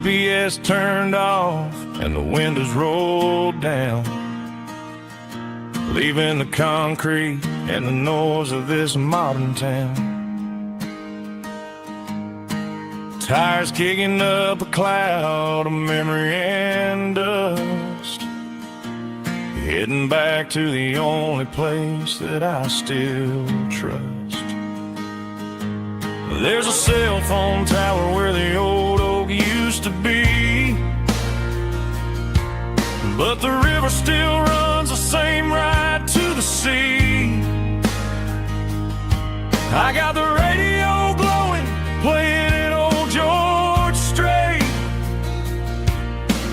BS turned off and the windows rolled down, leaving the concrete and the noise of this modern town. Tires kicking up a cloud of memory and dust, heading back to the only place that I still trust. There's a cell phone tower where the old oak used to be, but the river still runs the same right to the sea. I got the radio blowing, playing an old George Strait,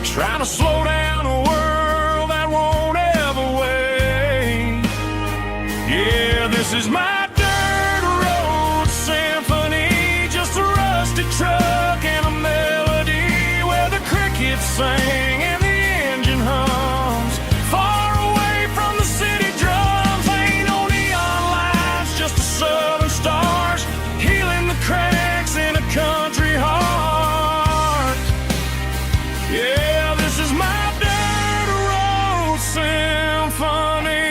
trying to slow down a world that won't ever wait. Yeah, this is my truck and a melody where the crickets sing and the engine hums, far away from the city drums. Ain't no neon lights, just the southern stars healing the cracks in a country heart. Yeah, this is my dirt road symphony.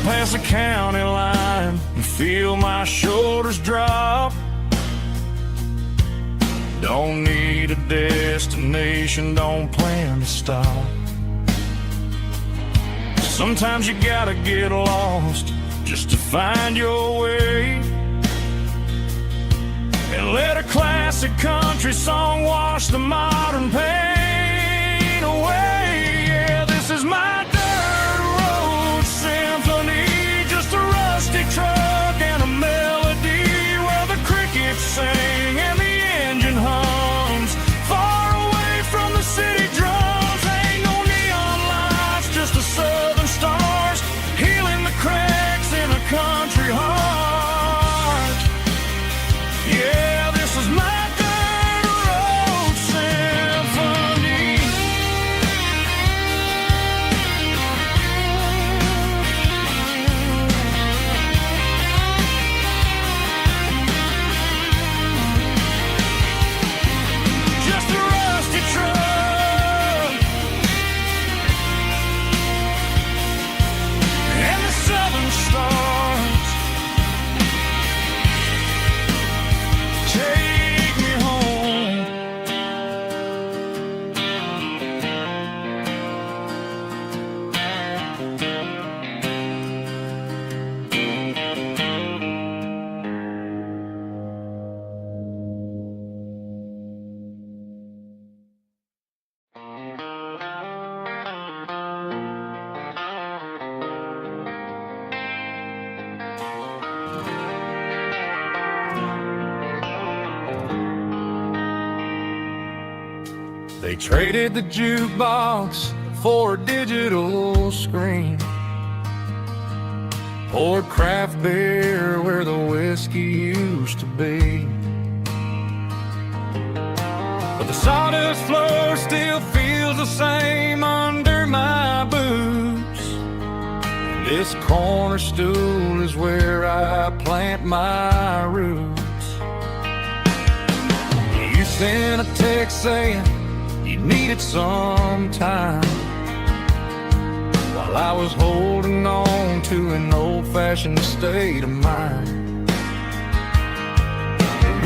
Past the county line and feel my shoulders drop. Don't need a destination, don't plan to stop. Sometimes you gotta get lost just to find your way, and let a classic country song wash the modern pain away. Yeah, this is my truck and a melody where the crickets sing and the engine hums, far away from the city drums. Ain't no neon lights, just the southern stars healing the cracks in a country heart. Yeah, this is my dirt road symphony. They traded the jukebox for a digital screen, poured craft beer where the whiskey used to be. But the sawdust floor still feels the same under my boots. This corner stool is where I plant my roots. You sent a text saying you needed some time, while I was holding on to an old-fashioned state of mind.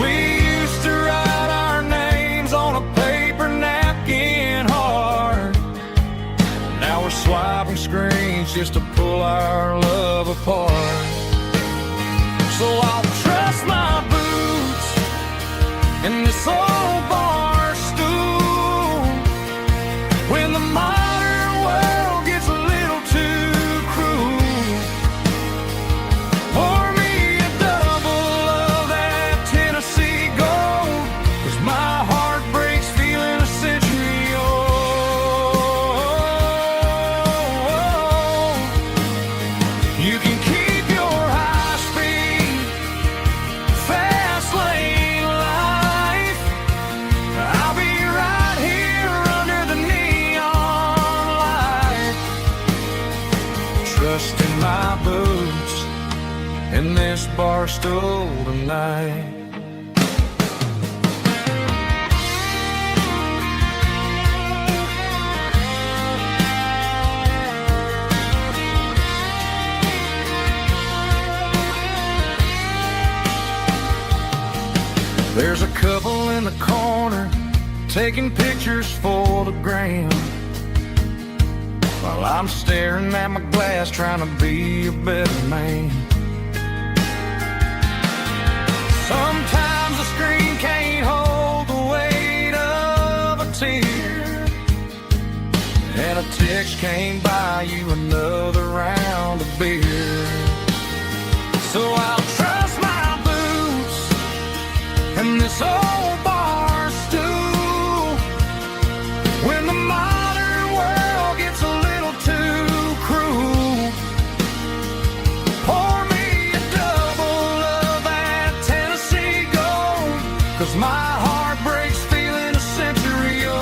We used to write our names on a paper napkin hard. Now we're swiping screens just to pull our love apart. So I'll trust my boots in this old bar stool when the modern world gets a little too cruel. Pour me a double of that Tennessee Gold, 'cause my heart breaks feeling a century old. You can keep your high speed fast lane life, bar stool tonight. There's a couple in the corner taking pictures for the gram, while I'm staring at my glass trying to be a better man. Sometimes the screen can't hold the weight of a tear, and a text can't buy you another round of beer. So I'll trust my boots and this old bar stool when the modern world gets a little too cruel. Pour me a double of that Tennessee Gold, 'cause my heart breaks feeling a century old.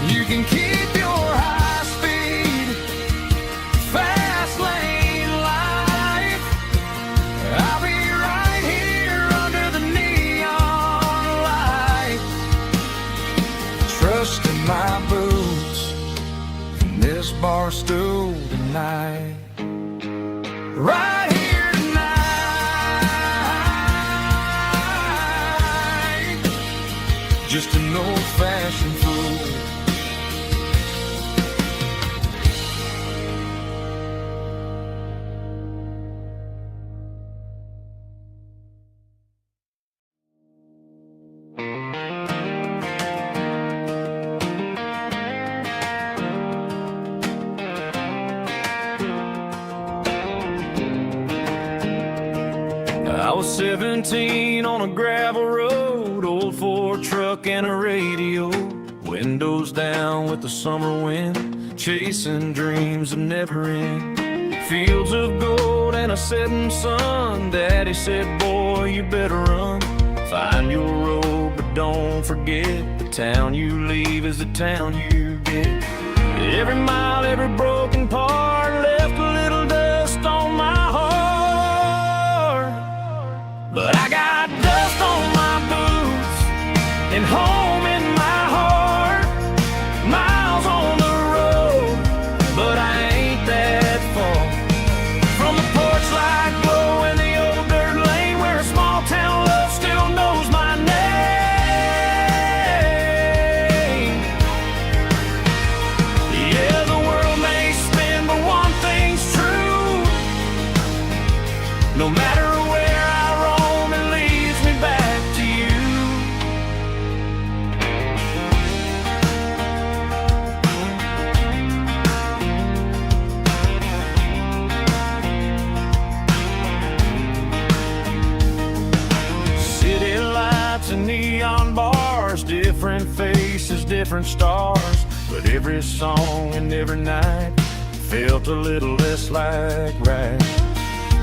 You can keep your high speed, fast lane life. I'll be right here under the neon light, trusting my boots and this bar stool tonight. Right here tonight, just an old-fashioned fool. I was 17 on a gravel road, old Ford truck and a radio, windows down with the summer wind, chasing dreams that never end. Fields of gold and a setting sun. Daddy said, boy, you better run. Find your road, but don't forget, the town you leave is the town you get. Every mile, every broken part left a little dust on my heart. But I got dust on my boots and home in my heart. Miles on the road, but I ain't that far from the porch light glow in the old dirt lane, where a small town love still knows my name. Yeah, the world may spin, but one thing's true: no matter where I roam, it leads me back to you. City lights and neon bars, different faces, different stars, but every song and every night felt a little less like right.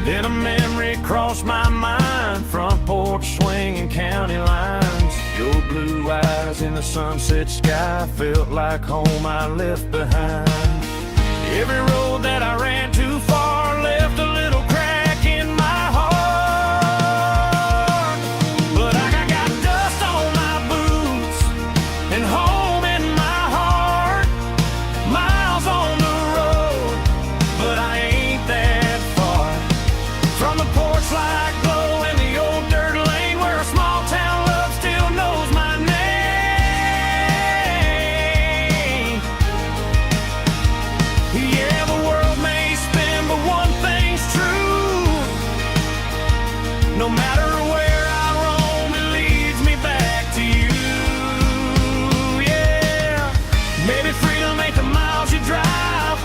Then a memory crossed my mind, front porch swinging county lines. Your blue eyes in the sunset sky felt like home I left behind. Every road that I ran too far left a little crack in my heart. But I got dust on my boots and home in my heart. Miles on the road, but I ain't that far from the porch light glow in the old dirt lane, where a small town love still knows my name. Yeah, the world may spin, but one thing's true: no matter where I roam, it leads me back to you. Yeah, maybe freedom ain't the miles you drive,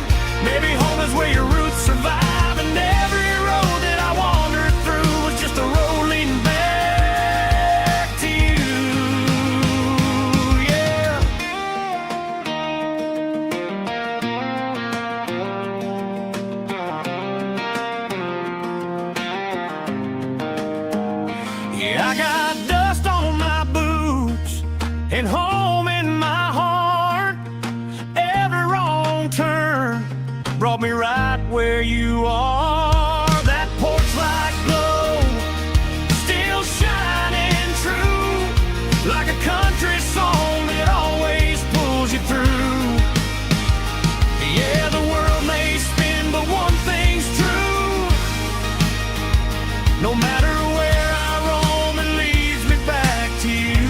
maybe home is where your roots survive, and every road that I wandered through was just a road leading back to you. Yeah. Yeah, I got dust on my boots and home in my heart. Every wrong turn brought where you are. That porch light glow, still shining true, like a country song that always pulls you through. Yeah, the world may spin, but one thing's true. No matter where I roam, it leads me back to you.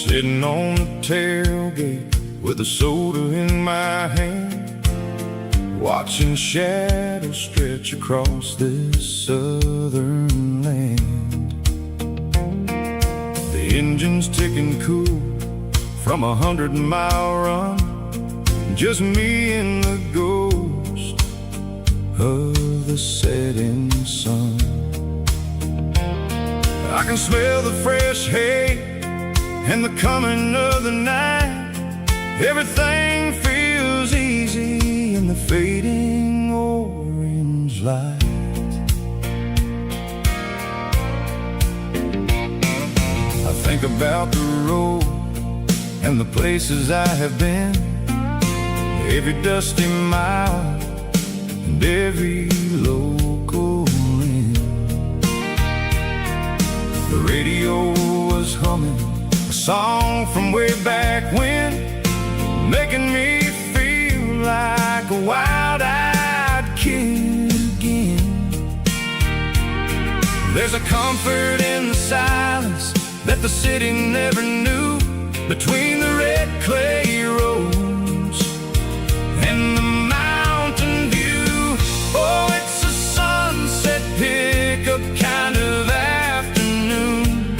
Sitting on the tailgate with a soda in my hand, watching shadows stretch across this southern land. The engine's ticking cool from 100-mile run, just me and the ghost of the setting sun. I can smell the fresh hay and the coming of the night. Everything feels easy in the fading orange light. I think about the road and the places I have been, every dusty mile and every local inn. The radio was humming a song from way back when, making me feel like a wild-eyed kid again. There's a comfort in the silence that the city never knew, between the red clay roads and the mountain view. Oh, it's a sunset pickup kind of afternoon,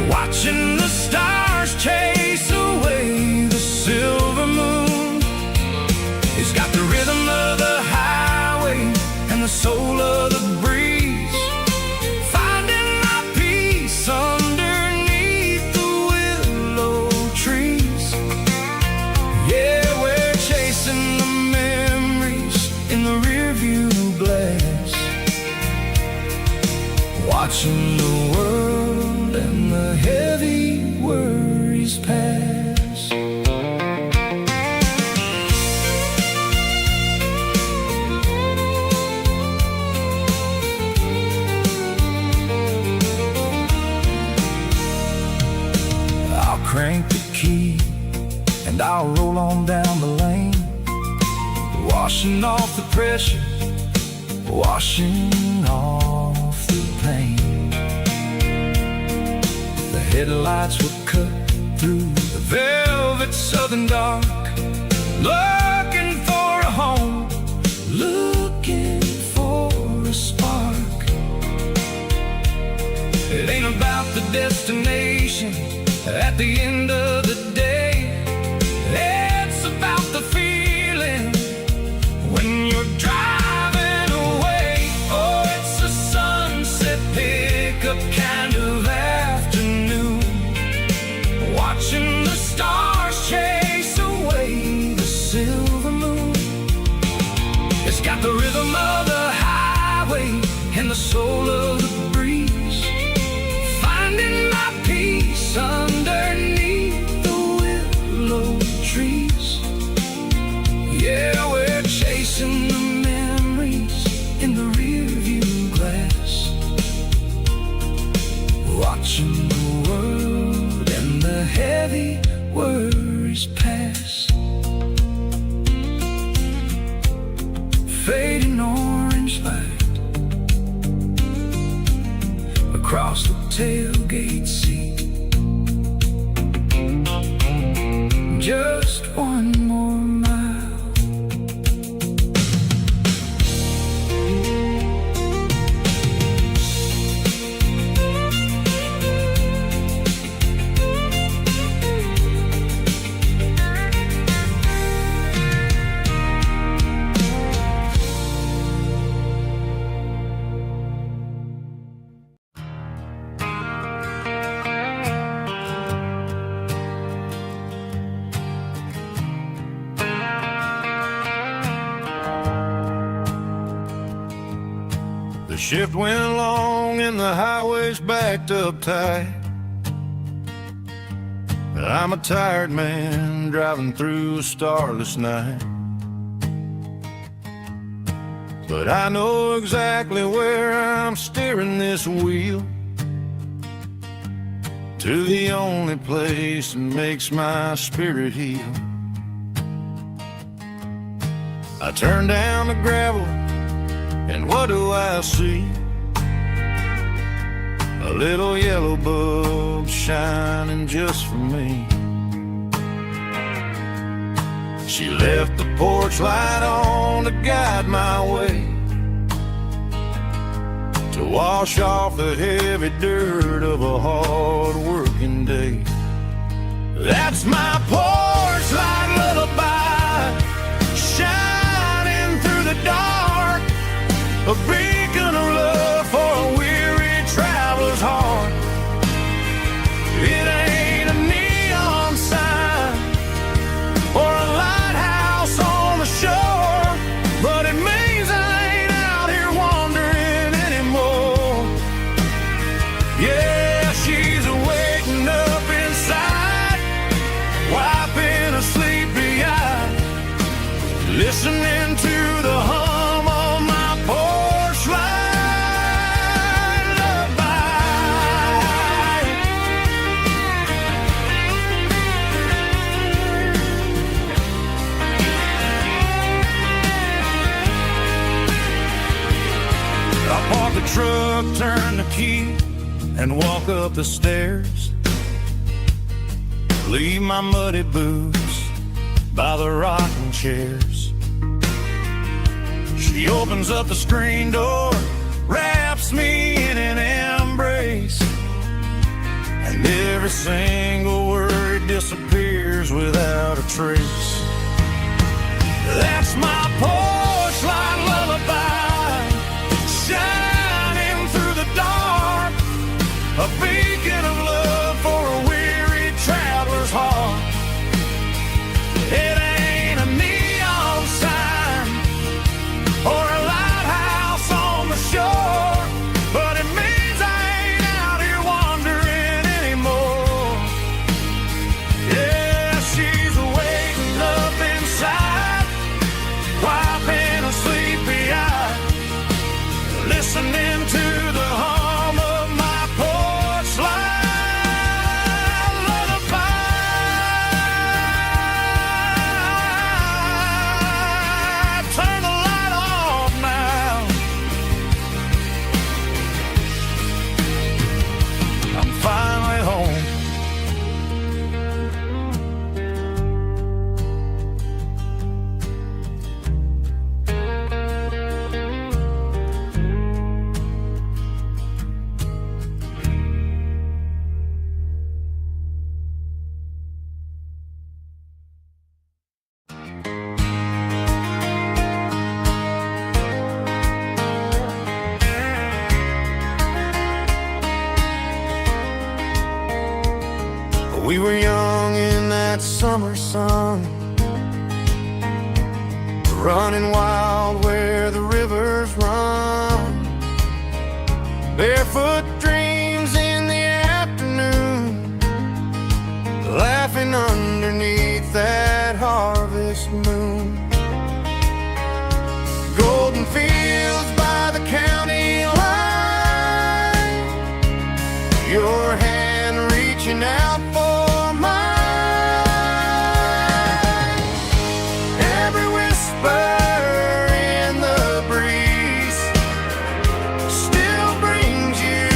watching the stars chase away the silver moon. It's got the rhythm of the highway and the soul of the breeze, finding my peace underneath the willow trees. Yeah, we're chasing the memories in the rearview glass, watching the world and the heavy worries pass. I'll crank the key and I'll roll on down the lane, washing off the pressure, washing off the pain. The headlights will cut through the velvet southern dark, looking for a home, looking for a spark. It ain't about the destination at the end of the day, it's about the feeling when you're driving away. Oh, it's a sunset pickup kind of afternoon, watching the stars chase away the silver moon. It's got the rhythm of the highway and the soul of the breeze, finding my peace underneath the willow trees. Yeah, we're chasing the memories in the rearview glass, watching the world and the heavy worries pass. Fading orange light across the tailgate seat. Just one more mile. shift went long and the highway's backed up tight. I'm a tired man driving through a starless night, but I know exactly where I'm steering this wheel, to the only place that makes my spirit heal. I turn down the gravel, and what do I see? A little yellow bulb shining just for me. She left the porch light on to guide my way, to wash off the heavy dirt of a hard-working day. That's my porch light lullaby, shining through the dark, a beacon of love for a weary traveler's heart. It ain't a neon sign or a lighthouse on the shore, but it means I ain't out here wandering anymore. Yeah, she's waking up inside, wiping a sleepy eye, listening to the hum of my porch light lullaby. I park the truck, turn the key, and walk up the stairs. Leave my muddy boots by the rocking chairs. She opens up the screen door, wraps me in an embrace, and every single word disappears without a trace. That's my porch light lullaby, shining through the dark, a beacon of love for a weary traveler's heart. It ain't a neon sign or a lighthouse on the shore, but it means I ain't out here wandering anymore. Yeah, she's waking up inside, wiping a sleepy eye, listening to the hum of my porch light lullaby. Turn the light off now. I'm finally home. We were young in that summer sun, running wild where the rivers run, barefoot dreams in the afternoon, laughing underneath that harvest moon. Golden fields by the county line, your hand reaching out for in the breeze still brings you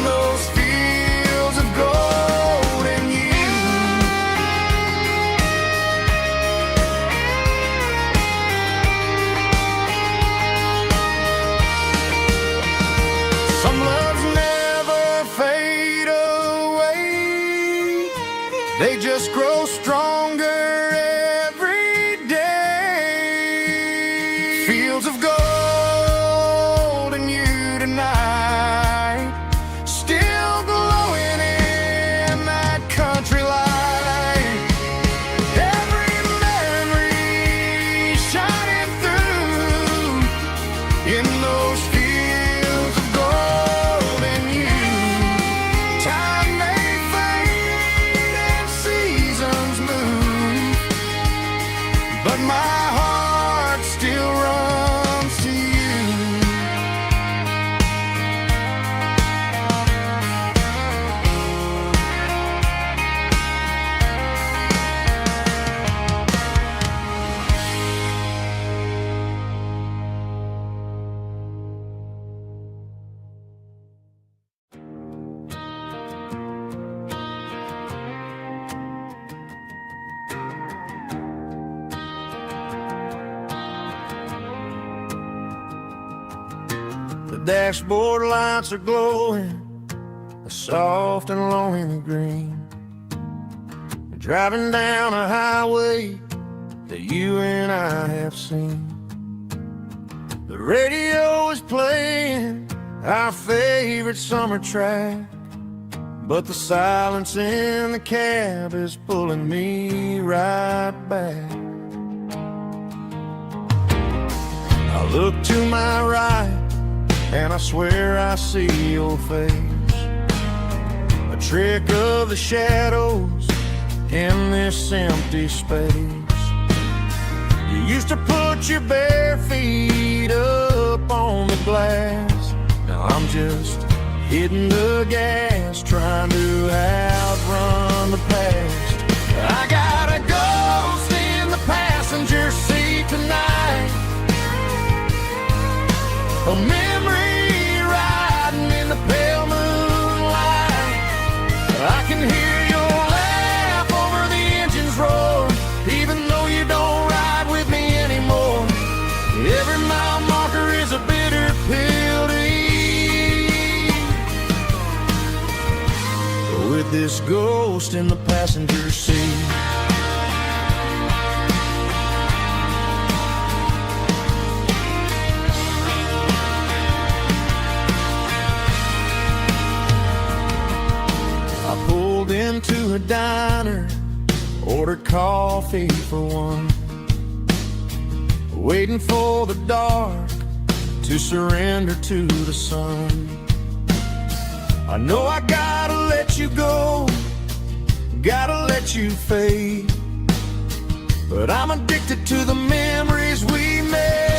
those fields of gold and you. Some loves never fade away, they just grow stronger every day. Fields of gold and you tonight, still glowing in that country light. Every memory shining through in those fields of gold and you. Time may fade and seasons move, but my heart still runs to you. The dashboard lights are glowing, a soft and lonely green. We're driving down a highway that you and I have seen. The radio is playing our favorite summer track, but the silence in the cab is pulling me right back. I look to my right and I swear I see your face, a trick of the shadows in this empty space. You used to put your bare feet up on the glass. Now I'm just hitting the gas, trying to outrun the past. I got a ghost in the passenger seat tonight, a memory riding in the pale moonlight. I can hear your laugh over the engine's roar, even though you don't ride with me anymore. Every mile marker is a bitter pill to eat, with this ghost in the passenger seat. Into a diner, ordered coffee for one, waiting for the dark to surrender to the sun. I know I gotta let you go, gotta let you fade, but I'm addicted to the memories we made.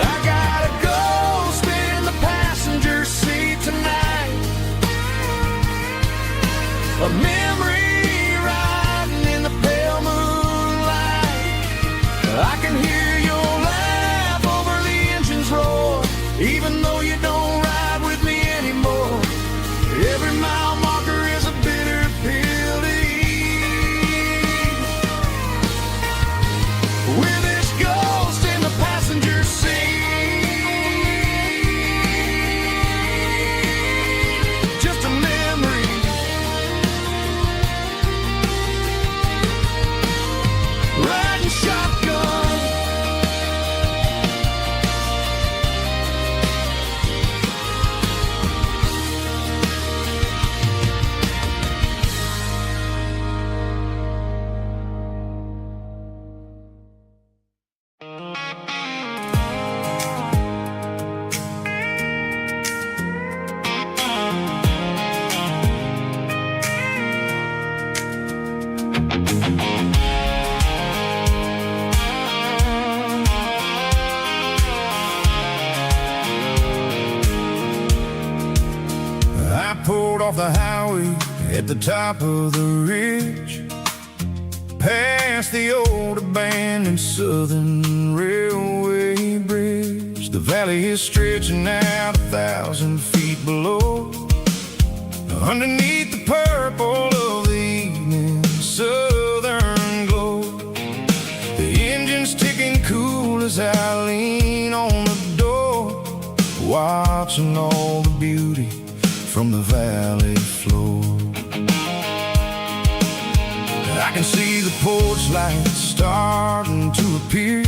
I got a ghost in the passenger seat tonight, a memory riding in the pale moonlight. I can hear your laugh over the engine's roar, even though you don't ride with me anymore. Every mile marker is a bitter pill to eat, with this ghost in the passenger seat. Just a memory, riding shotgun. Pulled off the highway at the top of the ridge, past the old abandoned Southern Railway bridge. The valley is stretching out 1,000 feet below. Underneath the purple of the evening southern glow, the engine's ticking cool as I lean on the door, watching all the beauty from the valley floor. I can see the porch lights starting to appear,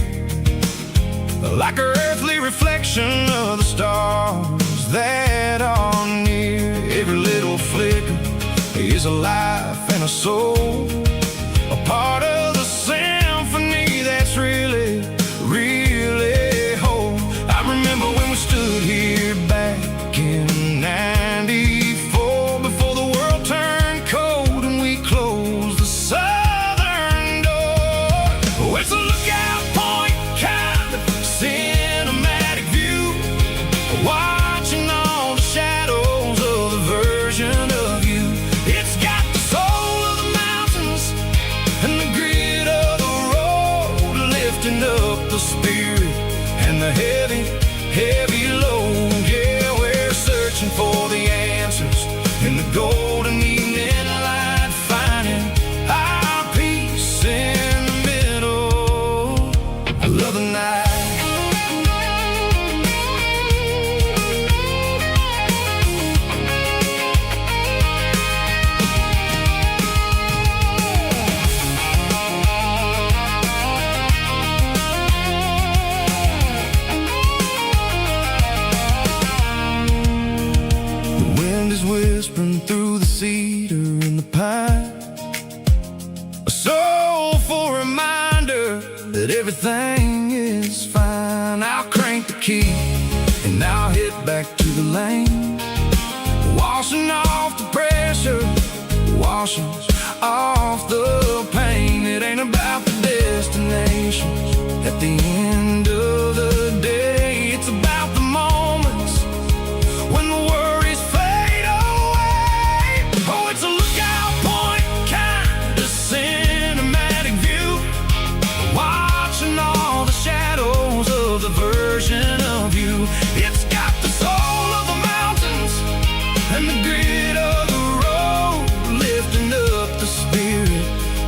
like an earthly reflection of the stars that are near. Every little flicker is a life and a soul, a part of the symphony that's really, really whole. I remember when we stood here back in '94, before the world turned cold and we closed the southern door. Oh, it's a lookout point, kind of cinematic view, watching all the shadows of the version of you. It's got the soul of the mountains and the grit of the road, lifting up the spirit and the heavy, heavy load. Yeah, we're searching for the answers in the golden evening light, finding our peace in the middle of the night. Whispering through the cedar and the pine, a soulful reminder that everything is fine. I'll crank the key and I'll hit back to the lane, washing off the pressure, washing off the pain. It ain't about the destination at the end of the day, it's about the moments when the worries fade away. Oh, it's a lookout point, kind of cinematic view, watching all the shadows of the version of you. It's got the soul of the mountains and the grit of the road, lifting up the spirit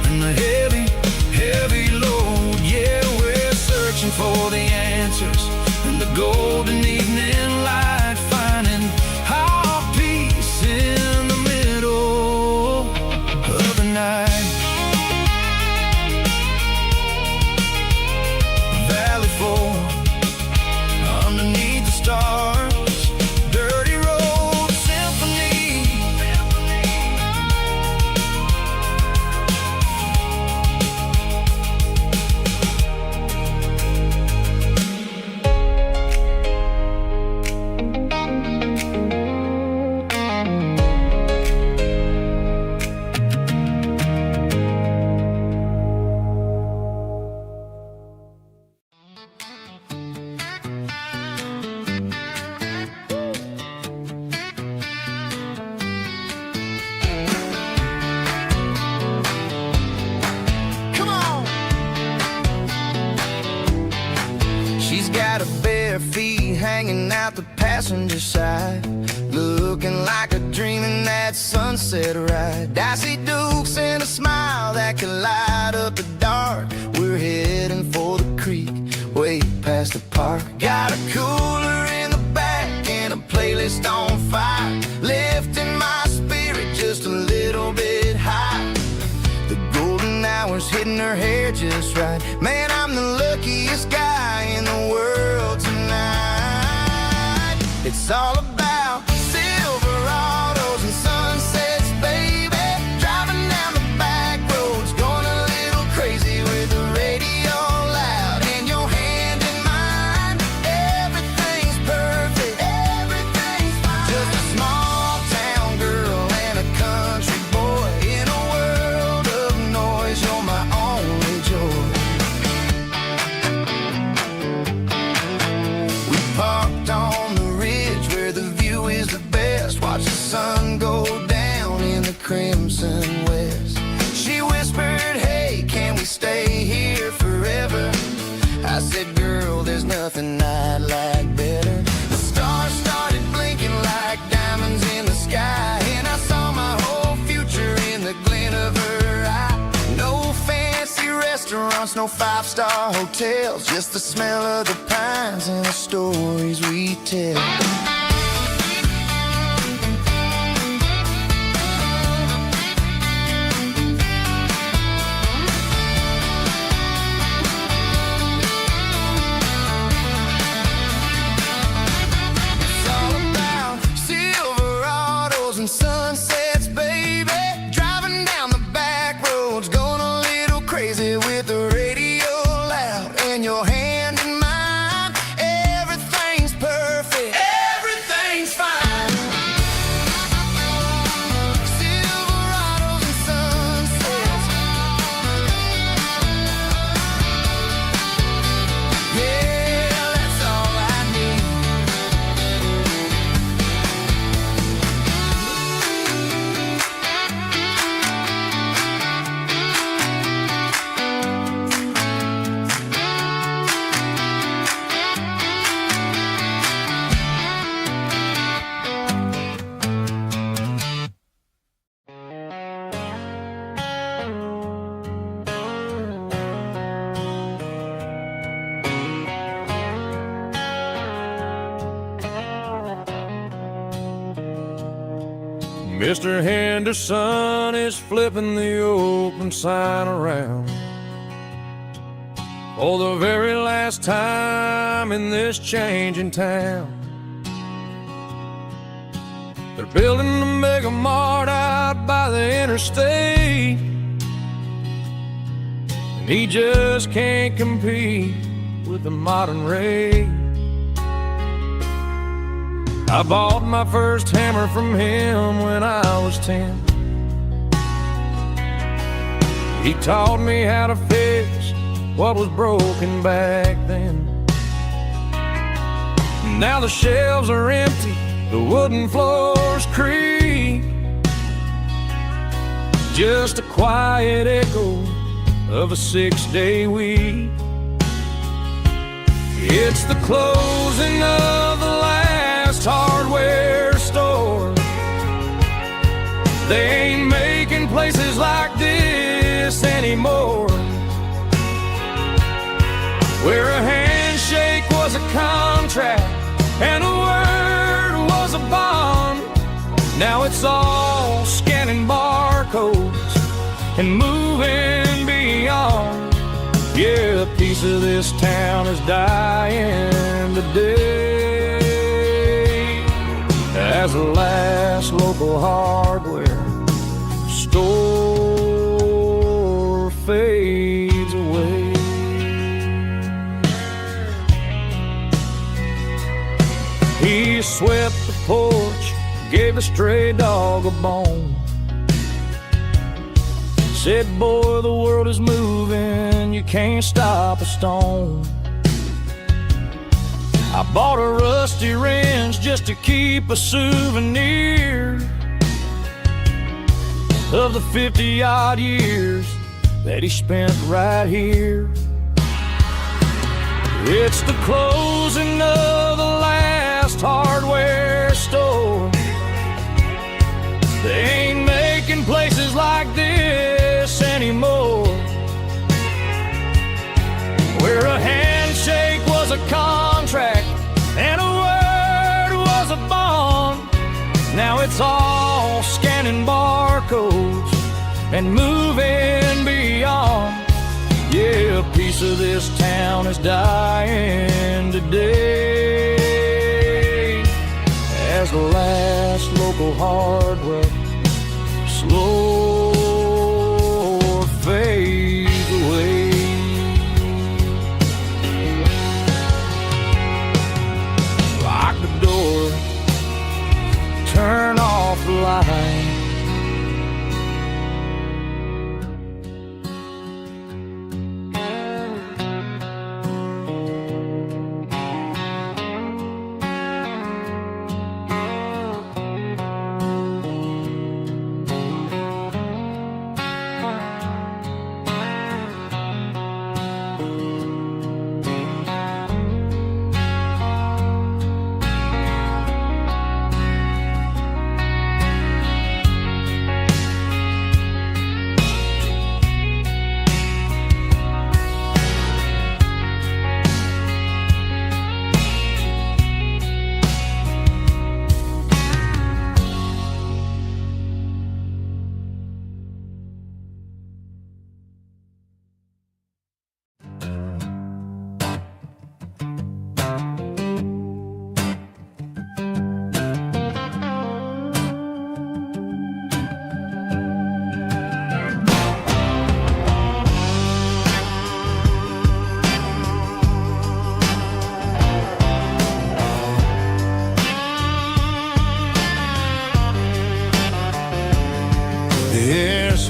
and the heavy, heavy load. Yeah, we're searching for the answers in the golden evening light, finding our peace in the middle of the night. Valley floor, underneath the stars, dirty road symphony. Come on. She's got her bare feet hanging out the passenger side, looking like a dream in that sunset ride. Dicey dukes and a smile that can light up the dark. We're heading for the creek, way past the park. Got a cooler in the back and a playlist on fire, lifting my spirit just a little bit high. The golden hours hitting her hair just right. Man, I'm the luckiest guy in the world tonight. It's all about Silverados and sunsets, baby. Driving down the back roads, going a little crazy with the radio loud and your hand in mine. Everything's perfect, everything's fine. Just a small town girl and a country boy in a world of noise. You're my only joy. We parked on the ridge where the view is the best. Watch the sun go down in the crimson west. She whispered, hey, can we stay here forever? I said, girl, there's nothing I'd like better. The stars started blinking like diamonds restaurants, no five-star hotels, just the smell of the pines and the stories we tell. It's all about Silverados and sunsets, baby. Driving down the back roads, going a little crazy with the radio loud and your hand in mine. Everything's perfect, everything's fine. Silverados and sunsets, yeah, that's all I need. Mr. Henderson is flipping the open sign around for the very last time in this changing town. They're building a mega mart out by the interstate, and he just can't compete with the modern rate. I bought my first hammer from him when I was 10. He taught me how to fix what was broken back then. Now the shelves are empty, the wooden floors creak, just a quiet echo of a 6-day week. It's the closing of the last hardware store. They ain't making places like this anymore, where a handshake was a contract and a word was a bond. Now it's all scanning barcodes and moving beyond. Yeah, a piece of this town is dying today as the last local hardware store fades away. He swept the porch, gave a stray dog a bone, said, boy, the world is moving, you can't stop a stone. I bought a rusty wrench just to keep a souvenir of the 50-odd years that he spent right here. It's the closing of the last hardware store. They ain't making places like this anymore, where a handshake was a contract and a word was a bond. Now it's all scanning barcodes and moving beyond. Yeah, a piece of this town is dying today as the last local hardware slow fades away. Lock the door, turn off the light.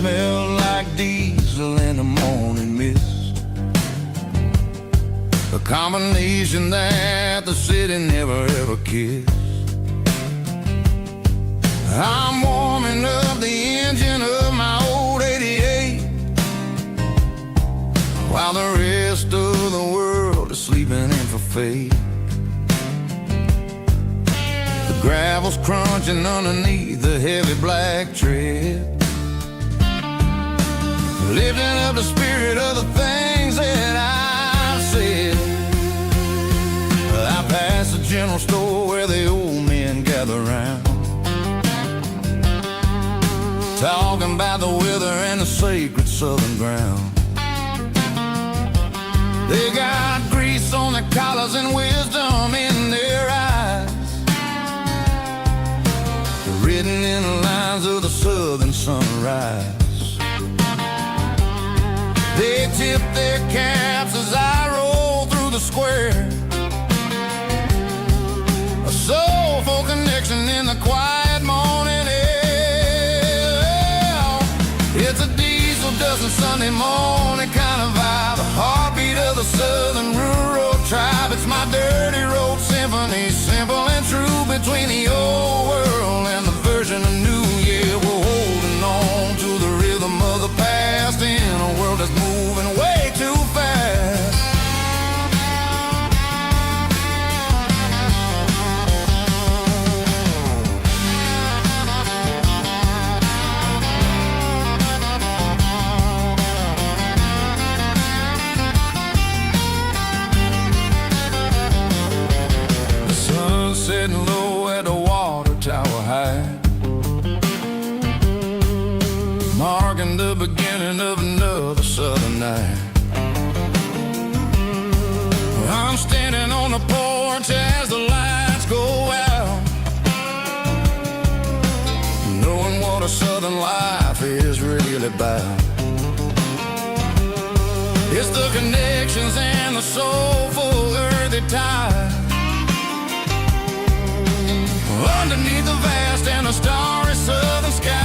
smelled like diesel in the morning mist, a combination that the city never ever kissed. I'm warming up the engine of my old 88, while the rest of the world is sleeping in for fate. The gravel's crunching underneath the heavy black tread, lifting up the spirit of the things that I've said. I pass the general store where the old men gather round, talking about the weather and the sacred southern ground. They got grease on their collars and wisdom in their eyes, written in the lines of the southern sunrise. They tip their caps as I roll through the square, a soulful connection in the quiet morning air. It's a diesel dusting Sunday morning kind of vibe, the heartbeat of the southern rural tribe. It's my dirty road symphony, simple and true, between the old world and the version of new. Yeah, we're holding on to the rhythm of the past in a world that's moving way too fast. The sun's setting low at the water tower high, marking the beginning of another southern night. I'm standing on the porch as the lights go out, knowing what a southern life is really about. It's the connections and the soulful earthy tide, underneath the vast and the starry southern skies.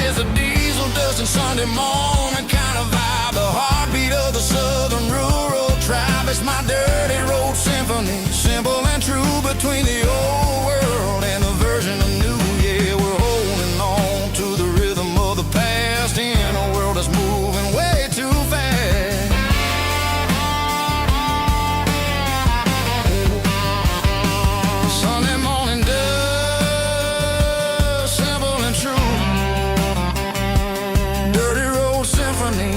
It's a diesel dusting Sunday morning kind of vibe, the heartbeat of the southern rural tribe. It's my dirty road symphony, simple and true, between the old world and the version of new. Yeah, we're holding on to the rhythm of the past in a world that's moving way too fast. Sunday morning dust, simple and true, dirty road symphony.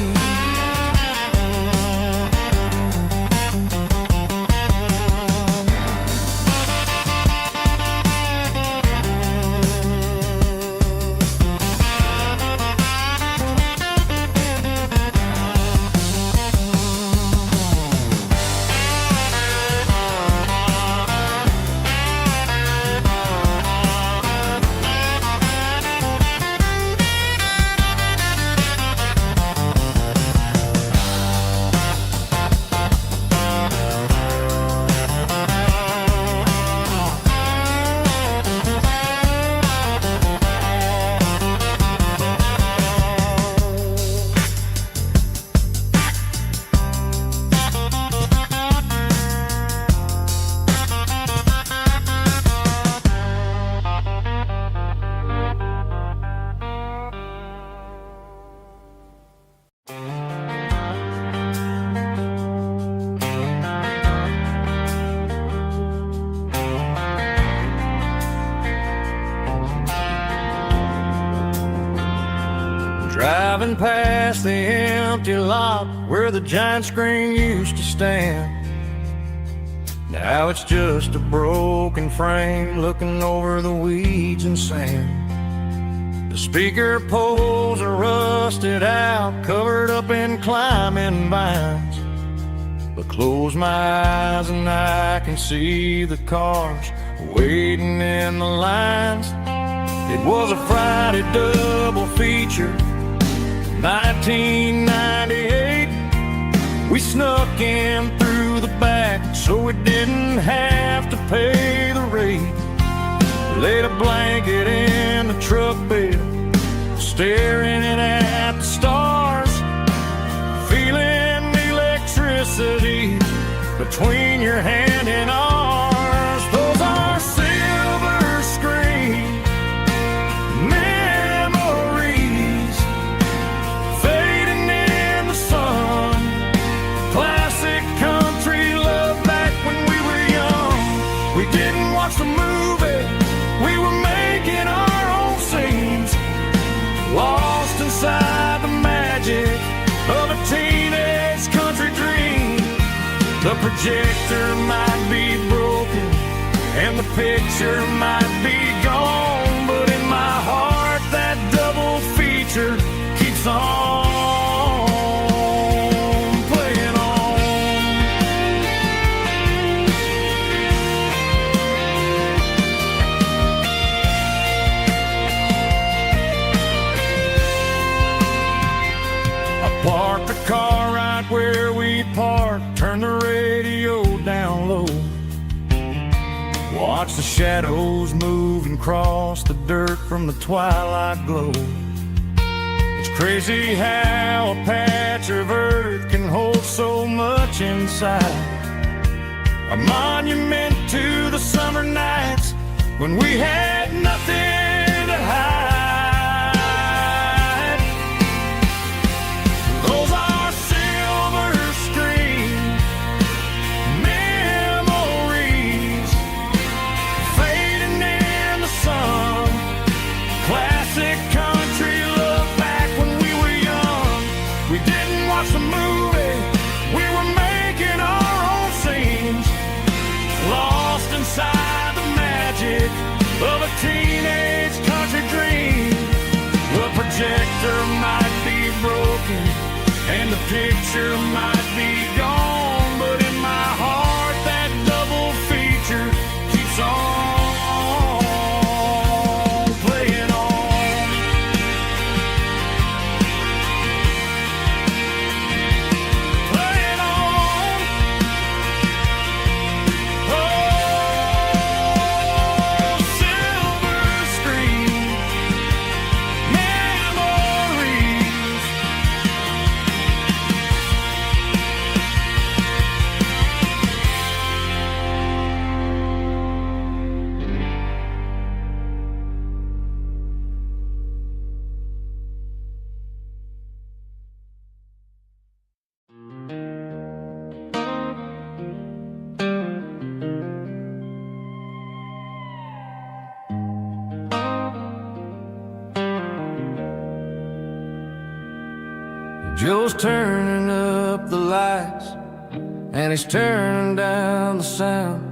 Driving past the empty lot where the giant screen used to stand, now it's just a broken frame looking over the weeds and sand. The speaker poles are rusted out, covered up in climbing vines, but close my eyes and I can see the cars waiting in the lines. It was a Friday double feature, 1998. We snuck in through the back so we didn't have to pay the rate. Laid a blanket in the truck bed, staring at the stars, feeling electricity between your hand and ours. Those are silver screen memories fading in the sun. Classic country love back when we were young. We didn't watch the movie, we were making our own scenes, lost inside the magic of a teenage country dream. The projector might be broken and the picture might be gone, but in my heart that double feature keeps on playing on. I parked the car right where we parked, turn the radio down low, watch the shadows move and cross the dirt from the twilight glow. It's crazy how a patch of earth can hold so much inside, a monument to the summer nights when we had nothing to hide. Those are silver screen memories fading in the sun. Classic country love back when we were young. We didn't watch the movie, we were making our own scenes, lost inside the magic of a teenage country dream. The projector might be broken and the picture might be gone, but in my heart that double feature keeps on playing on. Playing on. Oh, silver screen memories. Joe's turning up the lights and he's turning down the sound.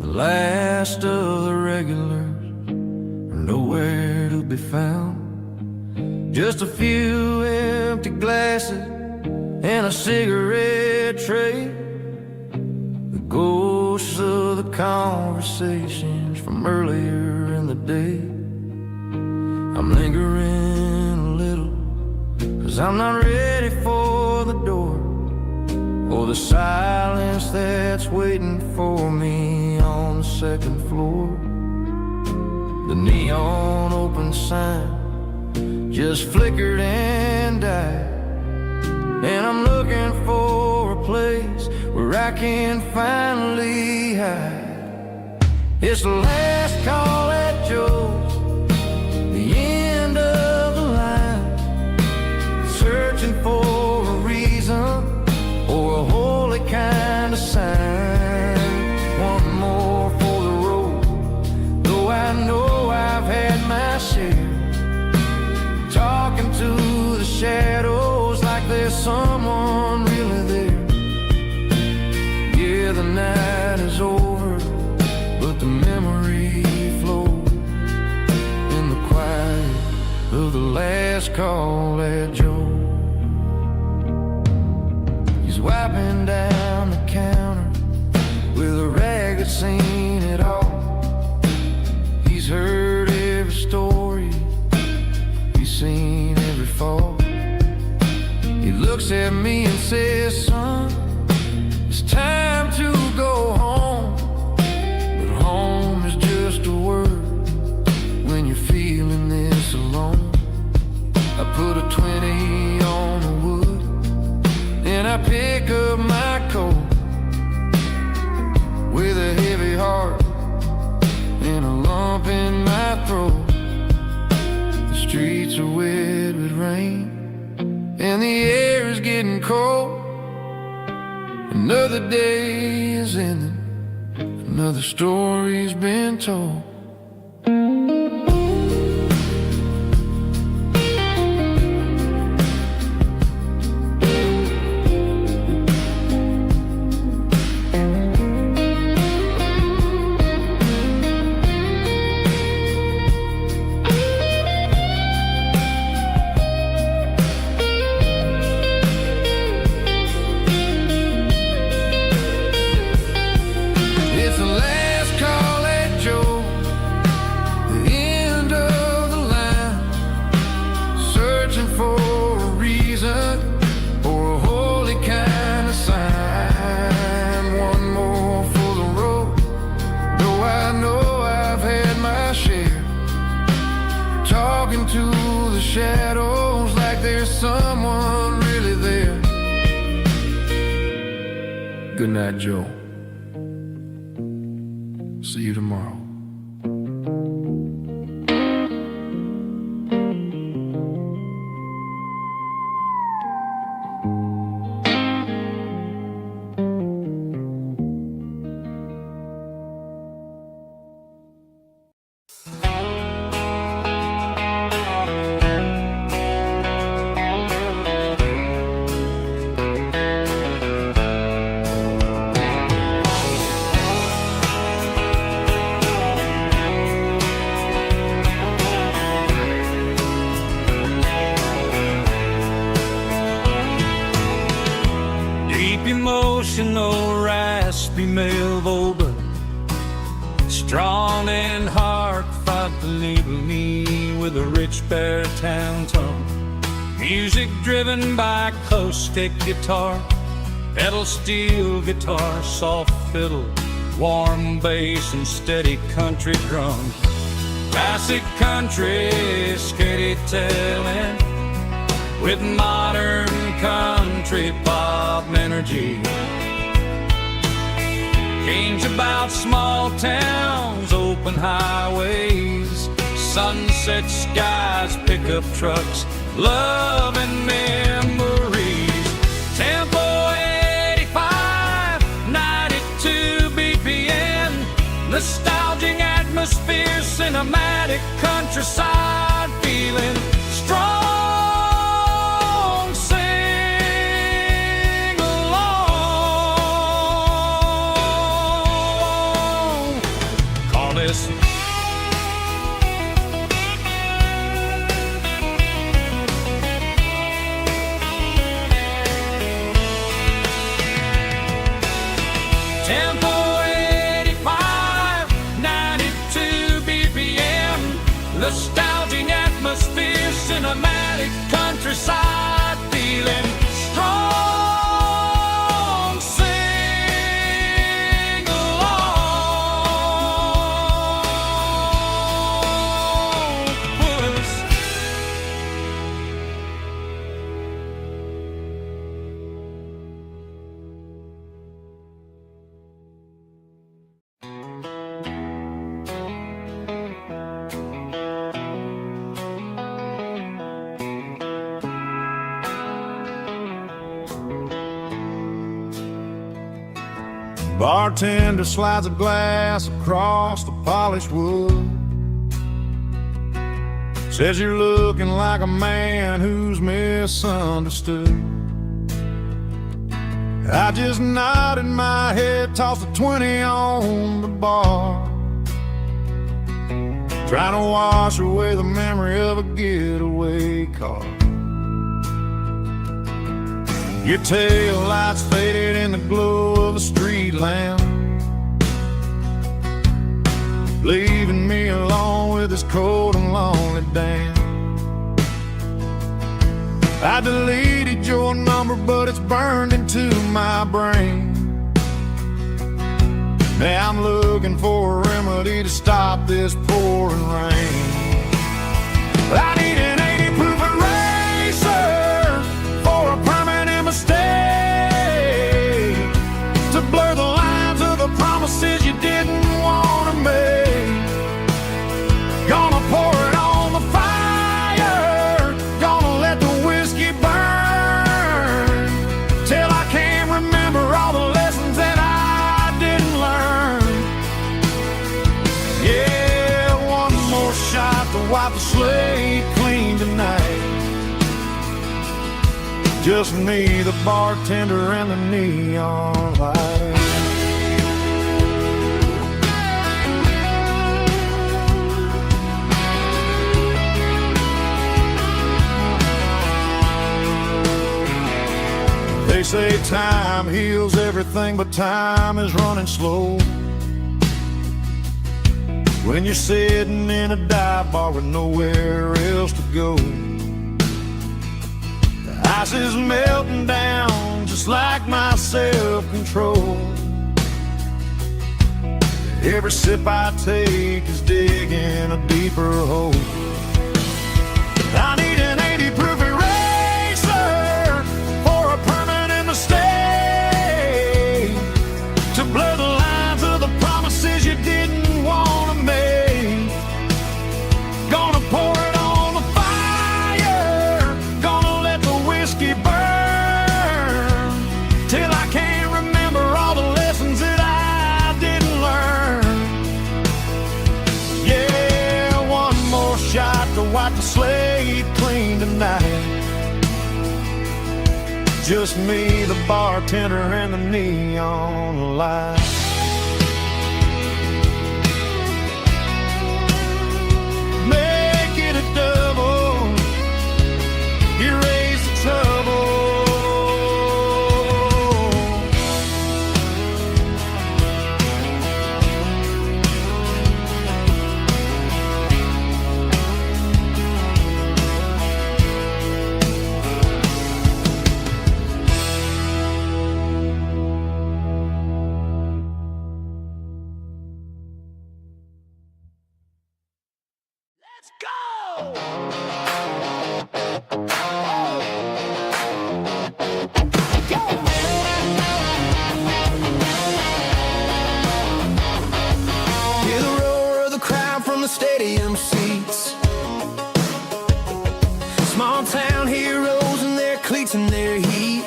The last of the regulars are nowhere to be found. Just a few empty glasses and a cigarette tray, the ghosts of the conversations from earlier in the day. I'm lingering a little, 'cause I'm not ready for the door or the silence that's waiting for me on the second floor. The neon open sign just flickered and died, and I'm looking for a place where I can finally hide. It's the last call at Joe's, the end of the line, searching for a reason or a holy kind of sign. One more for the road, though I know I've had my share, talking to the shadows like there's someone really there. Yeah, the night is over, but the memory flows in the quiet of the last call at Joe. He's wiping down the counter with a rag that's seen it all. He's heard every story, he's seen every fall. He looks at me and says, son, it's time to go home. But home is just a word when you're feeling this alone. are wet with rain, and the air is getting cold. Another day is ending, another story's been told. Shadows like there's someone really there. Good night, Joe. See you tomorrow. Emotional, raspy male vocal, strong and heartfelt, believe me, with a rich baritone tone. Music driven by acoustic guitar, pedal steel guitar, soft fiddle, warm bass and steady country drums. Classic country skitty-tailing with modern country pop energy. Kings about small towns, open highways, sunset skies, pickup trucks, love and memories. Tempo 85, 92 BPM, nostalgic atmosphere, cinematic countryside feeling, strong. Tempo 85, 92 BPM, nostalgic atmosphere, cinematic countryside feeling, strong. Sing along with us. Bartender slides a glass across the polished wood. Says you're looking like a man who's misunderstood. I just nodded my head, tossed a 20 on the bar, trying to wash away the memory of a getaway car. Your tail lights faded in the glow of a street lamp, leaving me alone with this cold and lonely damn. I deleted your number, but it's burned into my brain. Now I'm looking for a remedy to stop this pouring rain. I need an 80 proof eraser for a permanent mistake, to blur the lines of the promises you didn't want to make. Gonna pour it on the fire wipe the slate clean tonight. Just me, the bartender, and the neon light. They say time heals everything, but time is running slow. When you're sitting in a dive bar with nowhere else to go, the ice is melting down just like my self-control. Every sip I take is digging a deeper hole. I need an 80 proof eraser for a permanent mistake, to blur the lines of the promises you didn't want to make. Gonna pour it on the fire, gonna let the whiskey burn, till I can't remember all the lessons that I didn't learn. Yeah, one more shot to wipe the slate clean tonight. Just me, the bartender, and the neon light. Make it a double, erase the trouble. Let's go! Hear the roar of the crowd from the stadium seats. Small town heroes in their cleats and their heat.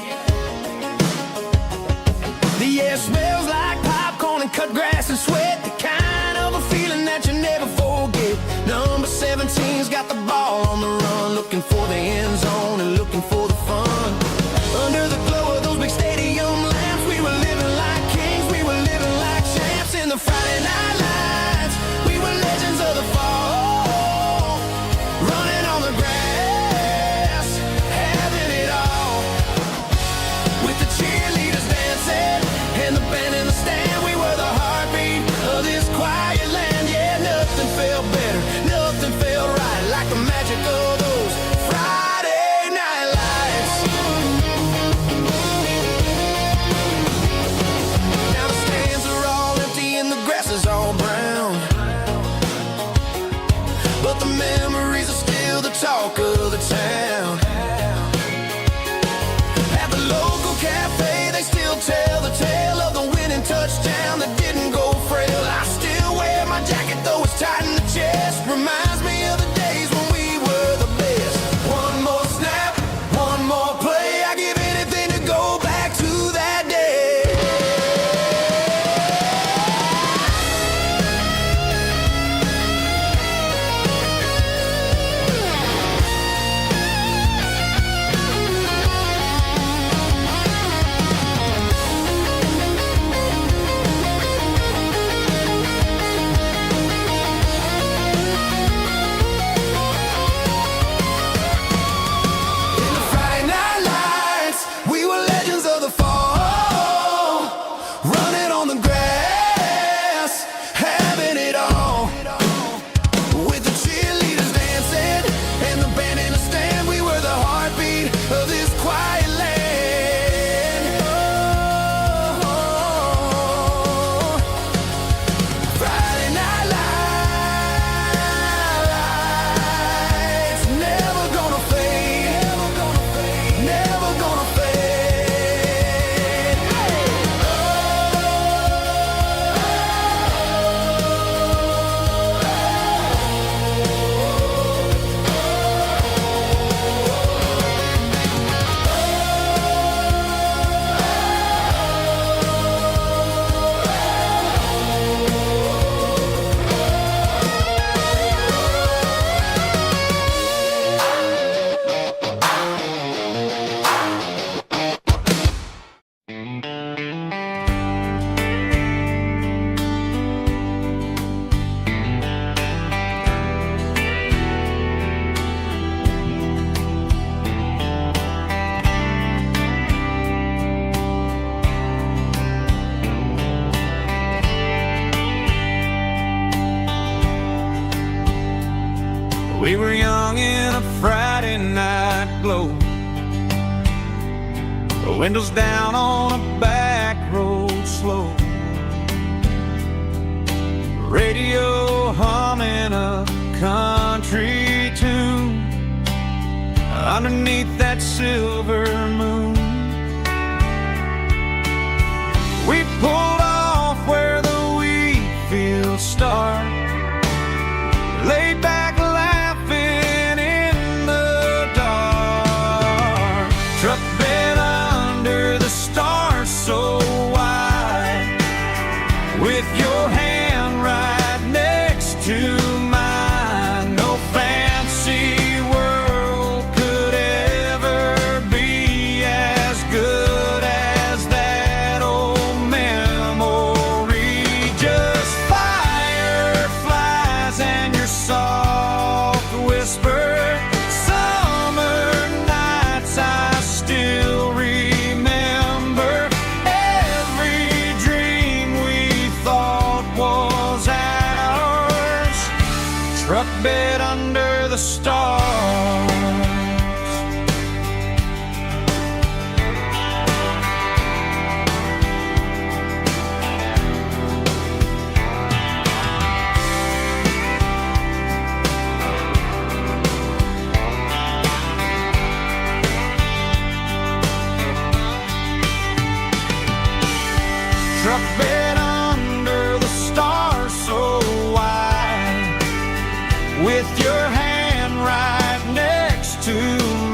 The air smells like popcorn and cut grass and sweat, the kind of a feeling that you never forget. Number 17's got the ball on the run, looking for the end zone and looking for the fun. Under the glow of those big stadium lamps, we were living like kings, we were living like champs. In the Friday night lights, we were legends of the fall, running on the grass, having it all. With the cheerleaders dancing and the band in the stand, we were the heartbeat of this quiet land. Yeah, nothing felt better, nothing felt right like the magic of those Friday night lights. We were young in a Friday night glow, the windows down on a back road slow, radio humming a country tune underneath that silver moon. We pulled off where the wheat fields start, laid back laughing in the dark. Truck bed under the stars so wide, with your hand right next to mine. No fancy world could ever be as good as that old memory. Just fireflies and your soft whisper. Summer nights I still remember. Every dream we thought was ours. Truck bed under the stars. Truck bed under the stars so wide, with your hand right next to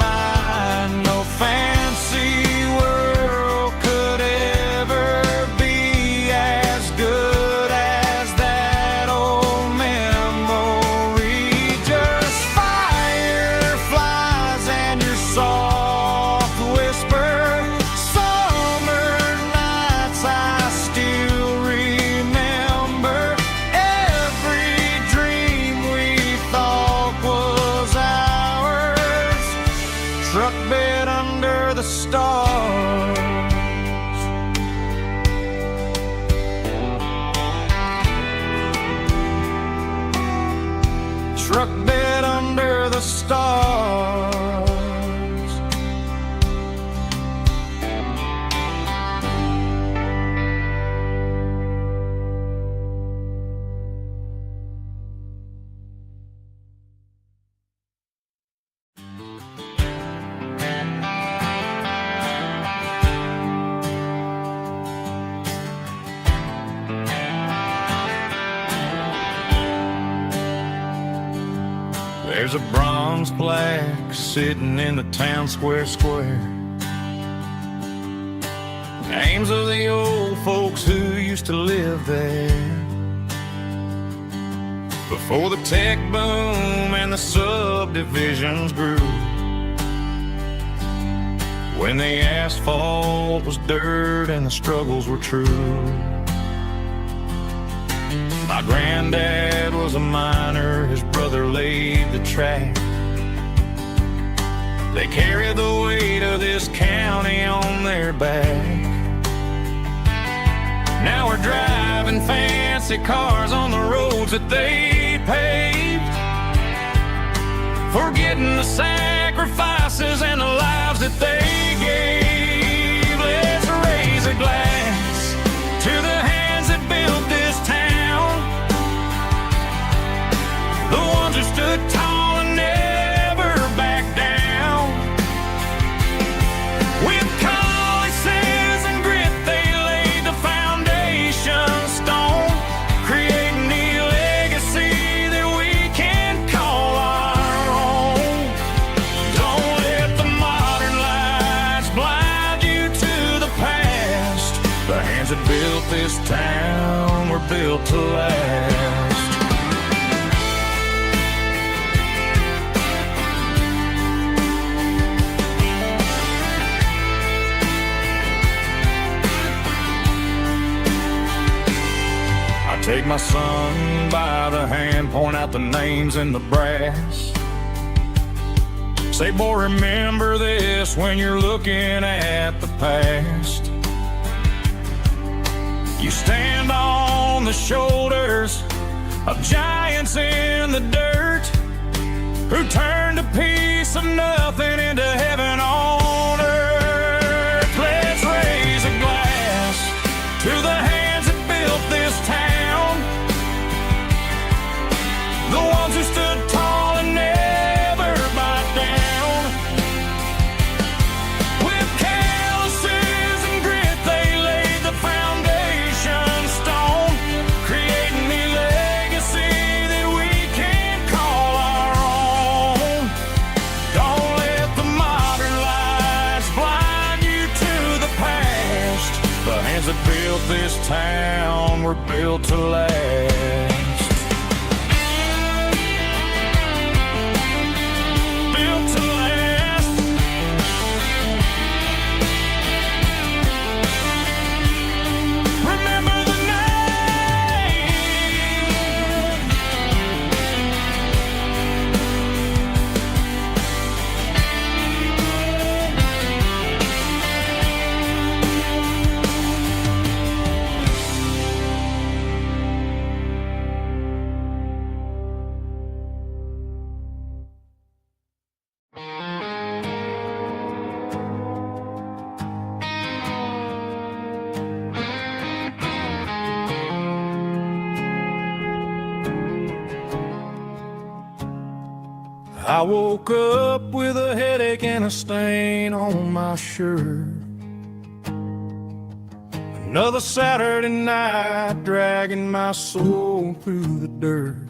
mine. No fancy world could ever be as good as that old memory. Just fireflies and your soft whisper. Summer nights I still remember. Every dream we thought was ours. Truck bed under the stars. Truck bed under the stars. There's a bronze plaque sitting in the town square. Names of the old folks who used to live there before the tech boom and the subdivisions grew, when the asphalt was dirt and the struggles were true. My granddad was a miner, his brother laid the track. They carried the weight of this county on their back. Now we're driving fancy cars on the roads that they paved, forgetting the sacrifices and the lives that they gave. Let's raise a glass to the hands that built this town, the ones who stood tall and never backed down. With calluses and grit, they laid the foundation stone, creating the legacy that we can call our own. Don't let the modern lights blind you to the past. The hands that built this town were built to last. Take my son by the hand, point out the names in the brass. Say, boy, remember this when you're looking at the past. You stand on the shoulders of giants in the dirt, who turned a piece of nothing into heaven on earth. Let's raise a glass to the hands that built this town, the ones who stood tall and never bowed down. With calluses and grit, they laid the foundation stone, creating a legacy that we can call our own. Don't let the modern lights blind you to the past. The hands that built this town were built to last. Built to last. Remember the name. I woke up with a headache and a stain on my shirt. Another Saturday night dragging my soul through the dirt.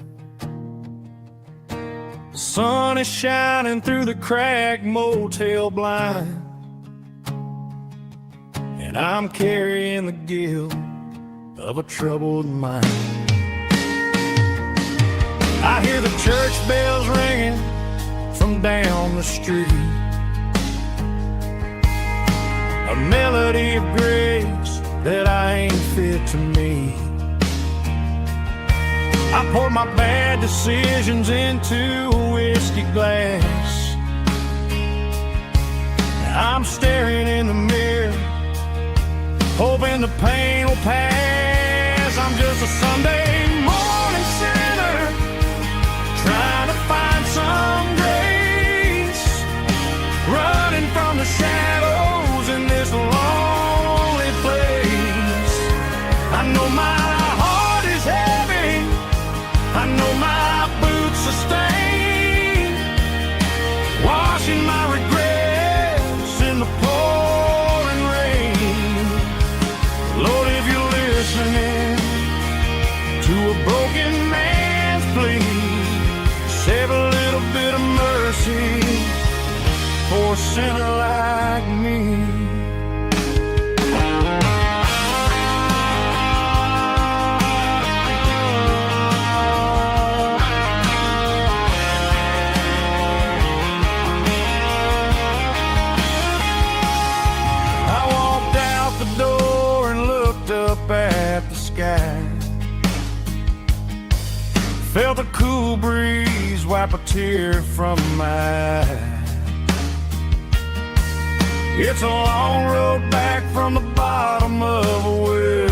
The sun is shining through the cracked motel blind, and I'm carrying the guilt of a troubled mind. I hear the church bells ringing from down the street, a melody of grace that I ain't fit to meet. I pour my bad decisions into a whiskey glass. I'm staring in the mirror, hoping the pain will pass. I'm just a Sunday morning sinner, trying to find some grace, running from the shadows in this lonely place. I know my heart is heavy, I know my boots are stained, washing my regrets in the pouring rain. Lord, if you're listening to a broken man's plea, save a little bit of mercy for a sinner like me. I walked out the door and looked up at the sky, felt a cool breeze wipe a tear from my eye. It's a long road back from the bottom of a well,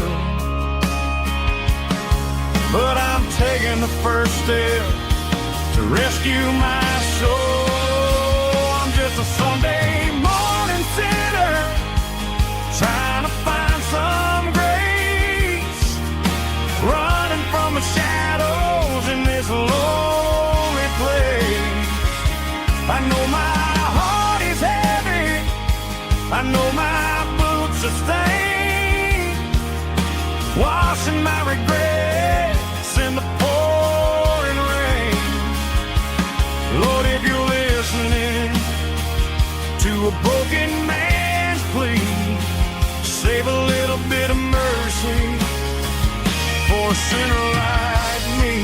but I'm taking the first step to rescue my soul. I'm just a Sunday morning sinner, trying to find some grace, running from the shadows in this lonely place. I know my heart is heavy, I know my boots are stained, washing my regrets in the pouring rain. Lord, if you're listening to a broken man's plea, save a little bit of mercy for a sinner like me.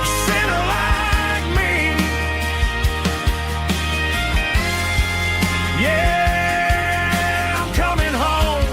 A sinner like me. Yeah, I'm coming home.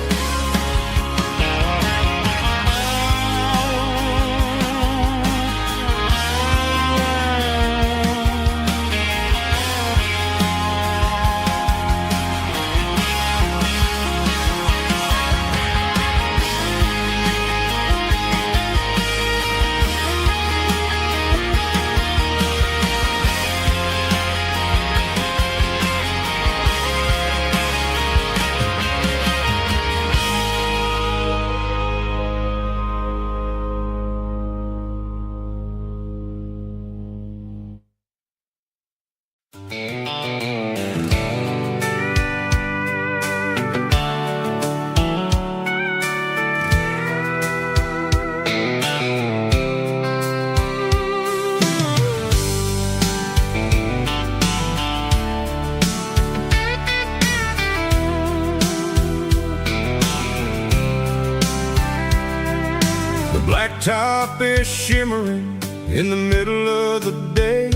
top is shimmering in the middle of the day.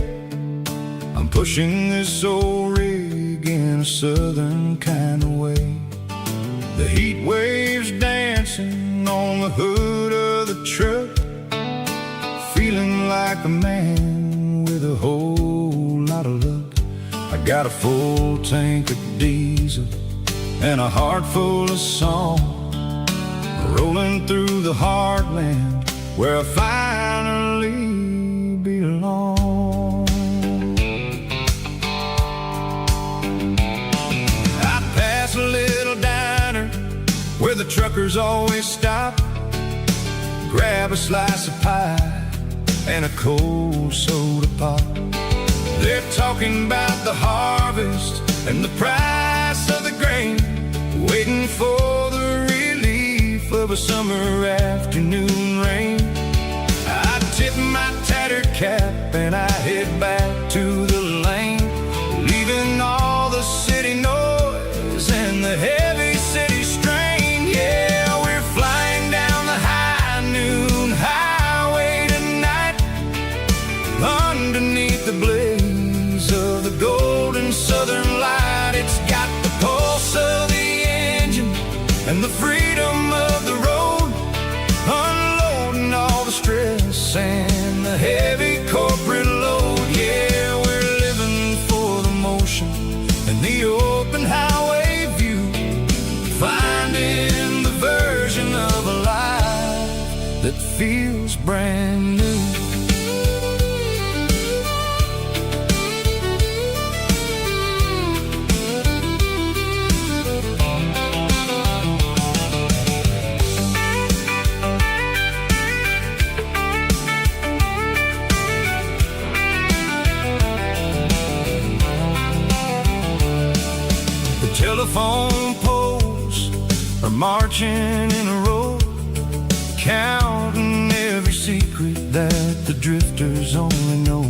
I'm pushing this old rig in a southern kind of way. The heat waves dancing on the hood of the truck, feeling like a man with a whole lot of luck. I got a full tank of diesel and a heart full of song, rolling through the heartland where I finally belong. I pass a little diner where the truckers always stop, grab a slice of pie and a cold soda pop. They're talking about the harvest and the price of the grain, waiting for the relief of a summer afternoon rain. I tip my tattered cap and I head back to the lane, leaving all the city noise and the heavy city strain. Yeah, we're flying down the high noon highway tonight, underneath the blaze of the golden southern light. It's got the pulse of the engine and the freedom of the road, unloading all the stress and the heavy corporate load. Yeah, we're living for the motion and the open highway view, finding the version of a life that feels brand new. Telephone poles are marching in a row, counting every secret that the drifters only know.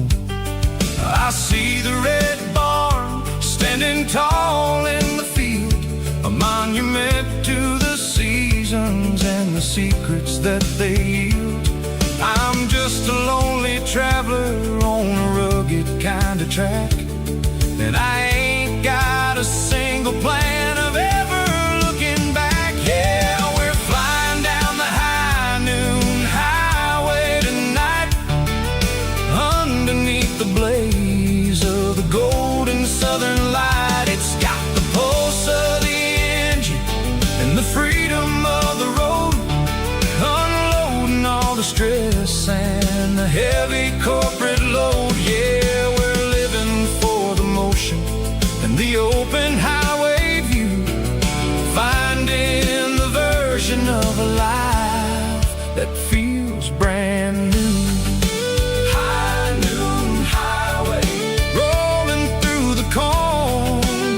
I see the red barn standing tall in the field, a monument to the seasons and the secrets that they yield. I'm just a lonely traveler on a rugged kind of track, and I ain't got a single plan of ever looking back. Yeah, we're flying down the high noon highway tonight, underneath the blaze of the golden southern light. It's got the pulse of the engine and the freedom of the road, unloading all the stress and the heavy corporate load. Yeah, we're living for the motion and the open highway view, finding the version of a life that feels brand new. High noon highway, rolling through the corn,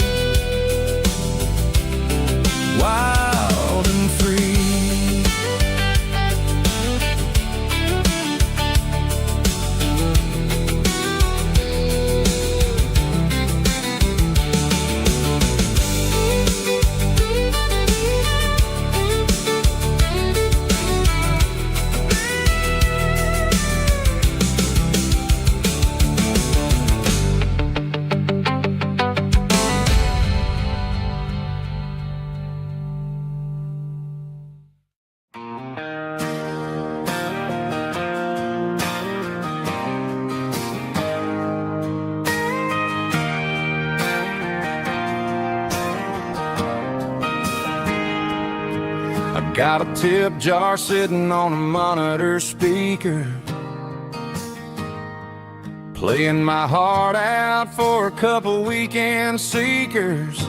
wild and free. Got a tip jar sitting on a monitor speaker, playing my heart out for a couple weekend seekers.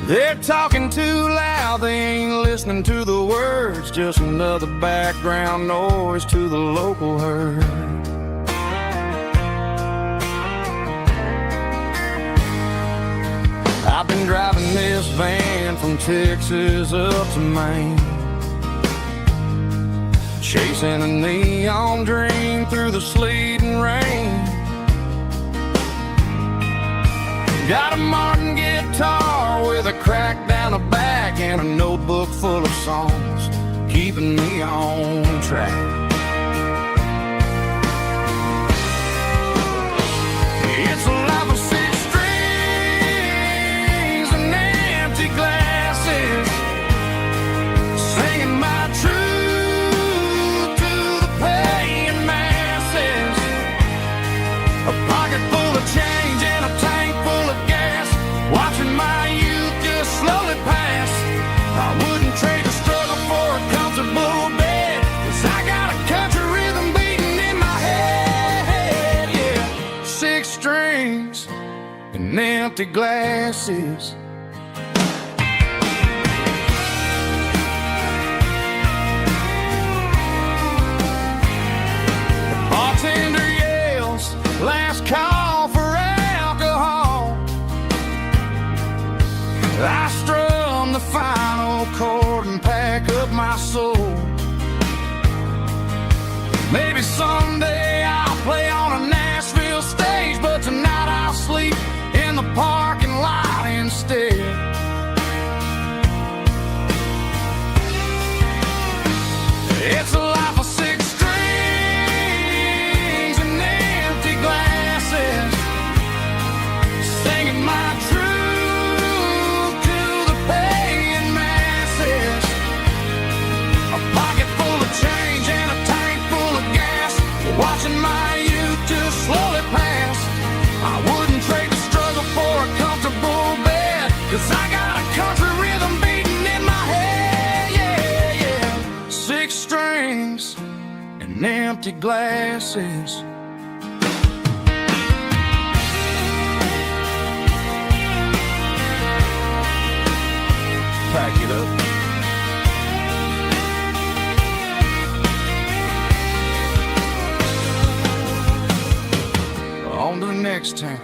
They're talking too loud, they ain't listening to the words, just another background noise to the local herd. I've been driving this van from Texas up to Maine, chasing a neon dream through the sleet and rain. Got a Martin guitar with a crack down the back and a notebook full of songs. Keep keeping me on track. It's a life of six strings and empty glasses, singing my truth to the paying masses. A pocket full of change and a tank full of gas, watching my youth just slowly pass. I wouldn't trade the struggle for a comfortable bed, 'cause I got a country rhythm beating in my head, yeah. Six strings and empty glasses. The bartender yells, last call for alcohol. I strum the final chord and pack up my soul. Maybe someday I'll play on a Nashville stage, but tonight I'll sleep in the parking lot instead. It's a life of six strings and empty glasses, singing my truth to the paying masses. A pocket full of change and a tank full of gas, watching my youth just slowly pass. I wouldn't trade the struggle for a comfortable bed, 'cause I got a country rhythm beating in my head, yeah, yeah. Six strings and empty glasses. Pack it up. On to the next town.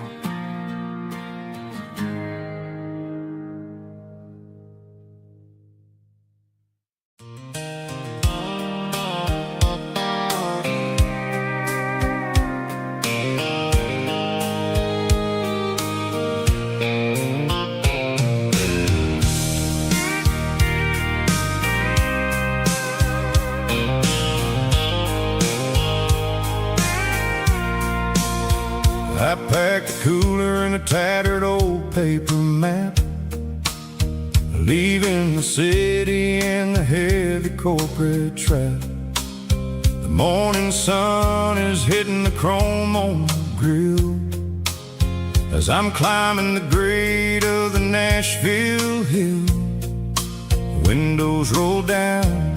I packed a cooler and a tattered old paper map, leaving the city and the heavy corporate trap. The morning sun is hitting the chrome on the grill as I'm climbing the grade of the Nashville hill. Windows roll down,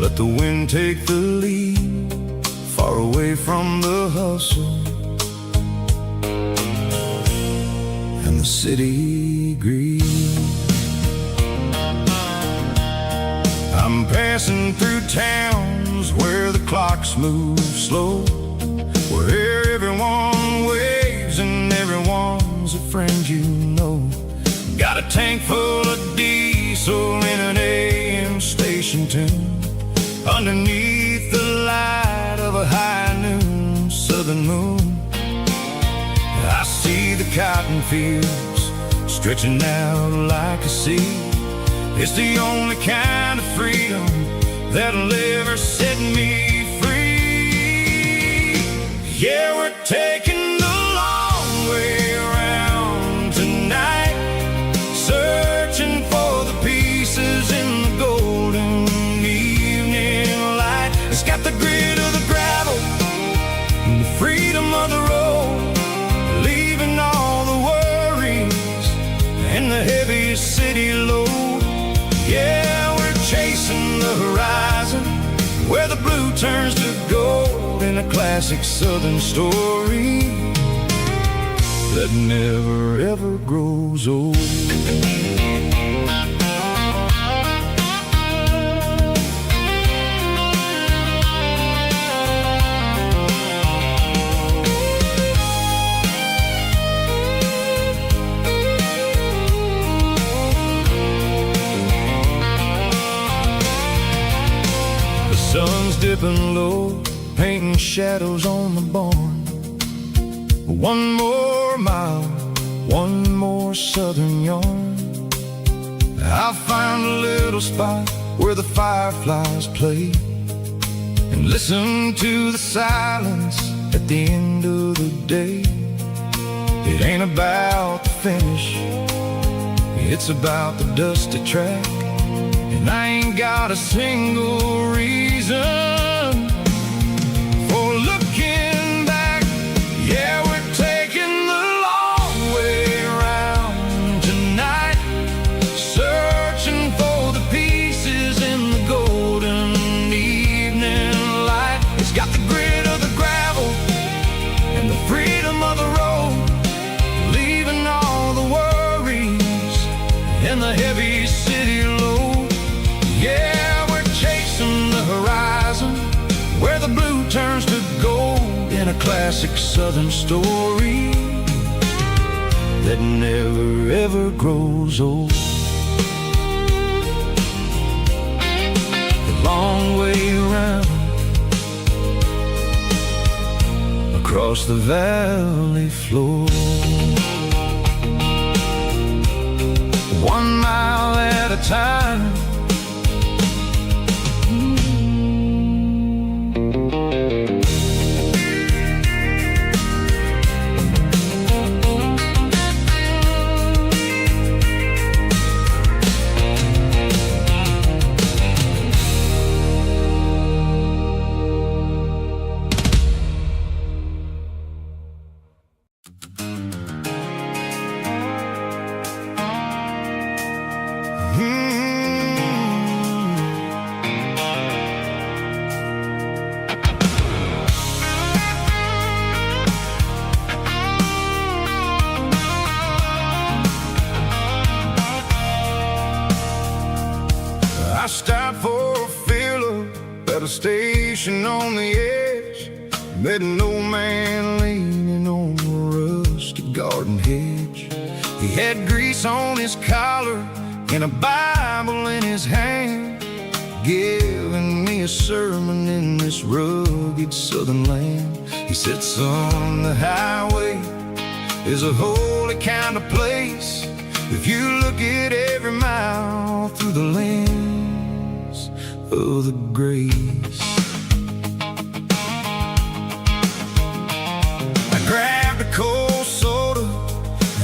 let the wind take the lead, far away from the hustle and the city green. I'm passing through towns where the clocks move slow, where everyone waves and everyone's a friend you know. Got a tank full of diesel in an AM station tune, underneath the light of a high noon southern moon. I see the cotton fields stretching out like a sea. It's the only kind of freedom that'll ever set me free. Yeah, we're taking the long way around tonight, searching for the pieces in the golden evening light. It's got the grit of the gravel and the freedom of the road, leaving all the worries and the heavy city load. Yeah, we're chasing the horizon, where the blue turns to gold, in a classic southern story that never ever grows old. Sun's dipping low, painting shadows on the barn. One more mile, one more southern yarn. I'll find a little spot where the fireflies play, and listen to the silence at the end of the day. It ain't about the finish, it's about the dusty track. And I ain't got a single reason for looking back. Yeah, we're taking the long way around tonight, searching for the pieces in the golden evening light. It's got the grit of the gravel and the freedom of the road, leaving all the worries and the heavy city load. Yeah, we're chasing the horizon, where the blue turns to gold, in a classic southern story that never ever grows old. The long way around, across the valley floor, 1 mile at a time. I stopped for a fill-up at a station on the edge, met an old man leaning on a rusty garden hedge. He had grease on his collar and a Bible in his hand, giving me a sermon in this rugged southern land. He said, son, the highway is a holy kind of place if you look at every mile through the lens of the grace. I grabbed a cold soda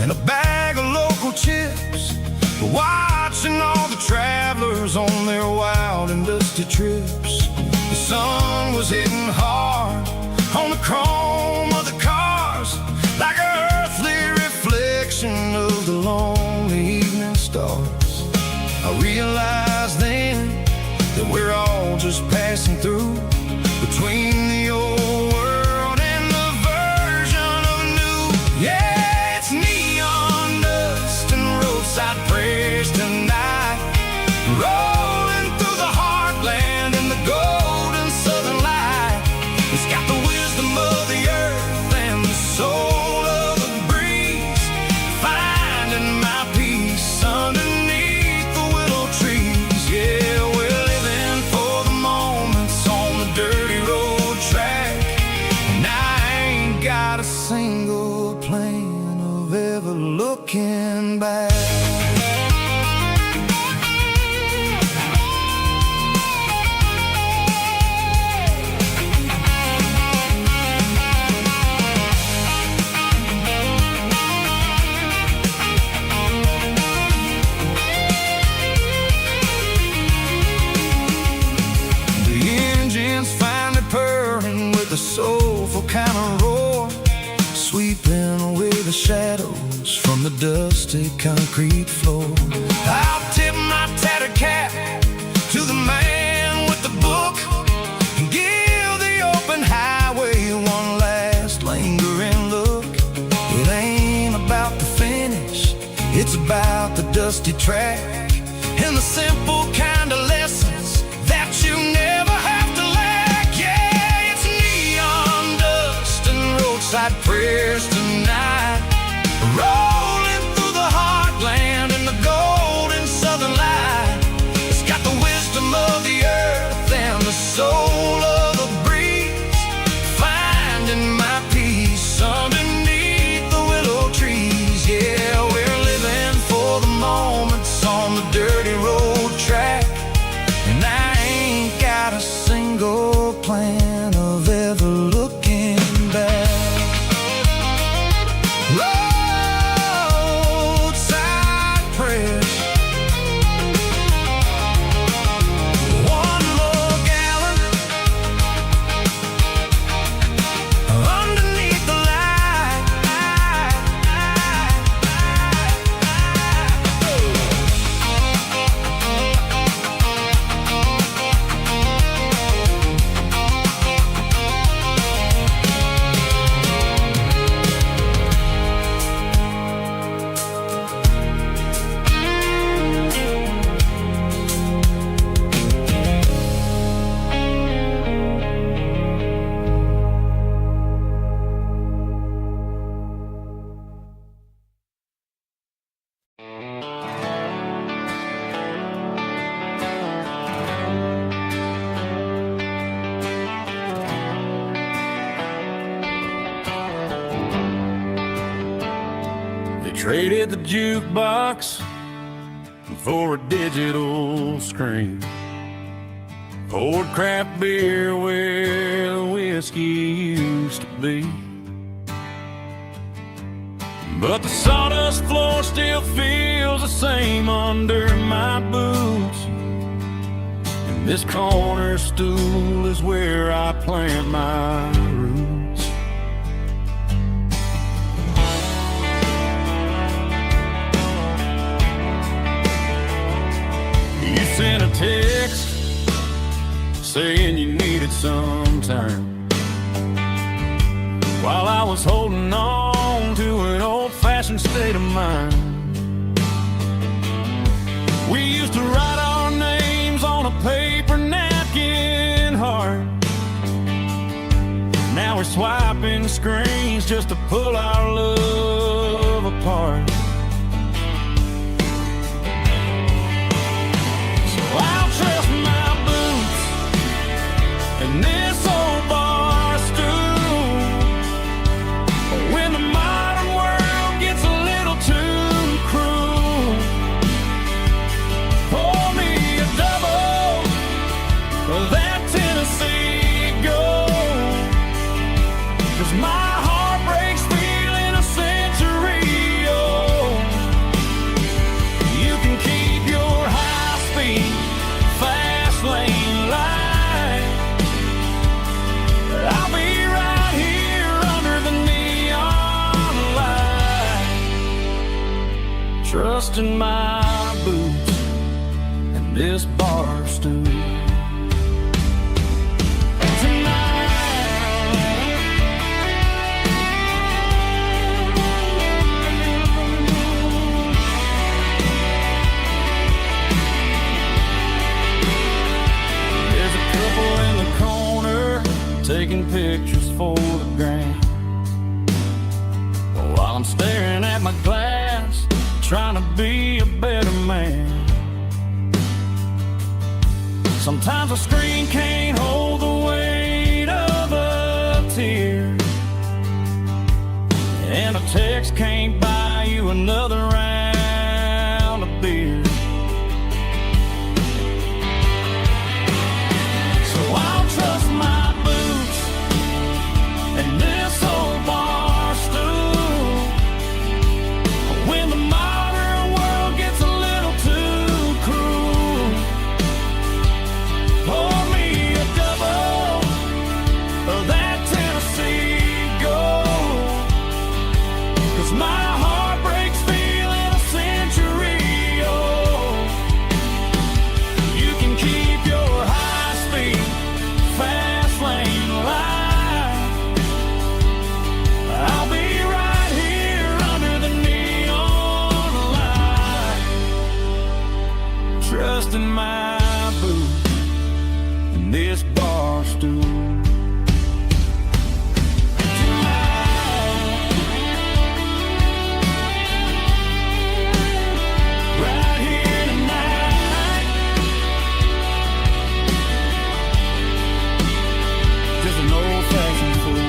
and a bag of local chips, watching all the travelers on their wild and dusty trips. The sun was hitting hard on the chrome of the cars, like an earthly reflection of the lonely evening stars. I realized then that we're all just passing through, between the old world and the version of new. Yeah, it's neon dust and roadside prayers tonight, rolling through the heartland in the golden southern light. It's got the wisdom of the earth and the soul of the breeze, finding my peace underneath the willow trees. Yeah, we're living for the moments on the dirty road track, and I ain't got a single plan of ever looking back. The soulful kind of roar, sweeping away the shadows from the dusty concrete floor. I'll tip my tattered cap to the man with the book and give the open highway one last lingering look. It ain't about the finish, it's about the dusty track and the simple kind of lessons that you never have to lack. Yeah, it's neon dust and roadside prayers tonight, rolling through the heartland in the golden southern light. It's got the wisdom of the earth and the soul of the breeze, finding my peace underneath the willow trees. Yeah, we're living for the moments on the dirty road track, Traded the jukebox for a digital screen. Poured craft beer where the whiskey used to be. But the sawdust floor still feels the same under my boots. And this corner stool is where I plant my roots. You sent a text saying you needed some time, while I was holding on to an old-fashioned state of mind. We used to write our names on a paper napkin heart. Now we're swiping screens just to pull our love apart. So I'll trust my boots and this old bar stool when the modern world gets a little too cruel. Pour me a double of that Tennessee Gold, 'cause my heart breaks feeling a century old. You can keep your high-speed, fast lane light. I'll be right here under the neon light, trusting my boots and this bar stool. There's a couple in the corner taking pictures for the gram, while I'm staring at my glass, trying to be a better man. Sometimes a screen can't hold the weight of a tear, and a text can't buy you another round of beer. So I'll trust my boots and this old bar stool when the modern world gets a little too cruel. Pour me a double of that Tennessee Gold, 'cause my heart breaks feeling a century old. You can keep your high-speed, fast lane light. I'll be right here under the neon light, trusting my boots and this bar stool. Right here tonight, just an old-fashioned fool.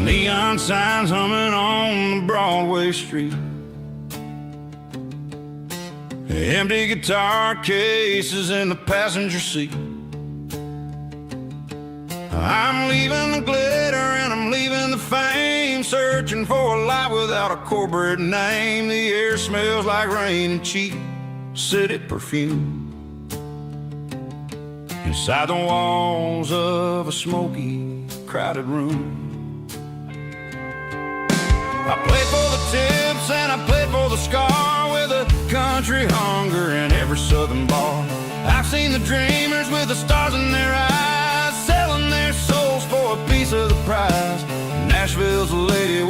Neon signs humming on Broadway Street, empty guitar cases in the passenger seat. I'm leaving the glitter and I'm leaving the fame, searching for a life without a corporate name. The air smells like rain and cheap city perfume inside the walls of a smoky, crowded room. I played for the tips and I played for the scar, with a country hunger in every southern bar. I've seen the dreamers with the stars in their eyes, selling their souls for a piece of the prize. Nashville's the lady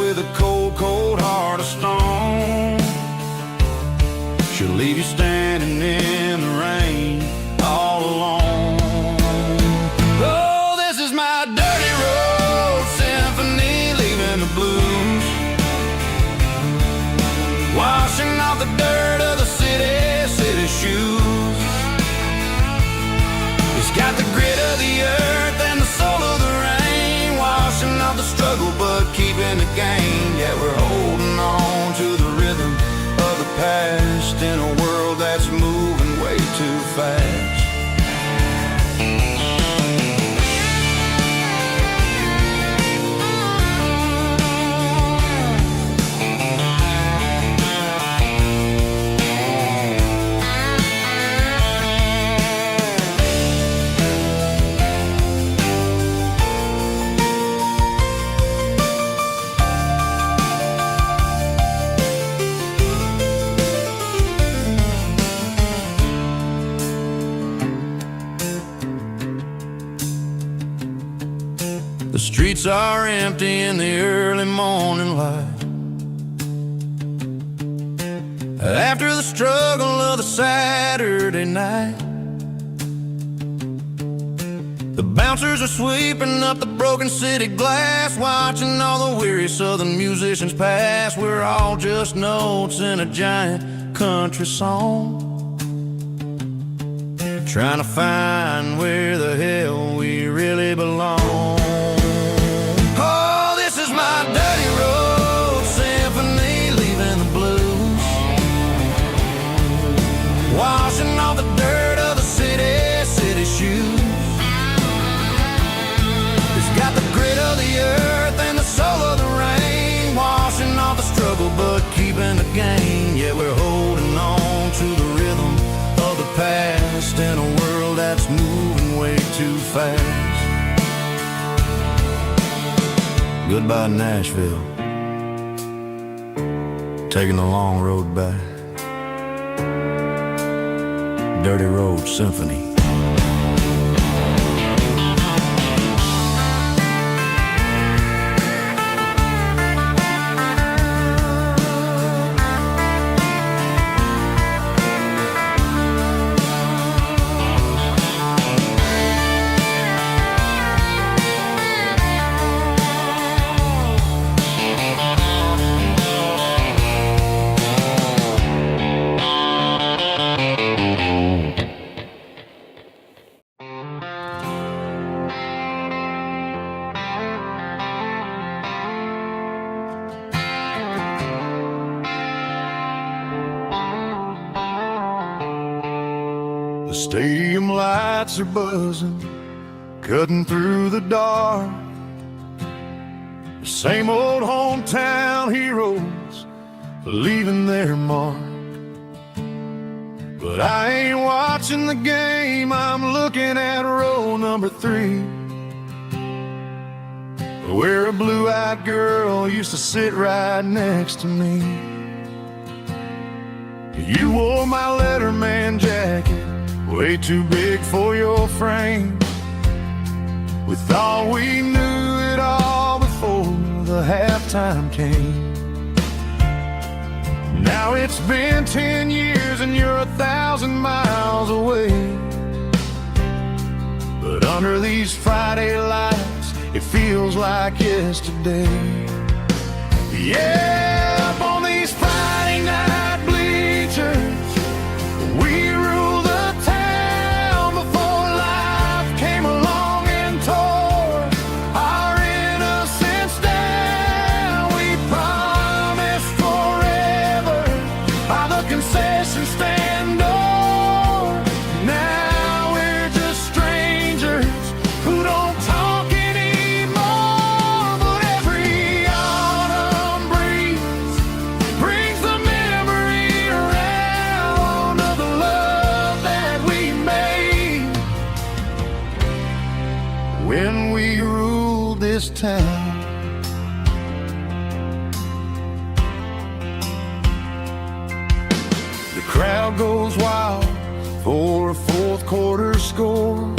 streets are empty in the early morning light. After the struggle of the Saturday night, the bouncers are sweeping up the broken city glass, watching all the weary southern musicians pass. We're all just notes in a giant country song, trying to find where the hell we really belong. Oh, this is my dirty road symphony, leaving the blues, washing off the dirt of the city shoes. It's got the grit of the earth and the soul of the rain, washing off the struggle but keeping the gain. Yeah, we're holding on to the rhythm of the past in a world that's moving way too fast. Goodbye Nashville, taking the long road back. Dirty Road Symphony. The stadium lights are buzzing, cutting through the dark. The same old hometown heroes leaving their mark. But I ain't watching the game, I'm looking at row number 3, where a blue-eyed girl used to sit right next to me. You wore my Letterman jacket, way too big for your frame. We thought we knew it all before the halftime came. Now it's been 10 years and you're 1,000 miles away. But under these Friday lights, it feels like yesterday. Yeah, up on these Friday night bleachers, we rule the town before life came along and tore our innocence down. We promised forever by the concession stand door. Now we're just strangers who don't talk anymore. But every autumn breeze brings the memory around of the love that we made when we ruled this town. The crowd goes wild for a fourth quarter score,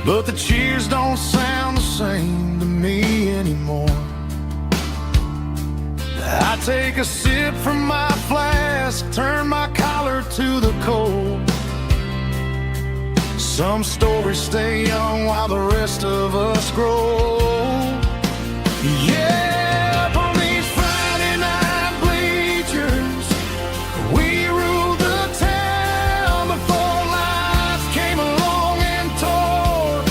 but the cheers don't sound the same to me anymore. I take a sip from my flask, turn my collar to the cold. Some stories stay young while the rest of us grow. Yeah, up on these Friday night bleachers, we ruled the town before life came along and tore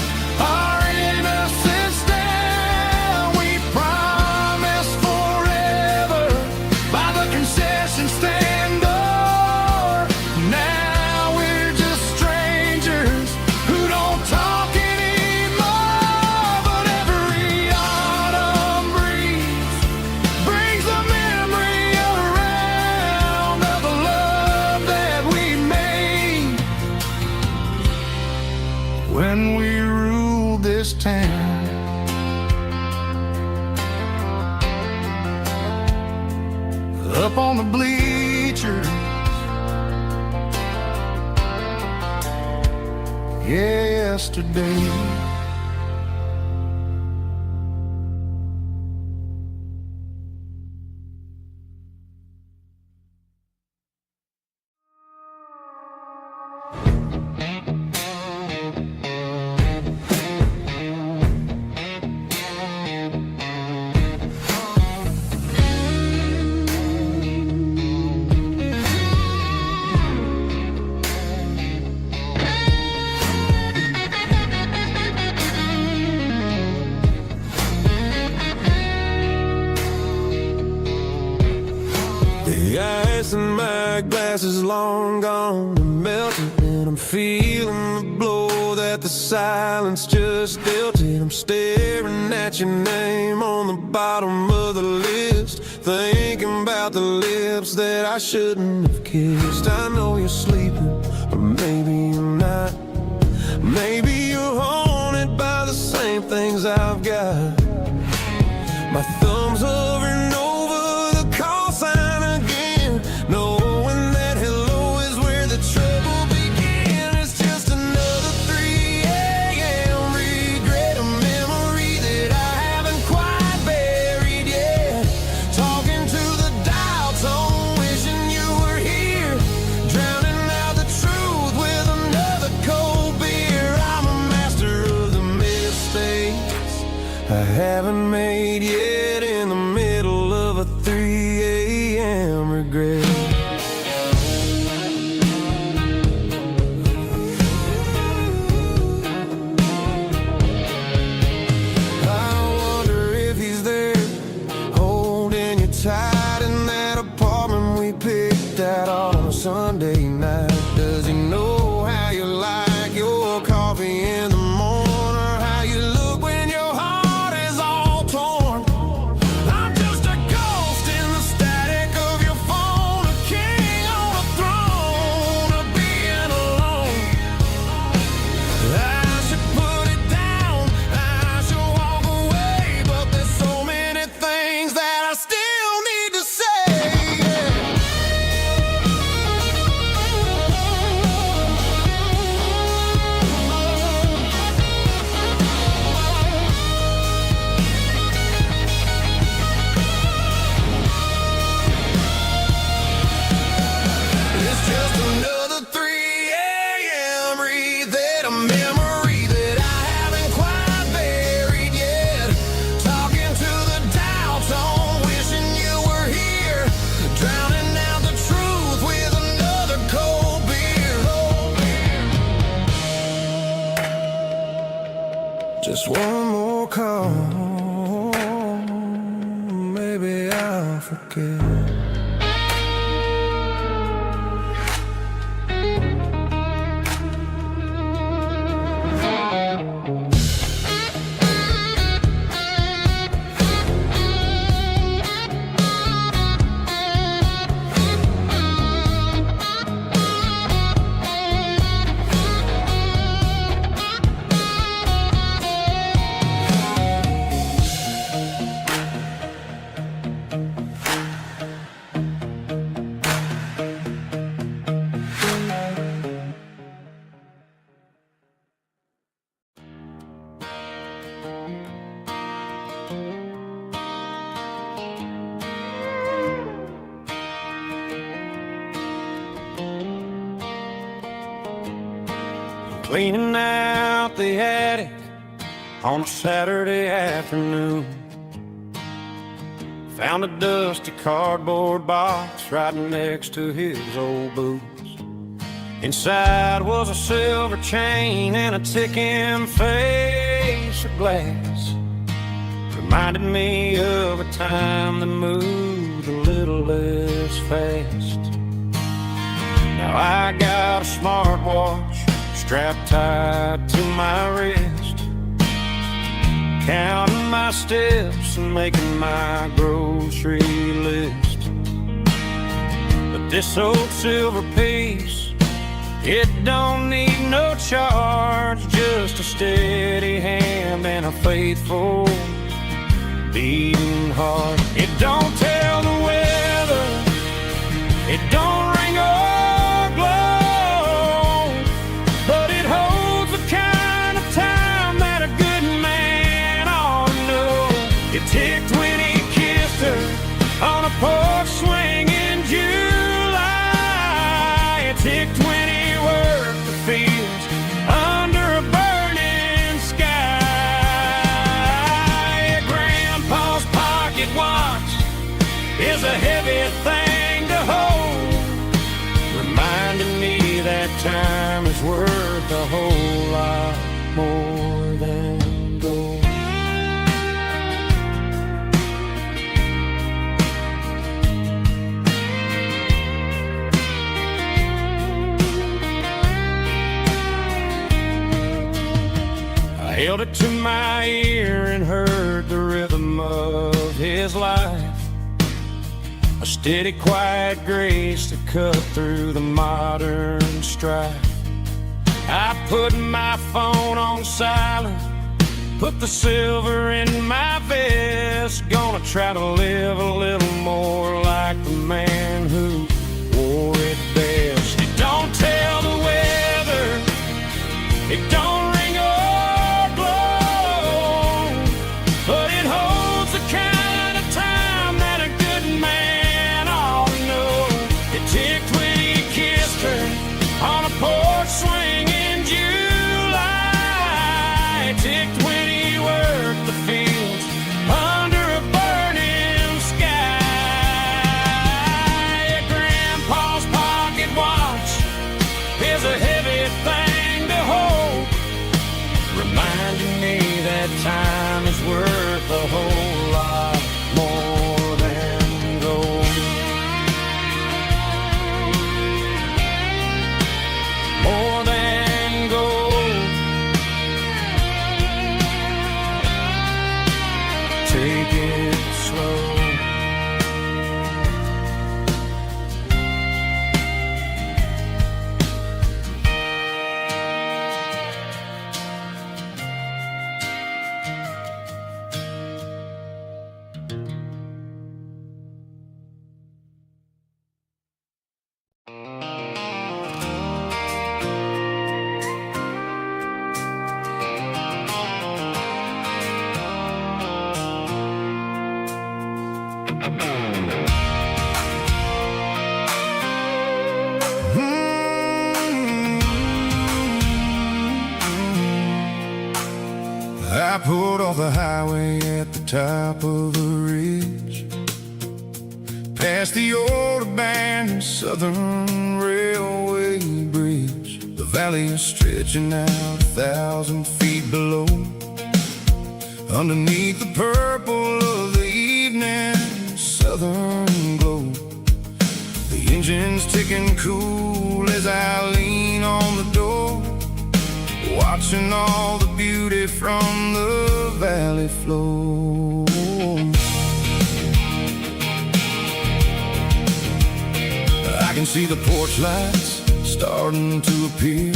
our innocence down. We promised forever by the concession stand door. Now we're just strangers who don't talk anymore. But every autumn breeze brings the memory around of the love that we made when we ruled this town. Up on the bleachers, yesterday. that glass is long gone and melted, and I'm feeling the blow that the silence just dealt it. I'm staring at your name on the bottom of the list, thinking about the lips that I shouldn't have kissed. I know you're sleeping, but maybe you're not. Maybe you're haunted by the same things I've got. My thumb's hovering over the call sign again, knowing that hello is where the trouble began. It's just another 3 a.m. regret, a memory that I haven't quite buried yet. Talking to the dial tone, wishing you were here, drowning out the truth with another cold beer. I'm a master of the mistakes I haven't made yet, in the middle of a 3 a.m. regret. I wonder if he's there, holding you tight in that apartment we picked out on a Sunday night. Does he know how you like your coffee in the morning, or how you look when your heart is all torn? I'm just a ghost in the static of your phone, a king on a throne of being alone. I should put it down, I should walk away, but there's so many things that I still need to say. It's just another 3 a.m. read, a memory that I haven't quite buried yet. Talking to the dial tone, wishing you were here, drowning out the truth with another cold beer. Just one more call, maybe I'll forget. Cleaning out the attic on a Saturday afternoon, found a dusty cardboard box right next to his old boots. Inside was a silver chain and a ticking face of glass. Reminded me of a time that moved a little less fast. Now I got a smartwatch strapped tight to my wrist, counting my steps and making my grocery list. But this old silver piece, it don't need no charge, just a steady hand and a faithful beating heart. It don't tell the weather, it don't ring or glow, but it holds the kind of time that a good man ought to know. It ticked when he kissed her on a porch swing in July. It ticked when he worked the fields under a burning sky. Grandpa's pocket watch is a heavy thing to hold, reminding me that time is worth a whole lot more than gold. held it to my ear and heard the rhythm of his life. A steady, quiet grace to cut through the modern strife. I put my phone on silent, put the silver in my vest. Gonna try to live a little more like the man who wore it best. It don't tell the weather, it don't ring or blow, but it holds the kind of time that a good man ought to know. It ticked when he kissed her on a porch swing in July. It ticked when he worked the fields under a burning sky. Yeah, Grandpa's pocket watch is a heavy thing to hold, reminding me that time is worth a whole lot more than gold. More than gold. Take it slow. I pulled off the highway at the top of a ridge, past the old abandoned Southern Railway bridge. The valley is stretching out 1,000 feet below, underneath the purple of the evening southern glow. The engine's ticking cool as I lean on the door, watching all the beauty from the valley flow. I can see the porch lights starting to appear,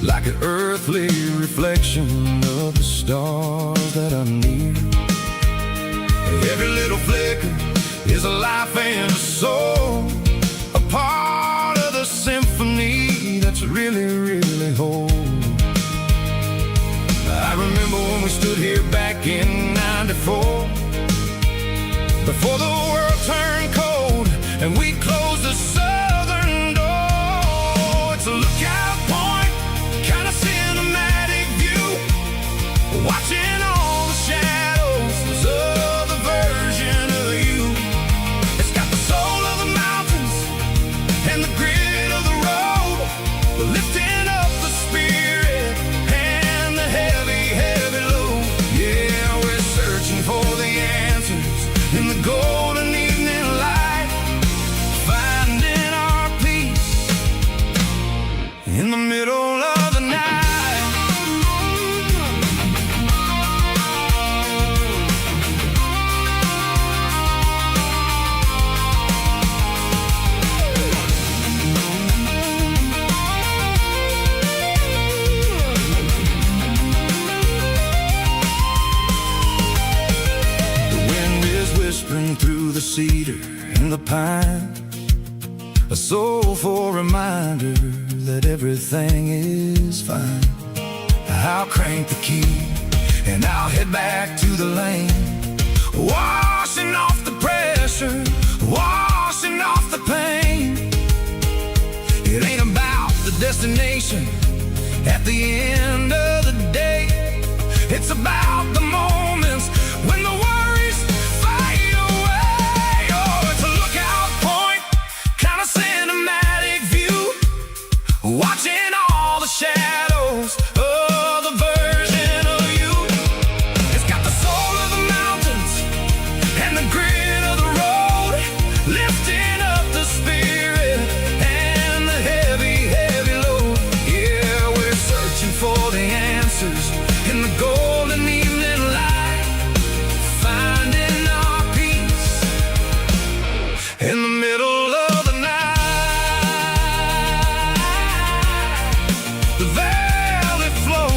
like an earthly reflection of the stars that are near. Every little flicker is a life and a soul, a part of the symphony that's really, really whole. I remember when we stood here back in '94, before the world turned cold and we closed the southern door. It's a lookout point, kind of cinematic view, watching all the shadows of the version of you. It's got the soul of the mountains and the grit of the road, lifting up the spirit and the heavy, heavy load. Yeah, we're searching for the answers in the golden evening light, finding our peace in the middle of the night. Whispering through the cedar and the pine, a soulful reminder that everything is fine. I'll crank the key and I'll head back to the lane, washing off the pressure, washing off the pain. It ain't about the destination at the end of the day, it's about the moments when the worries fade away. Oh, it's a lookout point, kind of cinematic view, watching all the shadows of the version of you. It's got the soul of the mountains and the grit of the road, lifting up the spirit and the heavy, heavy load. Yeah, we're searching for the answers in the golden evening light, finding our peace in the middle of the night. The velvet flow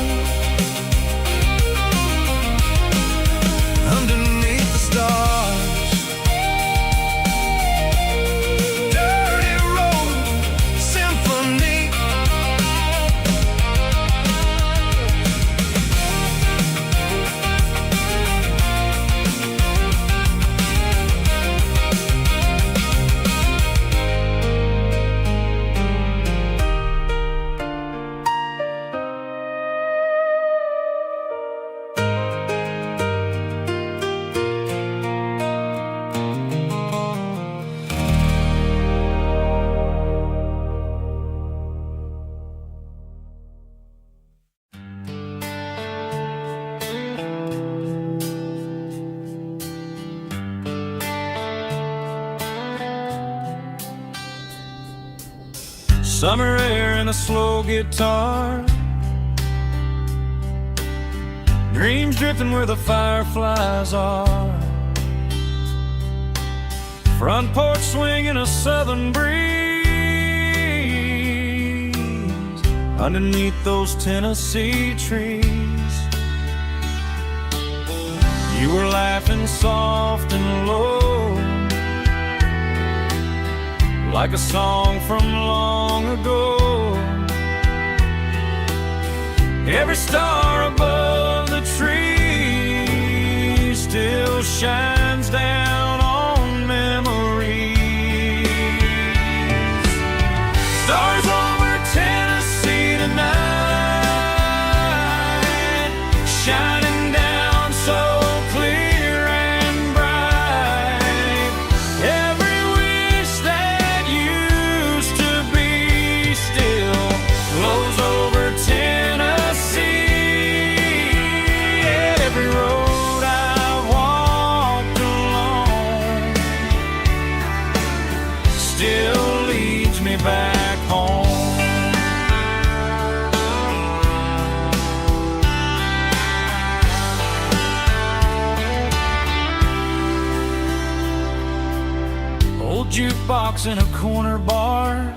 underneath the stars, dirty road symphony. Summer air and a slow guitar, dreams drifting where the fireflies are. Front porch swinging a southern breeze underneath those Tennessee trees. You were laughing soft and low, like a song from long ago. Every star above the tree still shines down on memories. Stars over Tennessee tonight, shining down so clear and bright. Every wish that used to be still flows over Tennessee. Every road I've walked along still leads me back home. Old jukebox in a corner bar,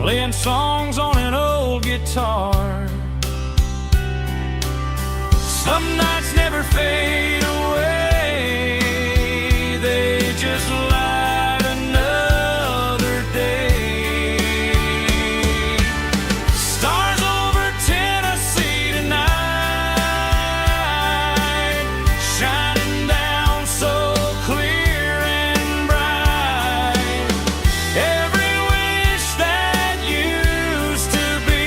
playing songs on an old guitar. Some nights never fade away, they just light another day. Stars over Tennessee tonight, shining down so clear and bright. Every wish that used to be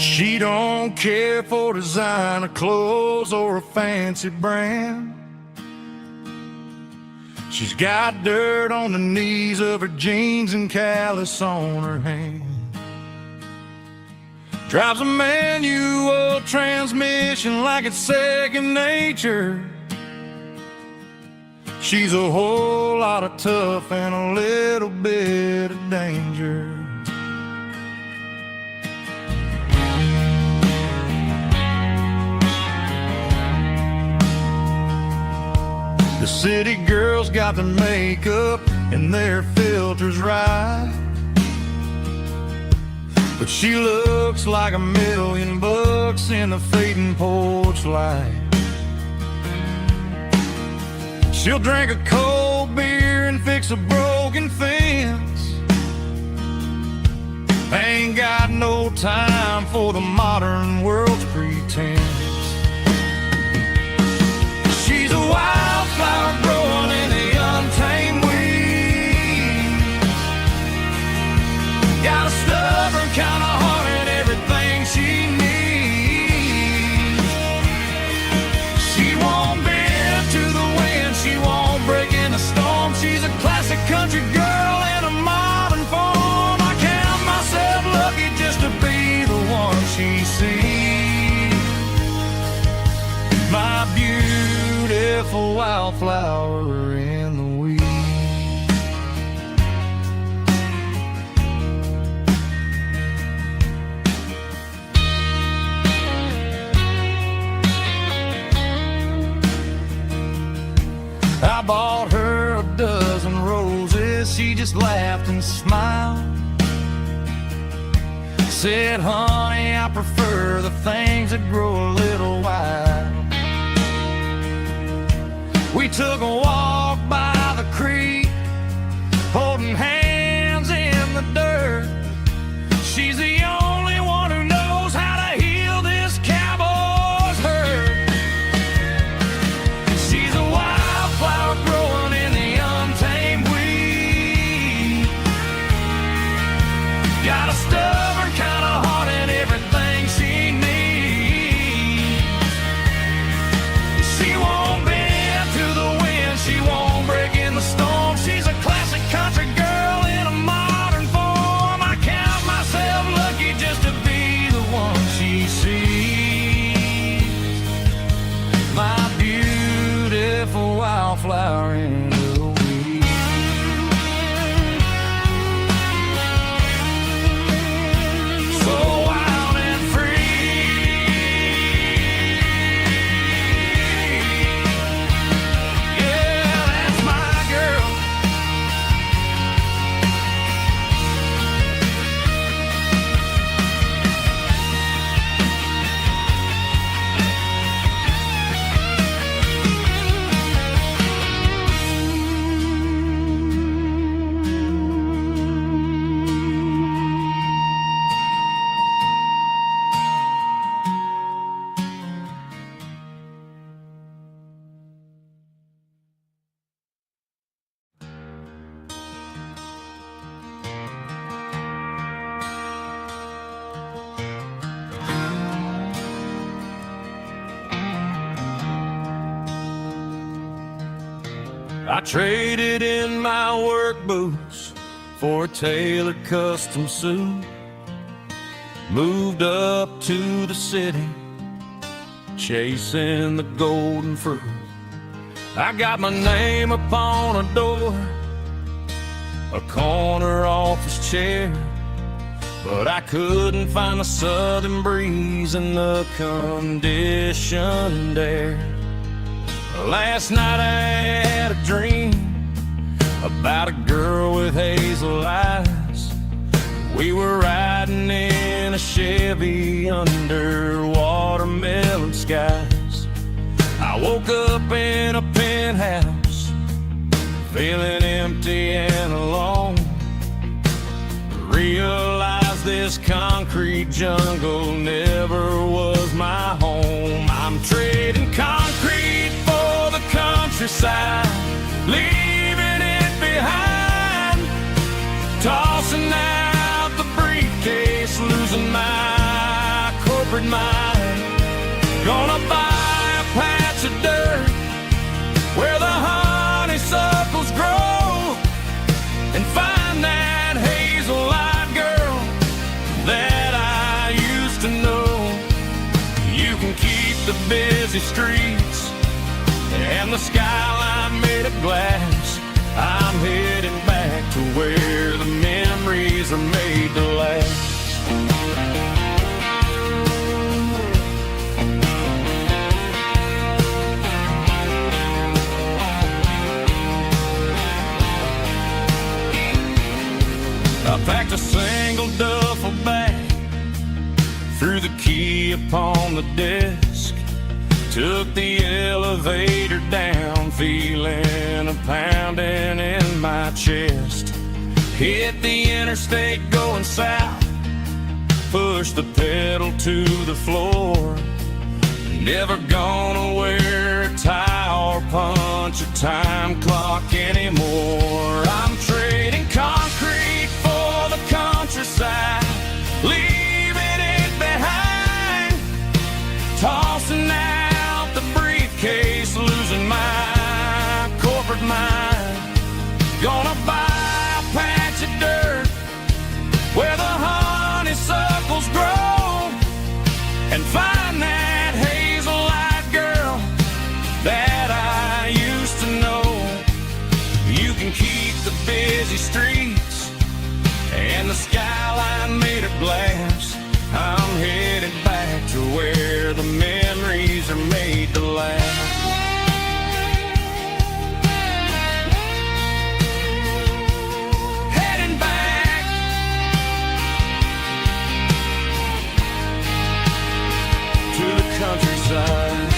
She don't care for designer clothes or a fancy brand. She's got dirt on the knees of her jeans and callus on her hand. Drives a manual transmission like it's second nature. She's a whole lot of tough and a little bit of danger. The city girls got their makeup and their filters right, but she looks like $1,000,000 in the fading porch light. She'll drink a cold beer and fix a broken fence. Ain't got no time for the modern world's pretense. She's a wildflower growing in the untamed weeds. Got a stubborn kind of heart and everything she needs. She won't bend to the wind, she won't break in a storm. She's a classic country girl in a modern form. I count myself lucky just to be the one she sees. My beautiful wildflower in the weeds. I bought her a dozen roses, she just laughed and smiled. Said, honey, I prefer the things that grow a little wild. We took a walk by the creek, holding hands in the dirt. She's the only one who knows how to heal this cowboy's hurt. She's a wildflower growing in the untamed weed. Got a stubborn kind of heart and everything she needs. She won't bend to the wind, she won't break in the storm. She's a classic country girl in a modern form. I count myself lucky just to be the one she sees. My beautiful wildflower in the weeds. So wild and free. Yeah, that's my girl. I traded in my work boots for a tailored custom suit. Moved up to the city, chasing the golden fruit. I got my name upon a door, a corner office chair, but I couldn't find the southern breeze in the conditioned air. Last night I had a dream about a girl with hazel eyes. We were riding in a Chevy under watermelon skies. I woke up in a penthouse, feeling empty and alone. Realized this concrete jungle never was my home. I'm trading concrete for the countryside, leaving it behind, tossing out the briefcase, losing my corporate mind. Gonna buy a patch of dirt where the honeysuckles grow and find that hazel-eyed girl that I used to know. You can keep the busy streets and the skyline made of glass. I'm heading back to where the memories are made to last. I packed a single duffel bag, threw the key upon the desk, took the elevator down, feeling a pounding in my chest. Hit the interstate going south, pushed the pedal to the floor. Never gonna wear a tie or punch a time clock anymore. I'm trading concrete for the countryside, leaving it behind, tossing out the briefcase, losing my corporate mind. Gonna buy a patch of dirt where the honeysuckles grow and find that hazel-eyed girl that I used to know. You can keep the busy streets and the skyline made of glass. I'm headed back to where the memories are made to last. Heading back to the countryside.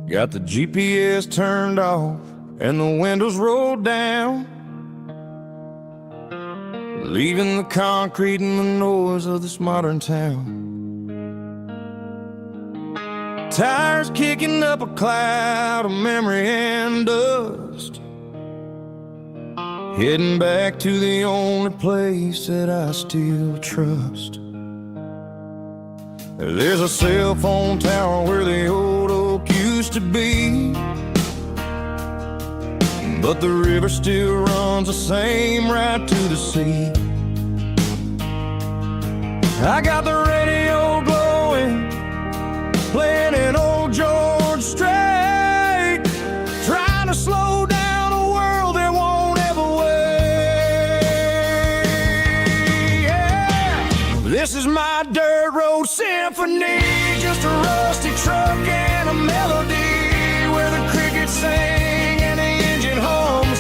Got the GPS turned off and the windows rolled down, leaving the concrete and the noise of this modern town. Tires kicking up a cloud of memory and dust, heading back to the only place that I still trust. There's a cell phone tower where the old oak used to be, but the river still runs the same right to the sea. I got the radio glowing, playing an old George Strait, trying to slow down a world that won't ever wait. Yeah. This is my dirt road symphony, just a rusty truck and a melody where the crickets sing and the engine hums,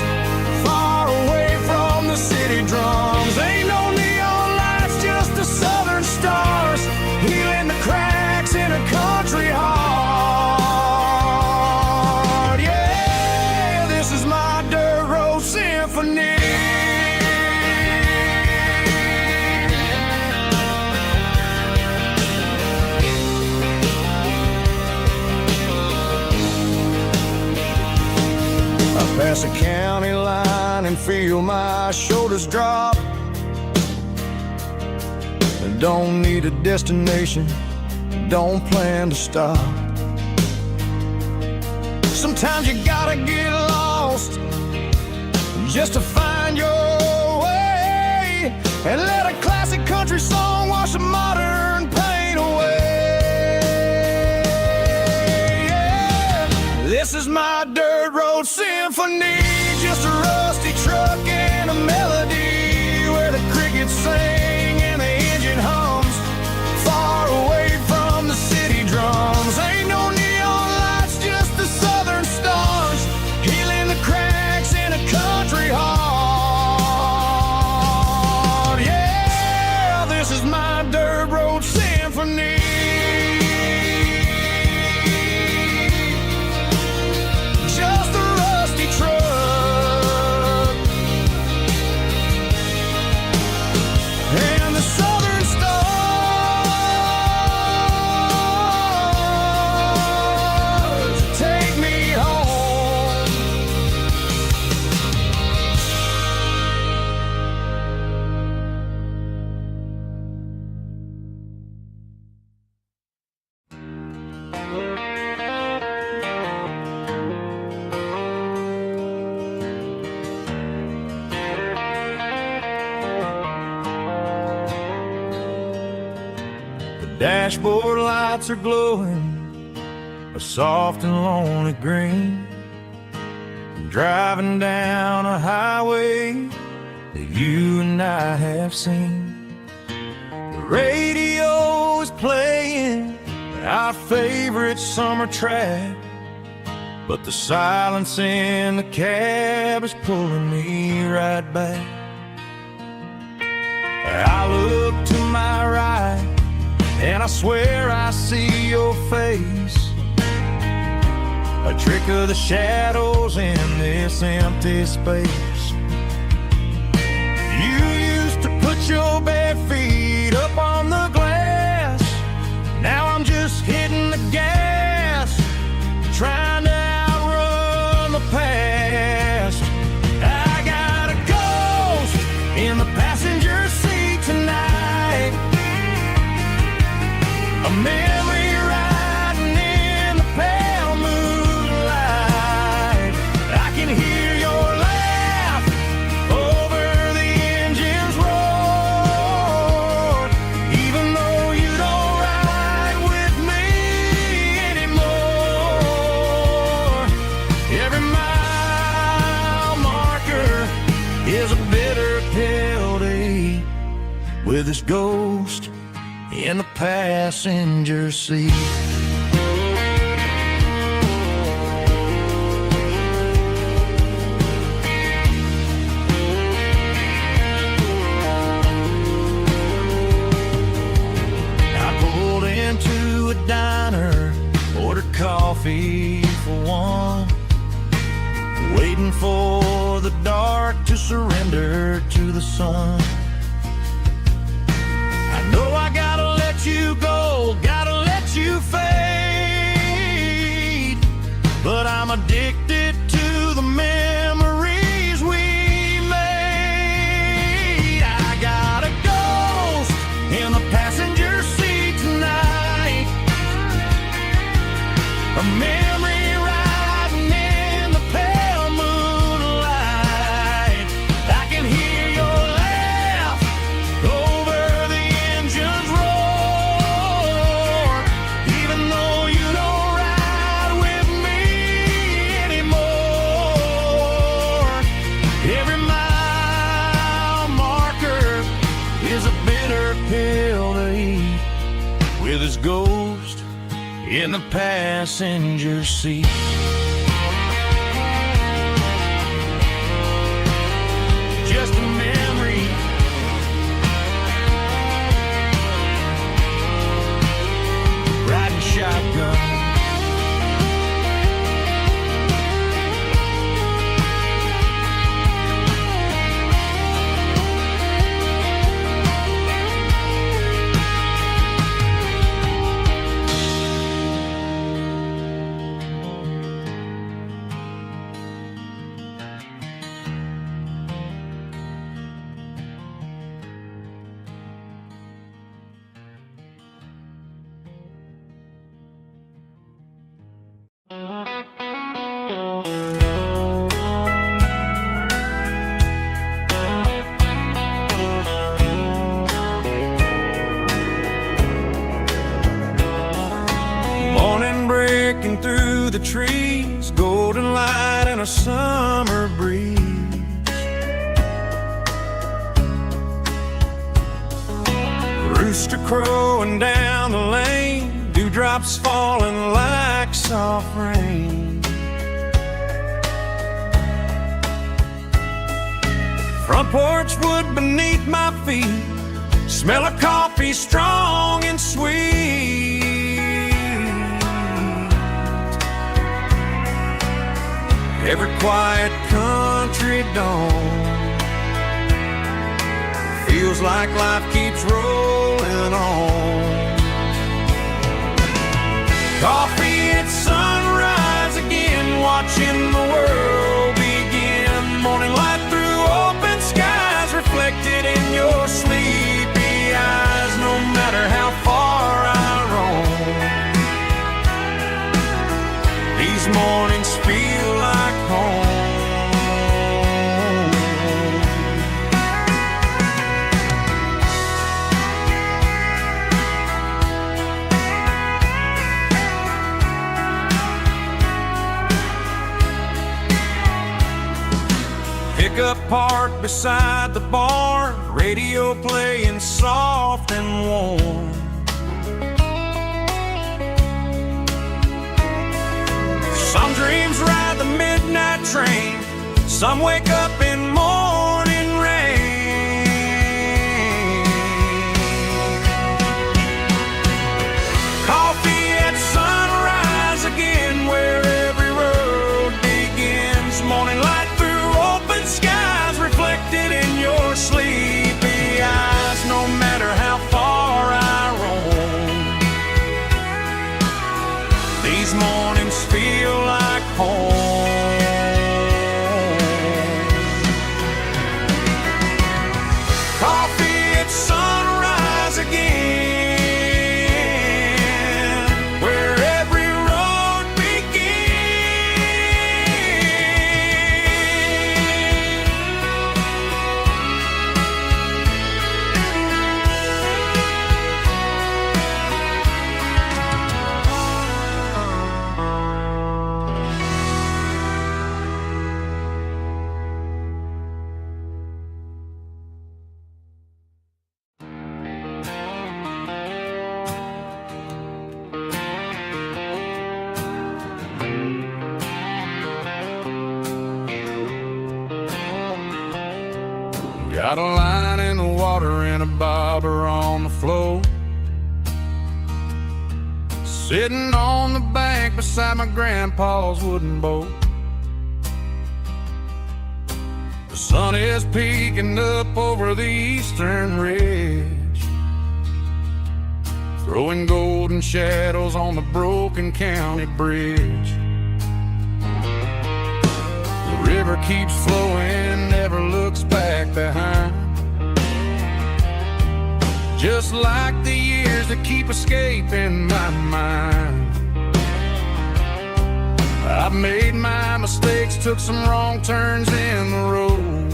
far away from the city drums. Ain't no neon lights, just the southern stars, healing the cracks in a country heart. Yeah, this is my dirt road symphony. Pass a county line and feel my shoulders drop. Don't need a destination, don't plan to stop. Sometimes you gotta get lost just to find your way, and let a classic country song wash a modern pain away. Yeah. This is my dirt road symphony, just a rusty truck and a melody where the crickets sing and the engine hums, far away from the city dashboard lights are glowing a soft and lonely green. Driving down a highway that you and I have seen. The radio is playing our favorite summer track, but the silence in the cab is pulling me right back. I look to my right and I swear I see your face, a trick of the shadows in this empty space. You used to put your bare feet up on the glass. Now I'm just hitting the gas, trying to outrun the past. I got a ghost in the passenger seat tonight, a memory riding in the pale moonlight. I can hear your laugh over the engine's roar, even though you don't ride with me anymore. Every mile marker is a bitter pill to eat, with this ghost in the passenger seat. I pulled into a diner, ordered coffee for one, waiting for the dark to surrender to the sun. I know I gotta let you go, gotta let you fade, but I'm addicted to the memories we made. I got a ghost in the passenger seat tonight, a memory riding in the pale moonlight. I can hear your laugh over the engine's roar, even though you don't ride with me anymore. Every mile marker is a bitter pill to eat, with his ghost in the passenger seat. Just a memory, riding shotgun. Morning breaking through the trees, golden light and a summer breeze. Rooster crowing down the lane, dewdrops falling like soft rain. Front porch wood beneath my feet, smell of coffee strong and sweet. Every quiet country dawn feels like life keeps rolling on. Coffee at sunrise again, watching the world begin. Morning light through open skies, reflected in your sleepy eyes. No matter how far I roam, these mornings feel like home. up parked beside the barn, radio playing soft and warm. Some dreams ride the midnight train, some wake up in morning rain. Coffee at sunrise again, where every road begins. Morning light through open skies, reflected in your sleepy eyes. No matter how far I roam, these mornings feel like home. Coffee at sunrise again, where every road got a line in the water and a bobber on the floor. Sitting on the bank beside my grandpa's wooden boat. The sun is peeking up over the eastern ridge, throwing golden shadows on the broken county bridge. The river keeps flowing, never looks back behind, just like the years that keep escaping my mind. I've made my mistakes, took some wrong turns in the road,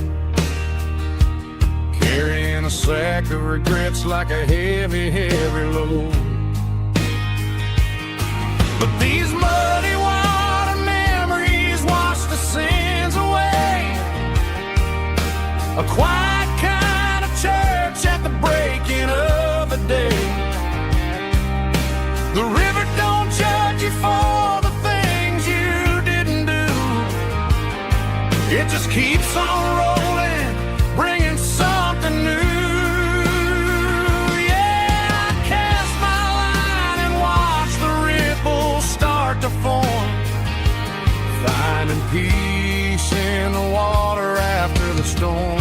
carrying a sack of regrets like a heavy, heavy load. But these muddy water memories wash the sins away. A quiet kind of church at the breaking of the day. The river don't judge you for the things you didn't do. It just keeps on rolling, bringing something new. Yeah, I cast my line and watch the ripples start to form, finding peace in the water after the storm.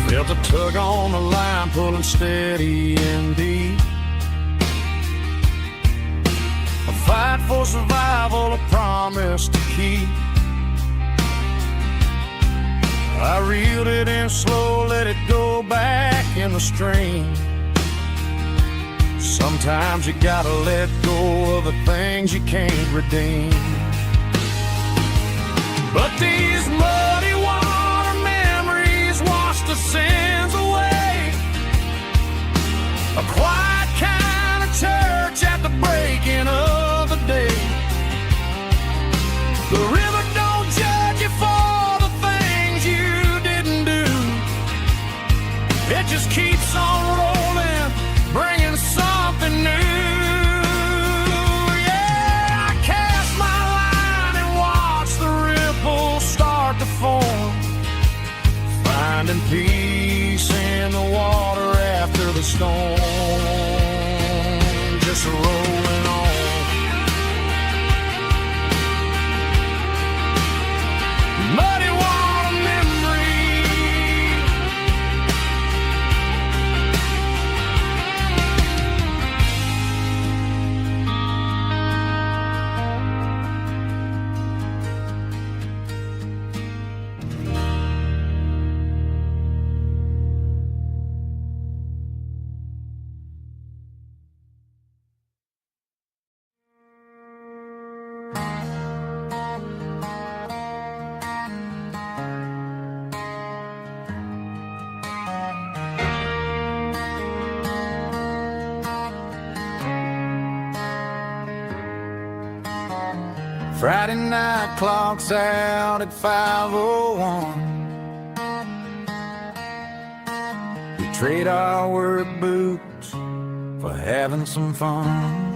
Felt a tug on the line, pulling steady and deep. A fight for survival, a promise to keep. I reeled it in slow, let it go back in the stream. Sometimes you gotta let go of the things you can't redeem. But these muddy water memories wash the sins away. A quiet kind of church at the breaking of the day. The river don't judge you for the things you didn't do. It just keeps on rolling, bringing something new. Yeah, I cast my line and watch the ripples start to form, finding peace in the water after the storm. Just rolling Friday night clocks out at 5:01. We trade our work boots for having some fun.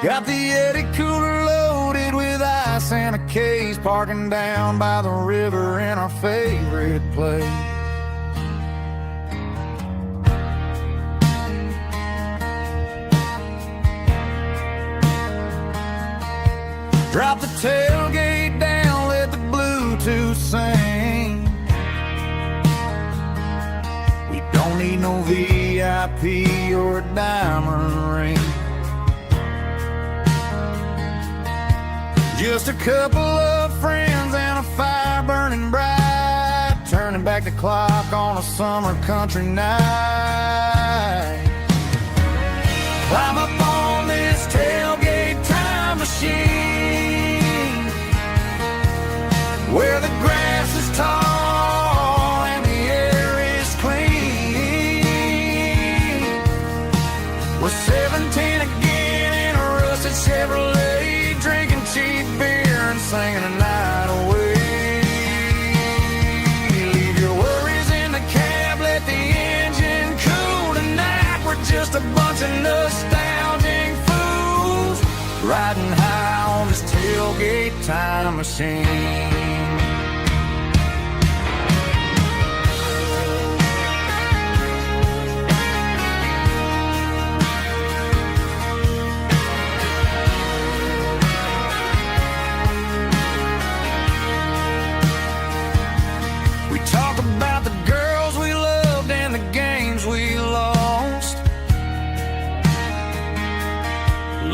Got the Yeti cooler loaded with ice and a case, parking down by the river in our favorite place. Drop the tailgate down, let the Bluetooth sing. We don't need no VIP or a diamond ring. Just a couple of friends and a fire burning bright, turning back the clock on a summer country night. Climb up on this tailgate time machine, where the grass is tall and the air is clean. We're 17 again in a rusted Chevrolet, drinking cheap beer and singing the night away. Leave your worries in the cab, let the engine cool tonight. We're just a bunch of nostalgic fools, riding high on this tailgate time machine.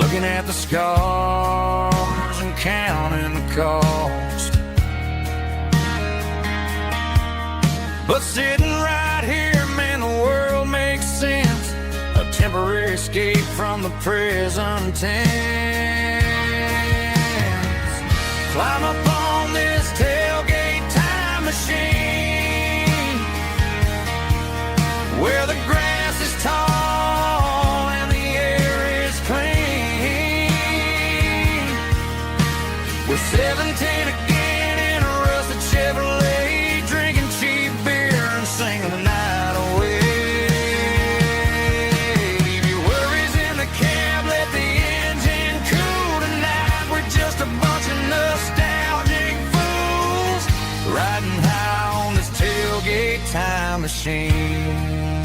Looking at the scars and counting the cost, but sitting right here, man, the world makes sense. A temporary escape from the present tense. Climb up on this tailgate time machine, where the grass is tall and the air is clean. We're 17 again in a rusted Chevrolet, drinking cheap beer and singing the night away. Leave your worries in the cab, let the engine cool tonight. We're just a bunch of nostalgic fools, riding high on this tailgate time machine.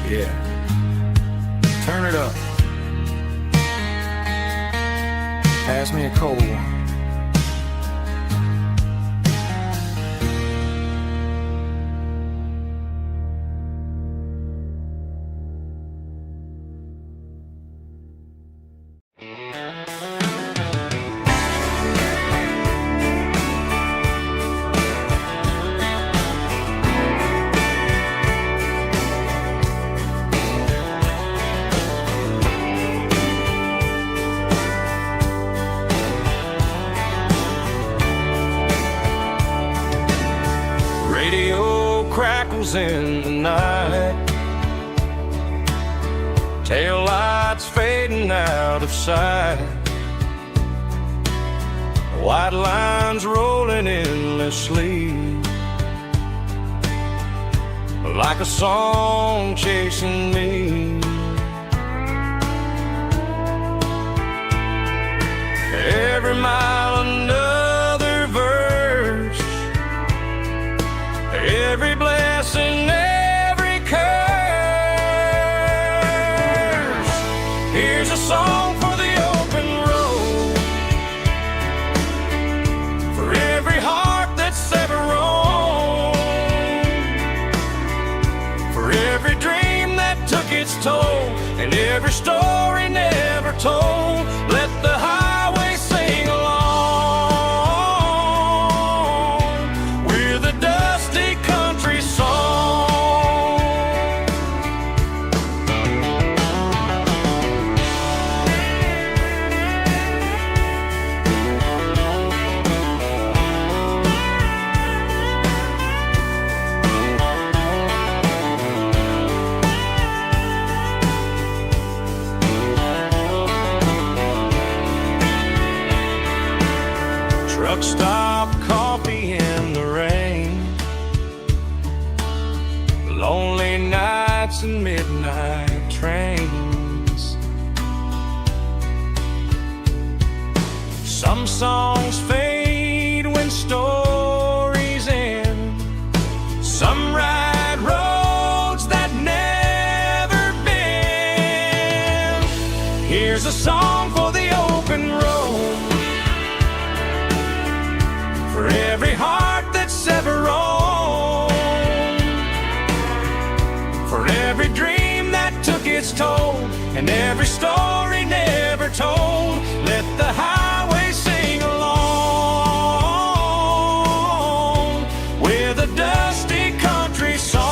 Yeah, turn it up. Pass me a cold one. Crackles in the night, tail lights fading out of sight, white lines rolling endlessly, like a song chasing me. Every mile another verse, every blessing, every curse. Here's a song for the open road, for every heart that's ever roamed, for every dream that took its toll, and every story never told. Let the highway sing along with a dusty country song. nights and midnight trains. Some songs fade when stories end. Some ride roads that never bend. Here's a song for the open road, for every heart that's ever roamed, for every dream that took its toll, and every story never told. Let the highway sing along with a dusty country song.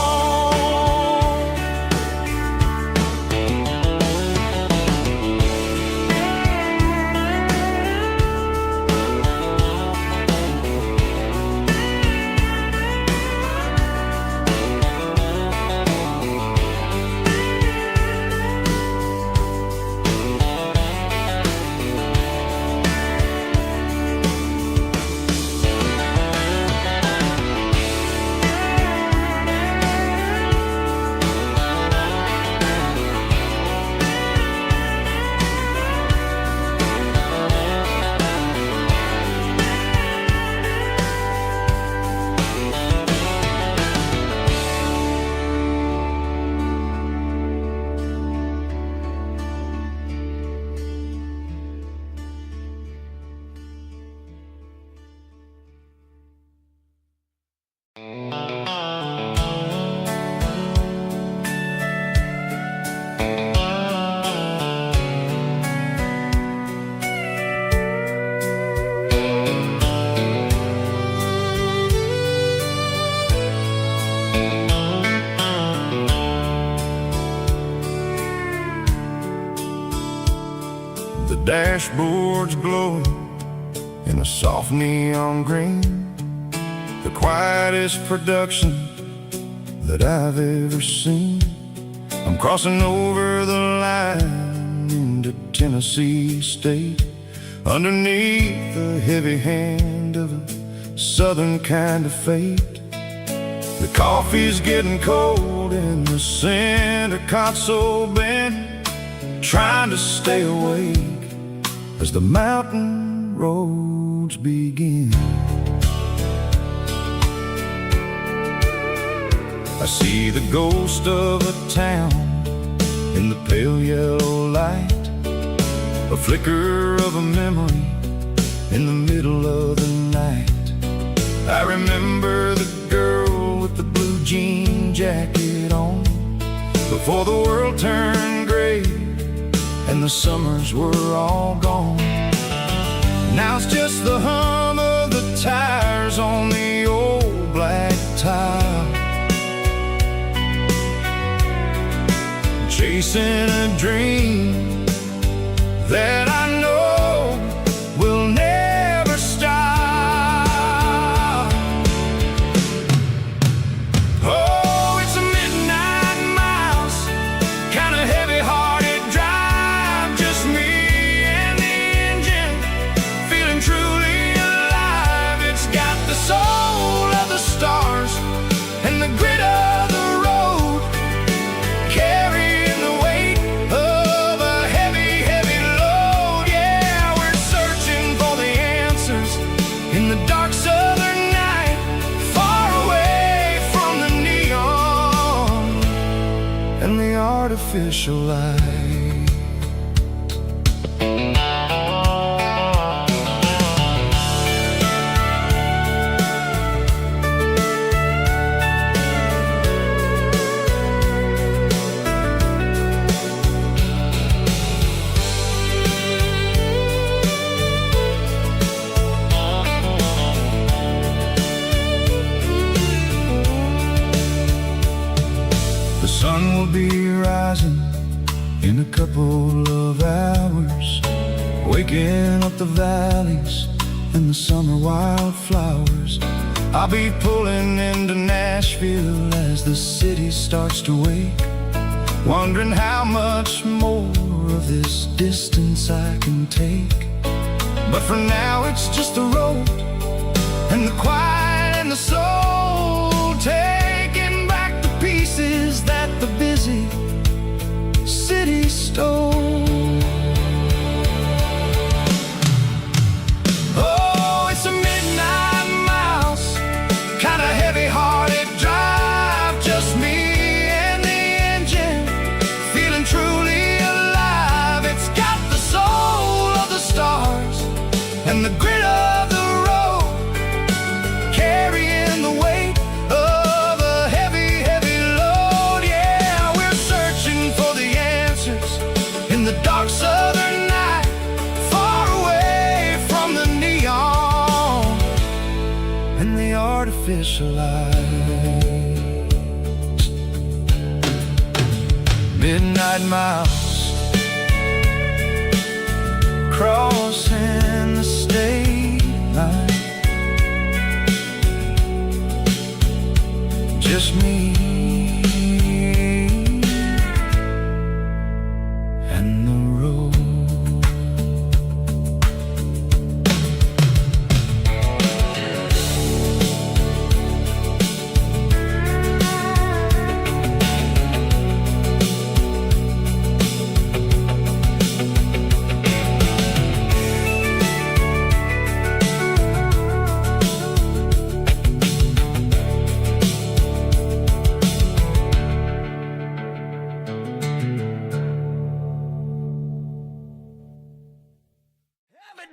The dashboard's glowing in a soft neon green, the quietest production that I've ever seen. I'm crossing over the line into Tennessee State, underneath the heavy hand of a southern kind of fate. The coffee's getting cold in the center console bin, trying to stay awake as the mountain roads begin. I see the ghost of a town in the pale yellow light, a flicker of a memory in the middle of the night. I remember the girl with the blue jean jacket on, before the world turned gray and the summers were all gone. Now it's just the hum of the tires on the old black tile, chasing a dream that I know will never stop. Oh, it's a midnight miles, kind of heavy-hearted drive, just me and the engine, feeling truly alive. It's got the soul of the stars and the grit of the road, carrying the weight of a heavy, heavy load. Yeah, we're searching for the answers in the dark southern night, far away from the neon and the artificial light. The sun will be rising in a couple of hours, waking up the valleys and the summer wildflowers. I'll be pulling into Nashville as the city starts to wake, wondering how much more of this distance I can take. But for now it's just the road and the quiet and the soul, taking back the pieces that the busy officialized. Midnight miles, crossing the state line. Just me and the road.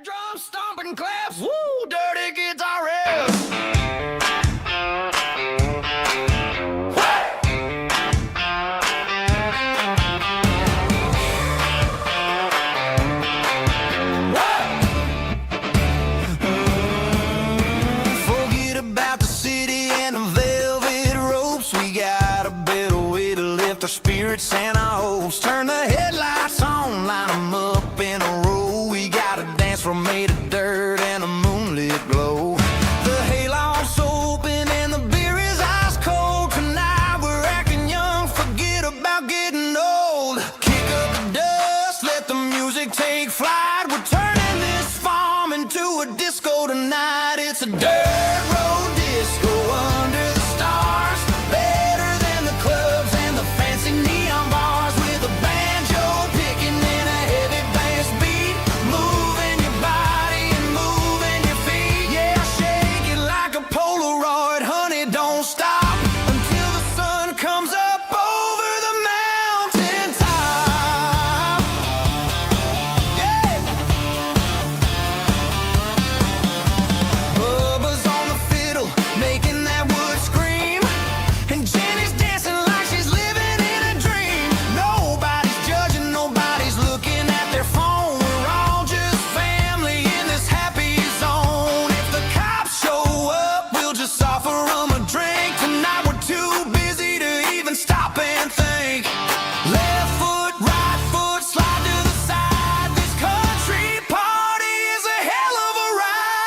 Drum stomping claps, woo, dirty guitar riffs. Forget about the city and the velvet ropes. We got a better way to lift our spirits and our hopes. Turn the headlights on, line them up in a row. We're made of dirt and a moonlit glow. The hayloft's open and the beer is ice cold. Tonight we're acting young, forget about getting old. Kick up the dust, let the music take flight. We're turning this farm into a disco tonight. It's a dirt road disco under the stars. Better than the clubs and the fancy neon bars. With a banjo picking and a heavy bass beat. Moving your body and moving your feet. Yeah, shake it like a Polaroid, honey, don't stop until the sun comes up over the mountain top. Yeah. Bubba's on the fiddle, making that wood scream. And Jenny's dancing like she's living in a dream. Nobody's judging, nobody's looking at their phone. We're all just family in this happy zone. If the cops show up, we'll just offer them a drink. Tonight we're too busy to even stop and think. Left foot, right foot, slide to the side. This country party is a hell of a ride.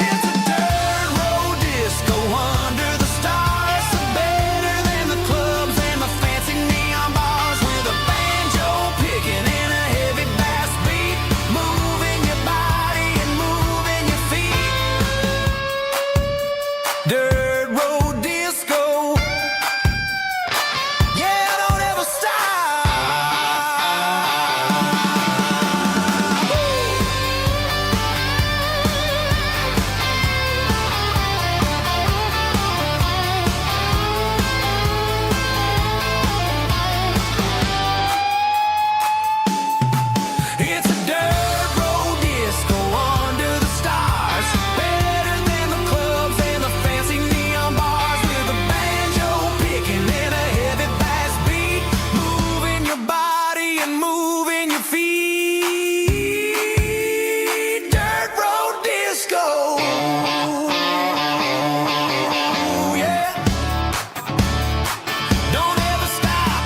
It's a dirt road disco under the stars. Better than the clubs and the fancy neon bars. With a banjo picking and a heavy bass beat. Moving your body and moving your feet. Dirt road disco. Yeah, don't ever stop. It's a dirt road disco under the stars. Better than the clubs and the fancy neon bars. With a banjo picking and a heavy bass beat. Moving your body and moving your feet. Dirt road disco. Yeah. Don't ever stop.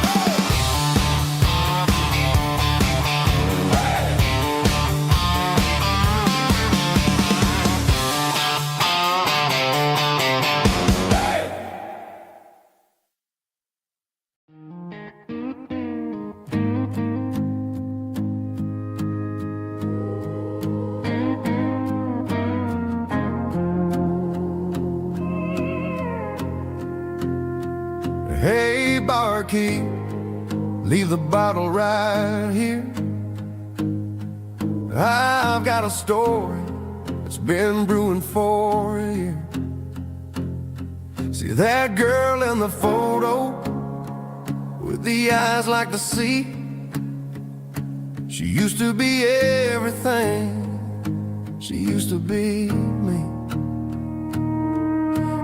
Hey, barkeep, leave the bottle right here. I've got a story that's been brewing for a year. See that girl in the photo with the eyes like the sea? She used to be everything. She used to be me.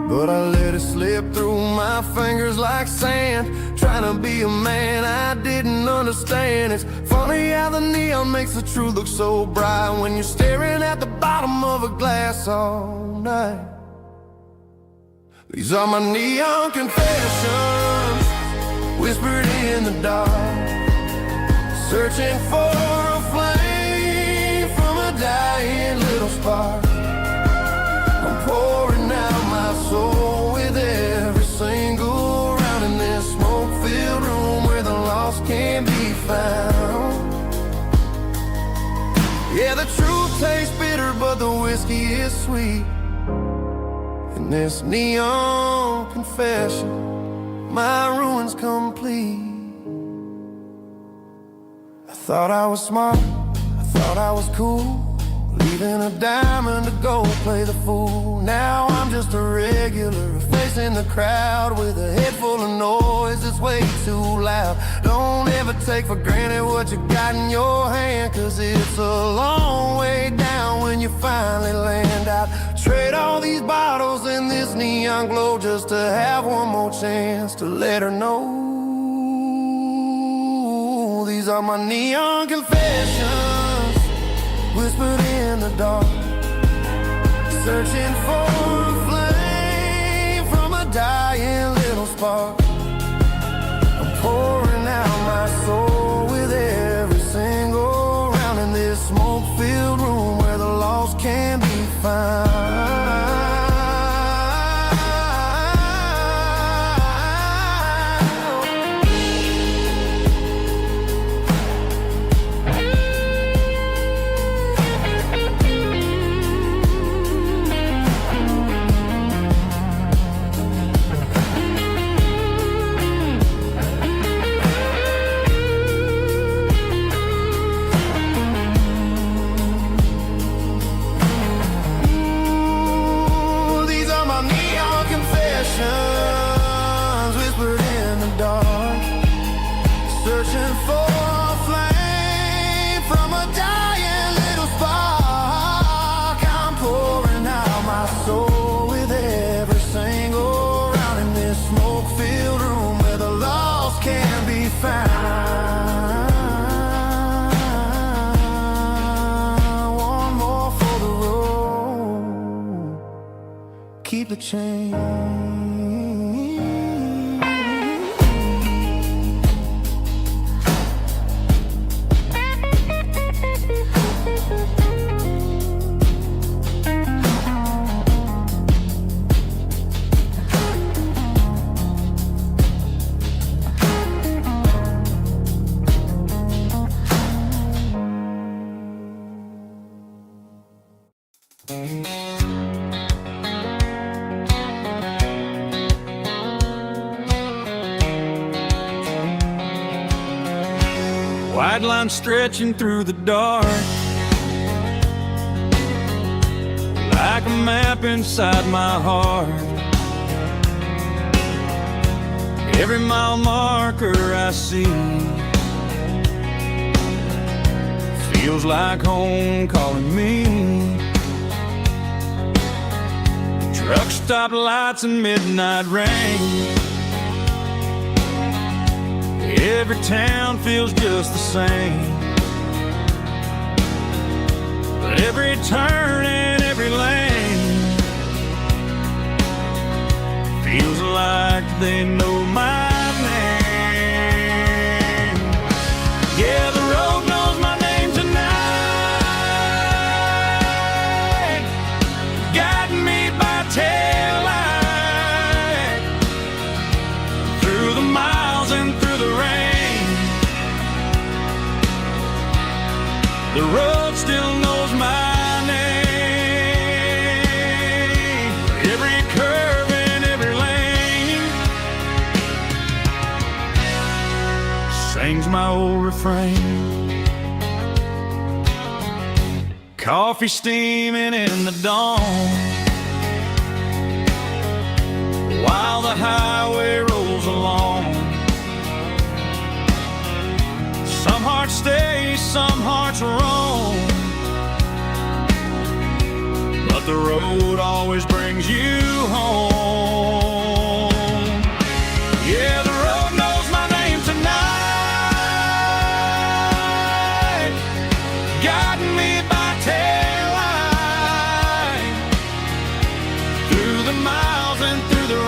But I let it slip through my fingers like sand, trying to be a man I didn't understand. It's funny how the neon makes the truth look so bright when you're staring at the bottom of a glass all night. These are my neon confessions, whispered in the dark, searching for a flame from a dying little spark. I'm pouring out my soul with every single round in this smoke-filled room where the lost can be found. Yeah, the truth tastes bitter, but the whiskey is sweet. In this neon confession, my ruin's complete. I thought I was smart, I thought I was cool, leaving a diamond to go play the fool. Now I'm just a regular, facing the crowd with a head full of noise that's way too loud. Don't ever take for granted what you got in your hand, cause it's a long way down when you finally land out. Trade all these bottles and this neon glow just to have one more chance to let her know. These are my neon confessions, whispered in the dark, searching for a flame from a dying little spark. I'm pouring out my soul with every single round in this smoke-filled room where the lost can be found. Whispered in the dark, searching for a flame from a dying little spark. I'm pouring out my soul with every single round in this smoke-filled room where the lost can be found. One more for the road, keep the change. White line stretching through the dark, like a map inside my heart. Every mile marker I see feels like home calling me. Truck stop lights and midnight rain, every town feels just the same. But every turn and every lane feels like they know my name. Yeah, the road knows my name tonight, guiding me by taillight through the miles and through the rain. The road still knows my name. Every curve and every lane sings my old refrain. Coffee steaming in the dawn, while the highway rolls along. Some hearts stay, some hearts roam, but the road always brings you home. Yeah, the road knows my name tonight, guiding me by taillight through the miles and through the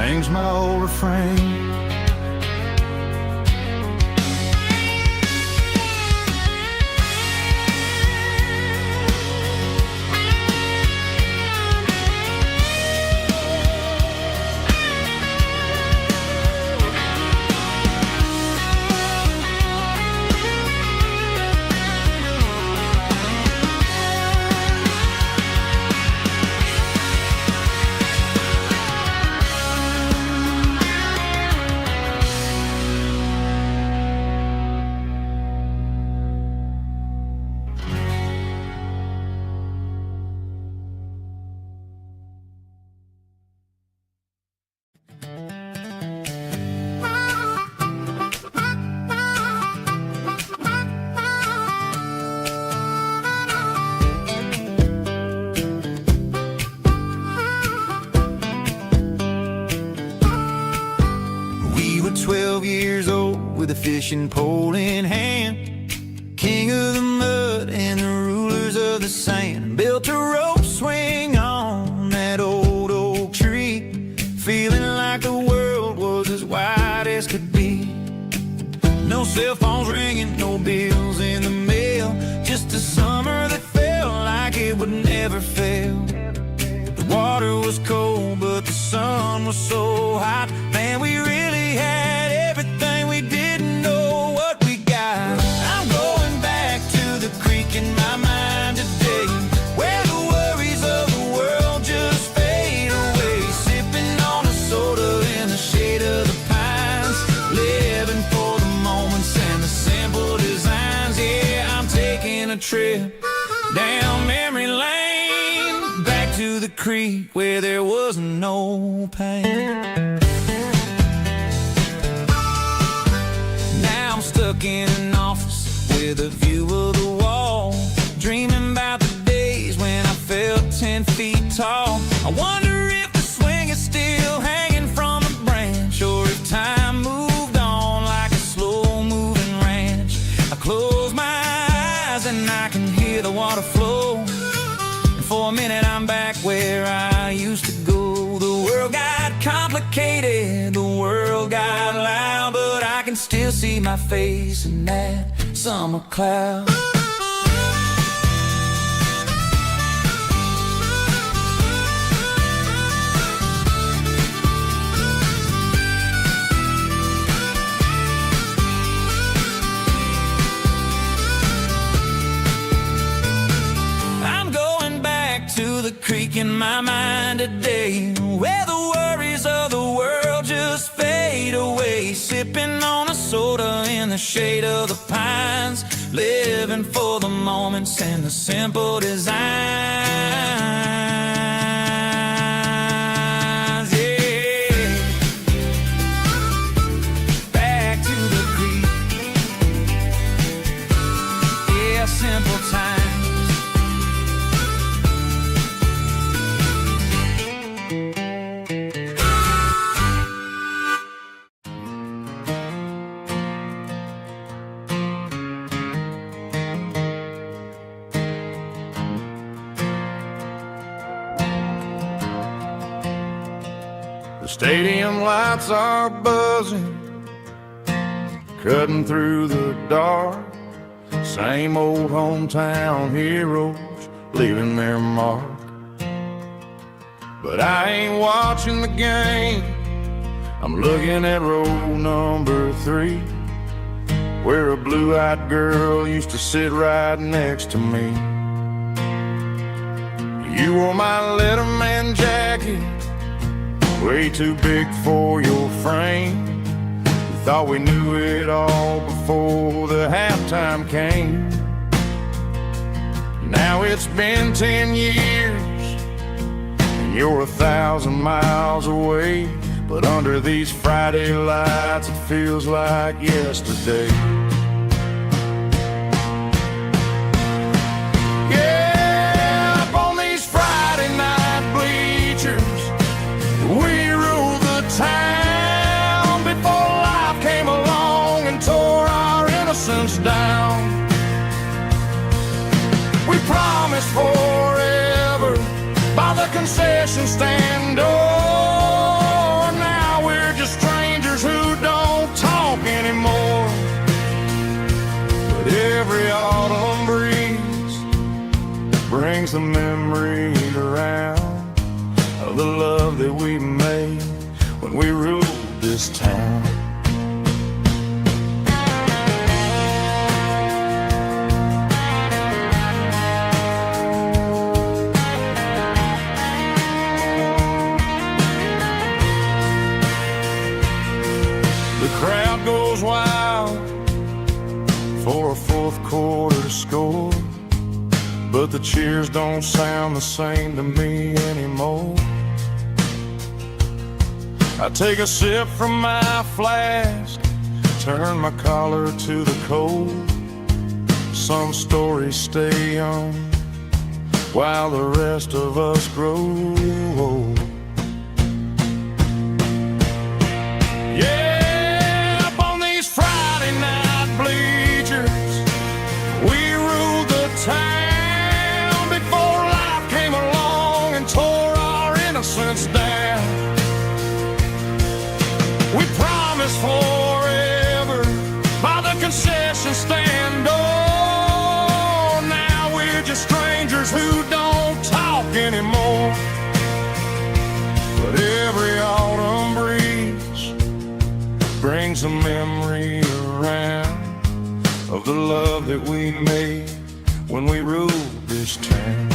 hangs my old refrain. We were 12 years old with a fishing pole in hand, king of the mud and the rulers of the sand. Built a rope swing on that old oak tree, feeling like the world was as wide as could be. No cell phones ringing, no bills in the mail, just a summer that felt like it would never fail. The water was cold, but the sun was so hot. Man, we really had everything, we didn't know what we got. I'm going back to the creek in my mind today, where the worries of the world just fade away. Sipping on a soda in the shade of the pines, living for the moments and the simple designs. Yeah, I'm taking a trip down memory lane, back to the creek where there was no pain. Now I'm stuck in an office with a view of the wall, dreaming about the days when I felt 10 feet tall. I wonder if the swing is still hanging from a branch, or if time moved on like a slow-moving ranch. I close my eyes and I can hear the water flow, and for a minute I'm back where I used to go. The world got complicated, the world got loud, but I can still see my face in that summer cloud. I'm going back to the creek in my mind today, where the worries of the world just fade away. Sipping on a soda in the shade of the pines, living for the moments and the simple designs. Yeah, back to the creek. Yeah, simple times. The stadium lights are buzzing, cutting through the dark. Same old hometown heroes leaving their mark. But I ain't watching the game, I'm looking at row number 3, where a blue-eyed girl used to sit right next to me. You wore my Letterman jacket, way too big for your frame. We thought we knew it all before the halftime came. Now it's been 10 years, and you're 1,000 miles away. But under these Friday lights, it feels like yesterday. Yeah, up on these Friday night bleachers, we rule the town before life came along and tore our innocence down. We promised forever by the concession stand door. Now brings the memories around of the love that we made when we ruled this town. The crowd goes wild for a fourth quarter score, but the cheers don't sound the same to me anymore. I take a sip from my flask, turn my collar to the cold. Some stories stay young while the rest of us grow old. Yeah, up on these Friday night bleachers, we ruled the town before life came along and tore our innocence down. We promised forever by the concession stand door. Now we're just strangers who don't talk anymore. But every autumn breeze brings a memory around of the love that we made when we ruled this town.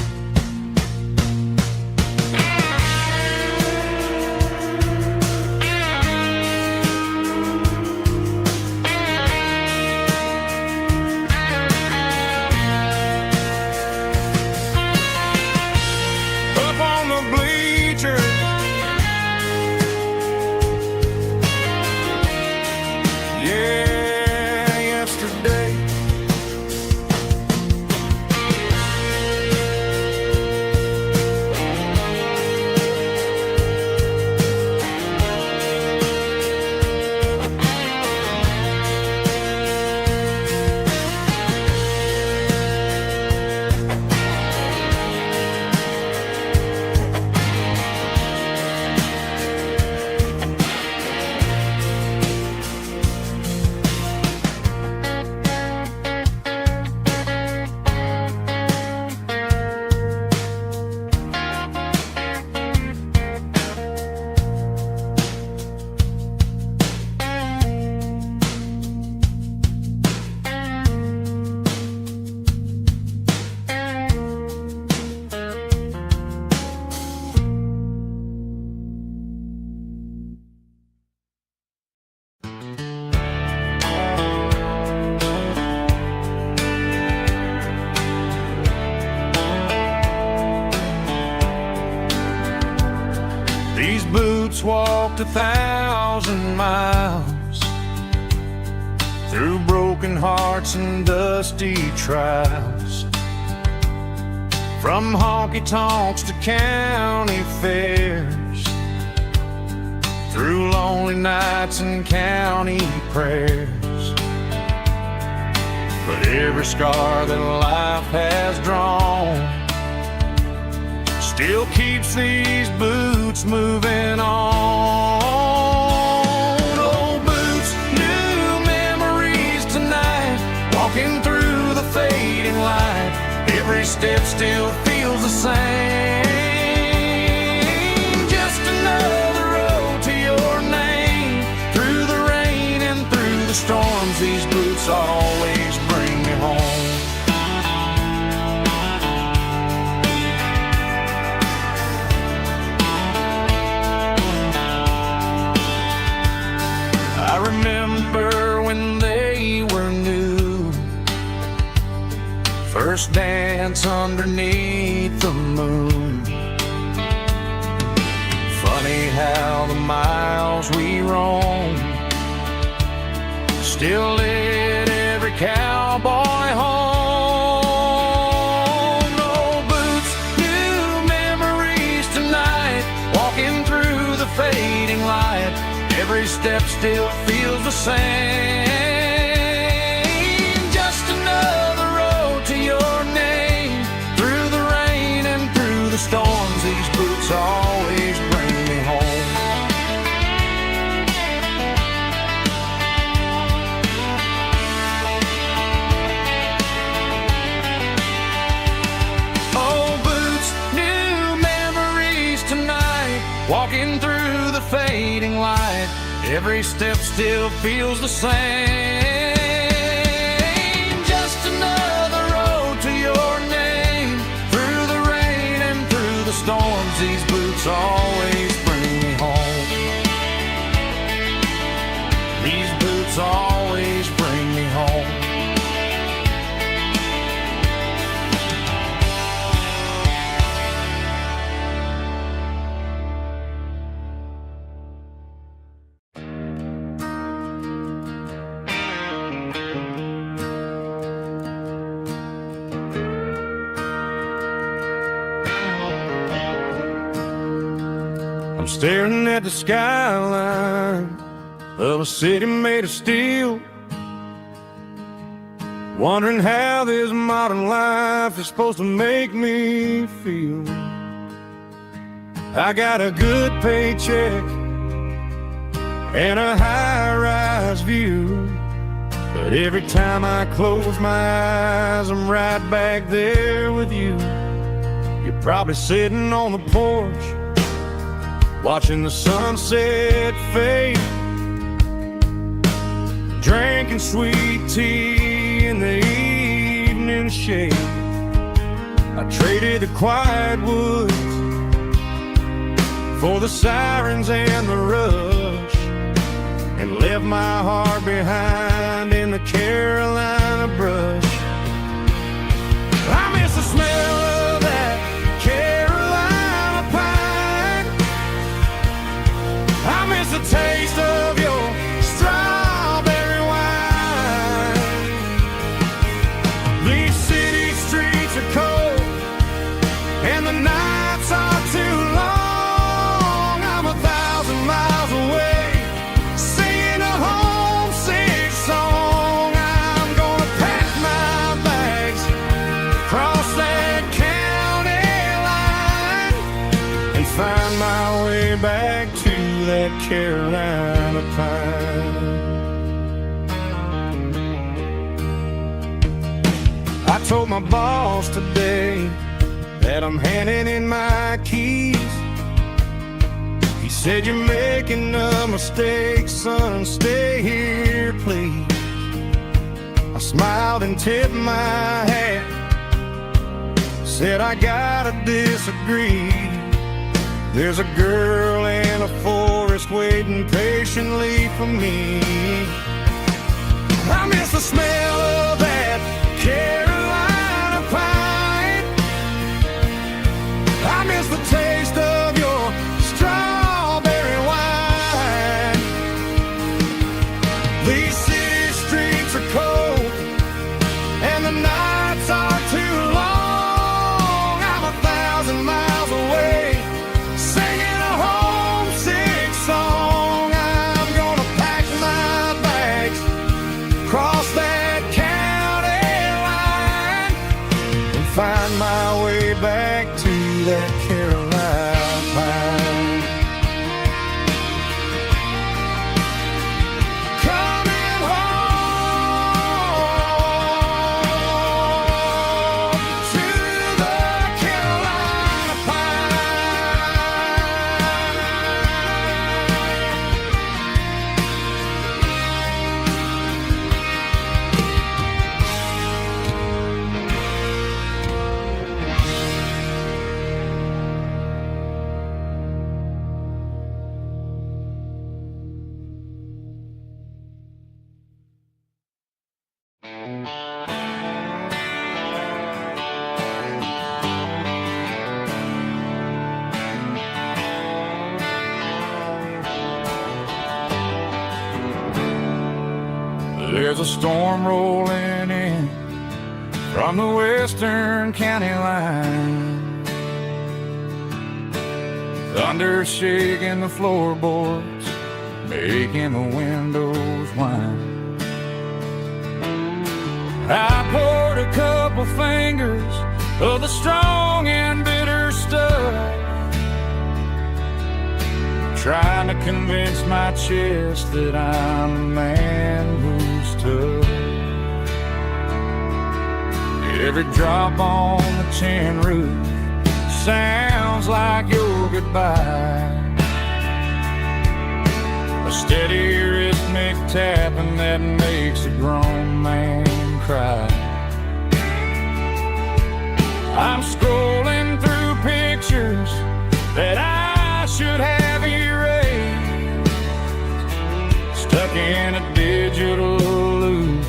These boots walked 1,000 miles through broken hearts and dusty trials, from honky-tonks to county fairs, through lonely nights and county prayers. But every scar that life has drawn still keeps these boots moving on. Old boots, new memories tonight, walking through the fading light. Every step still feels the same. Just another road to your name. Through the rain and through the storms, these boots always bring me home. I remember when they were new, first dance underneath the moon. Funny how the miles we roam still lit every cowboy home. Old boots, new memories tonight, walking through the fading light. Every step still feels the same. Just another road to your name. Through the rain and through the storms, these boots always bring me home. Oh, fading light. Every step still feels the same. Just another road to your name. Through the rain and through the storms, these boots always bring me home. These boots always bring me home. I'm staring at the skyline of a city made of steel, wondering how this modern life is supposed to make me feel. I got a good paycheck and a high-rise view, but every time I close my eyes, I'm right back there with you. You're probably sitting on the porch, watching the sunset fade, drinking sweet tea in the evening shade. I traded the quiet woods for the sirens and the rush, and left my heart behind in the Carolina brush. I miss the smell of that Carolina pine. I miss the taste of your strawberry wine. These city streets are cold and the nights are too long. I'm 1,000 miles away, singing a homesick song. I'm gonna pack my bags, cross that county line, and find my way back to that Carolina pine. I told my boss today that I'm handing in my keys. He said, "You're making a mistake, son, stay here, please." I smiled and tipped my hat, said, "I gotta disagree. There's a girl in a forest waiting patiently for me." I miss the smell of that Carolina pine. I miss the taste of your strawberry wine. These city streets are cold and the nights are too long. I'm 1,000 miles away, singing a homesick song. I'm gonna pack my bags, cross that county line, and find my way back to that Carolina pine. Coming home to the Carolina There's a storm rolling in from the western county line. Thunder shaking the floorboards, making the windows whine. I poured a couple fingers of the strong and bitter stuff, trying to convince my chest that I'm a man who's tough. Every drop on the tin roof sounds like your goodbye. steady rhythmic tapping that makes a grown man cry. I'm scrolling through pictures that I should have erased, stuck in a digital loop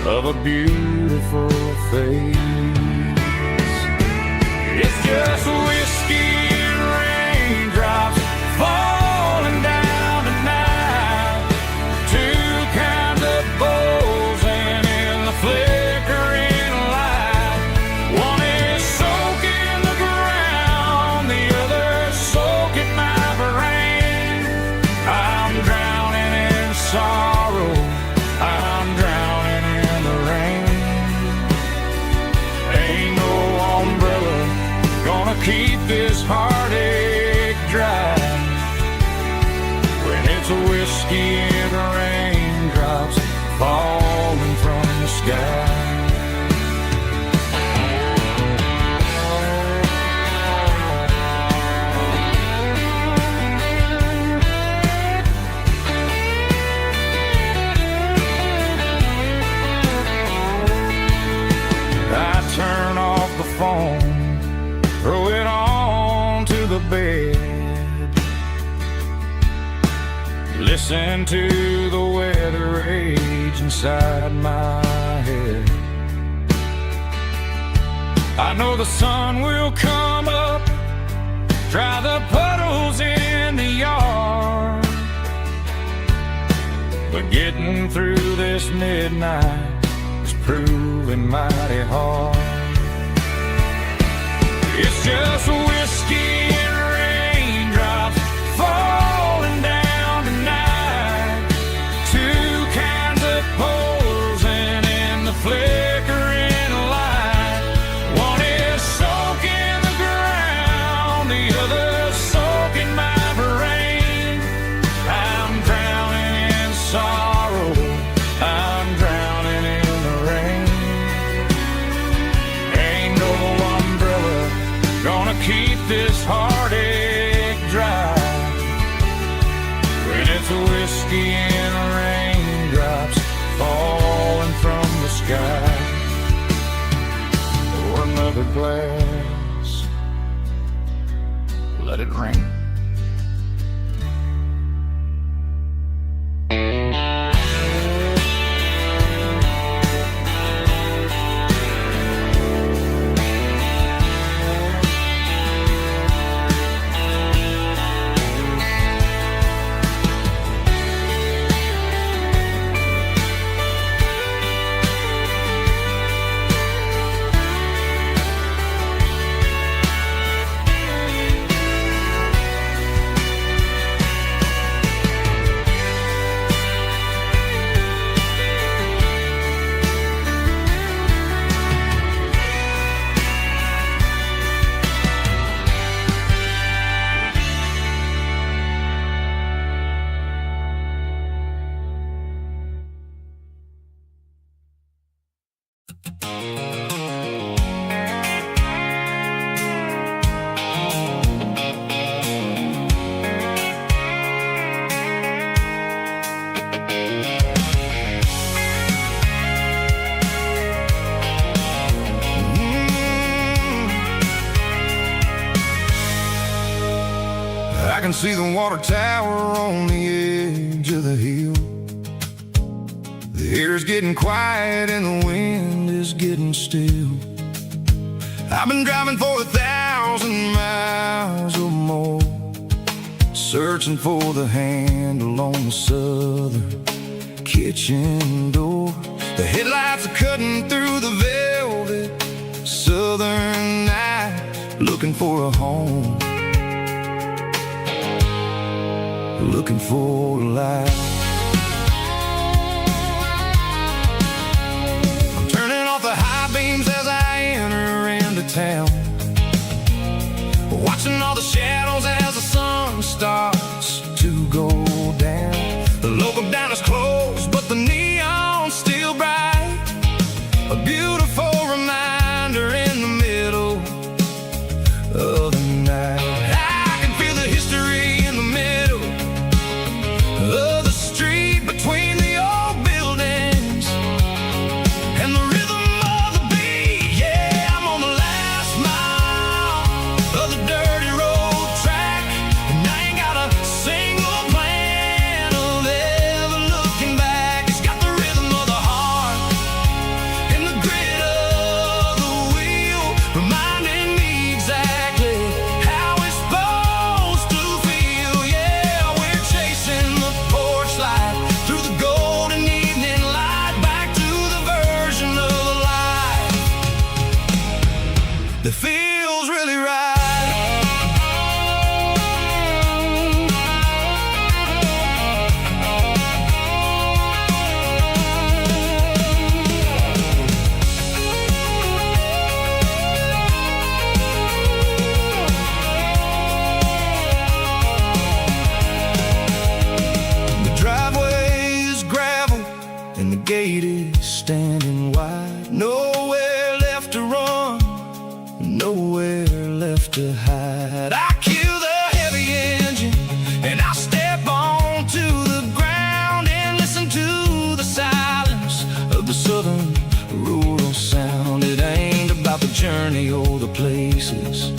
of a beautiful face. It's just whiskey and raindrops falling down tonight. Two kinds of bowls and in the flickering light. One is soaking the ground, the other soaking my brain. I'm drowning in sorrow, I'm drowning in the rain. Ain't no umbrella gonna keep this heartache dry when it's a whiskey and raindrops falling from the sky. I turn off the phone, throw it on to the bed, listen to the weather rage inside my head. I know the sun will come up, dry the puddles in the yard, but getting through this midnight is proving mighty hard. It's just whiskey and raindrops falling down tonight. Two kinds of poles and in the flickering light. One is soaking the ground, the other soaking my brain. I'm drowning in sorrow, I'm drowning in the rain. Ain't no umbrella gonna keep this heartache dry when it's a whiskey and raindrops falling from the sky. Pour another glass, let it rain. I can see the water tower on the edge of the hill. The air's getting quiet and the wind is getting still. I've been driving for 1,000 miles or more, searching for the handle on the southern kitchen door. The headlights are cutting through the velvet southern night, looking for a home, looking for a life. I'm turning off the high beams as I enter into town, watching all the shadows as the sun starts to go down. The local diner's closed, but the neon's still bright, a beautiful reminder in the middle of the night. I can feel the history in the middle gate is standing wide. Nowhere left to run, nowhere left to hide. I kill the heavy engine and I step onto the ground and listen to the silence of the southern rural sound. It ain't about the journey or the places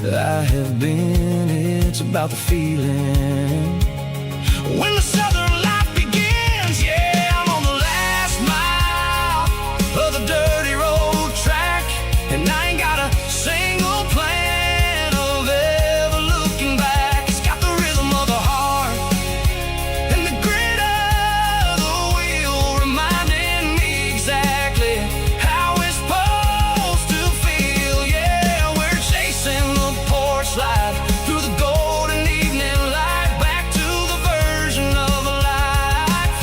I have been, it's about the feeling. When the southern life begins, yeah, I'm on the last mile of the dirty road track, and I ain't got a single plan of ever looking back. It's got the rhythm of the heart and the grit of the wheel, reminding me exactly how it's supposed to feel. Yeah, we're chasing the porch light through the golden evening light, back to the version of a life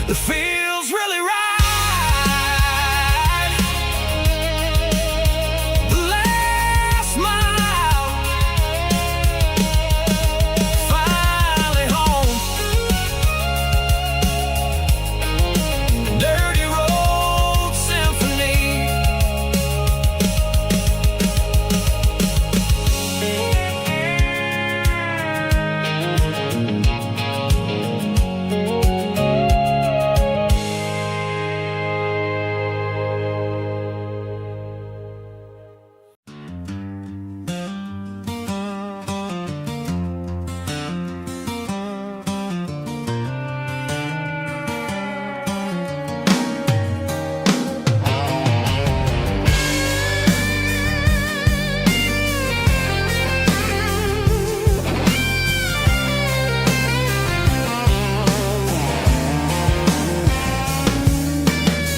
that feels really right. The last mile, finally home. Dirty Road Symphony.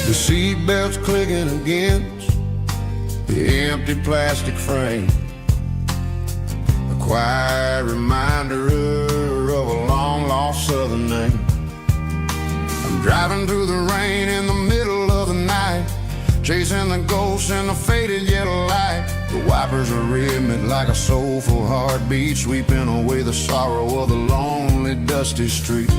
The seatbelt's clicking against the empty plastic frame, a quiet reminder of a long-lost southern name. I'm driving through the rain in the middle of the night, chasing the ghosts in the faded yellow light. The wipers are rhythmic like a soulful heartbeat, sweeping away the sorrow of the lonely, dusty street.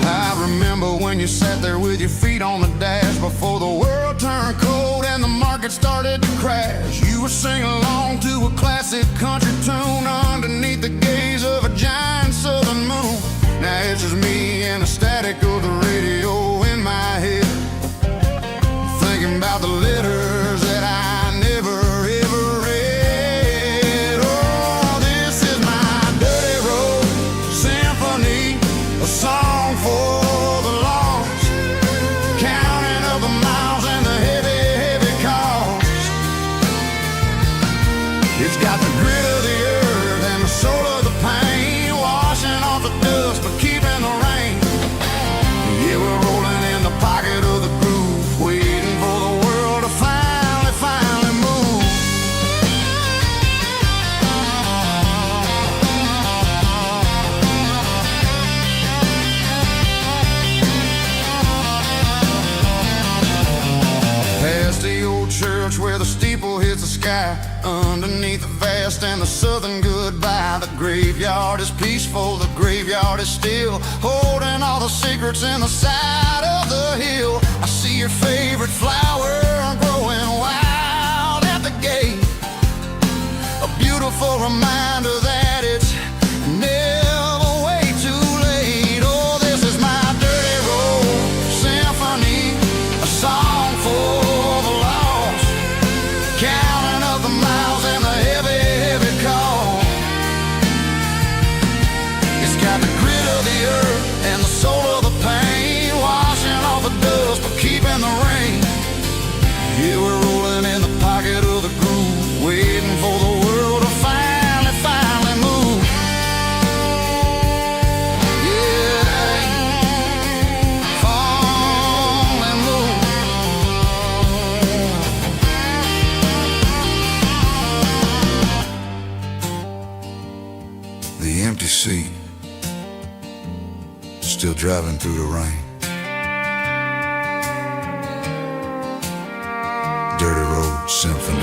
I remember when you sat there with your feet on the dash before the world turned cold and the market started to crash. You were singing along to a classic country tune underneath the gaze of a giant southern moon. Now it's just me and the static of the radio in my head, thinking about the letters that I never ever read. Oh, this is my dirty road symphony, a song for the lost, counting up the miles and the heavy, heavy cost. It's got the grit of the earth and the soul of the pain, washing off the dust but keeping the rain. Yeah, we're rolling in the pocket of the groove, waiting for the world to finally move. Past the old church where the steeple hits the sky, underneath the vast and the southern goodbye. The graveyard is peaceful, the graveyard is still, holding all the secrets in the side of the hill. I see your favorite flower growing wild at the gate, a beautiful reminder that it's never way too late. Oh, this is my dirty road symphony, a song for the lost, counting up the miles and the heavy, heavy call. It's got the grit of the earth and the soul of the pain, washing off the dust but keeping the rain. Yeah, we're rolling in the pocket of the groove, waiting for the world to finally move. Yeah, finally move. The empty seat, still driving through the rain. Dirty Road Symphony.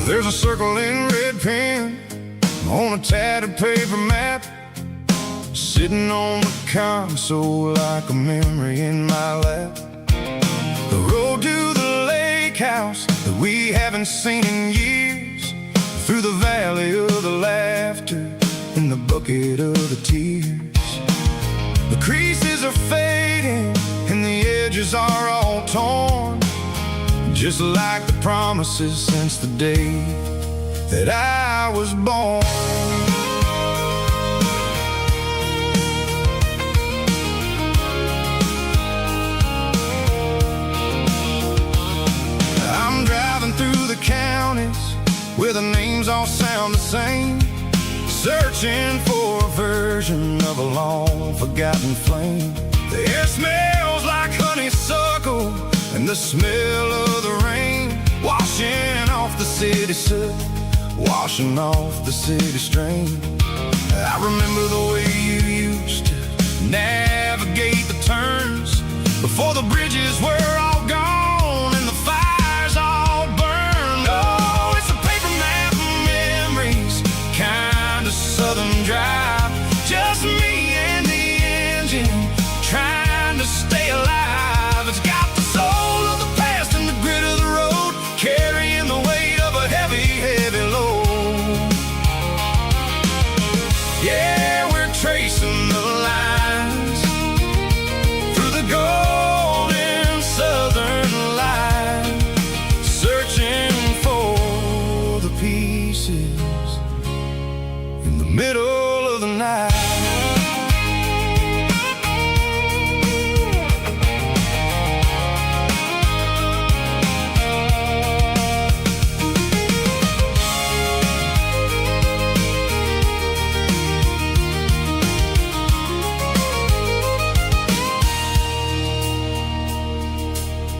There's a circle in red pen on a tattered paper map, sitting on the console like a memory in my lap. The road to the lake house that we haven't seen in years, through the valley of the laughter and the bucket of the tears. The creases are fading and the edges are all torn, just like the promises since the day that I was born. I'm driving through the counties where the names all sound the same, searching for a version of a long forgotten flame. The air smells like honeysuckle and the smell of the rain, washing off the city soot, washing off the city strain. I remember the way you used to navigate the turns before the bridges were all gone and the fires all burned. Oh, it's a paper map of memories, kind of southern drive, just me and the engine trying to stay alive. It's got the soul of the past and the grit of the road, carrying the weight of a heavy, heavy load. Yeah, we're tracing the lines through the golden southern light, searching for the pieces in the middle of the night.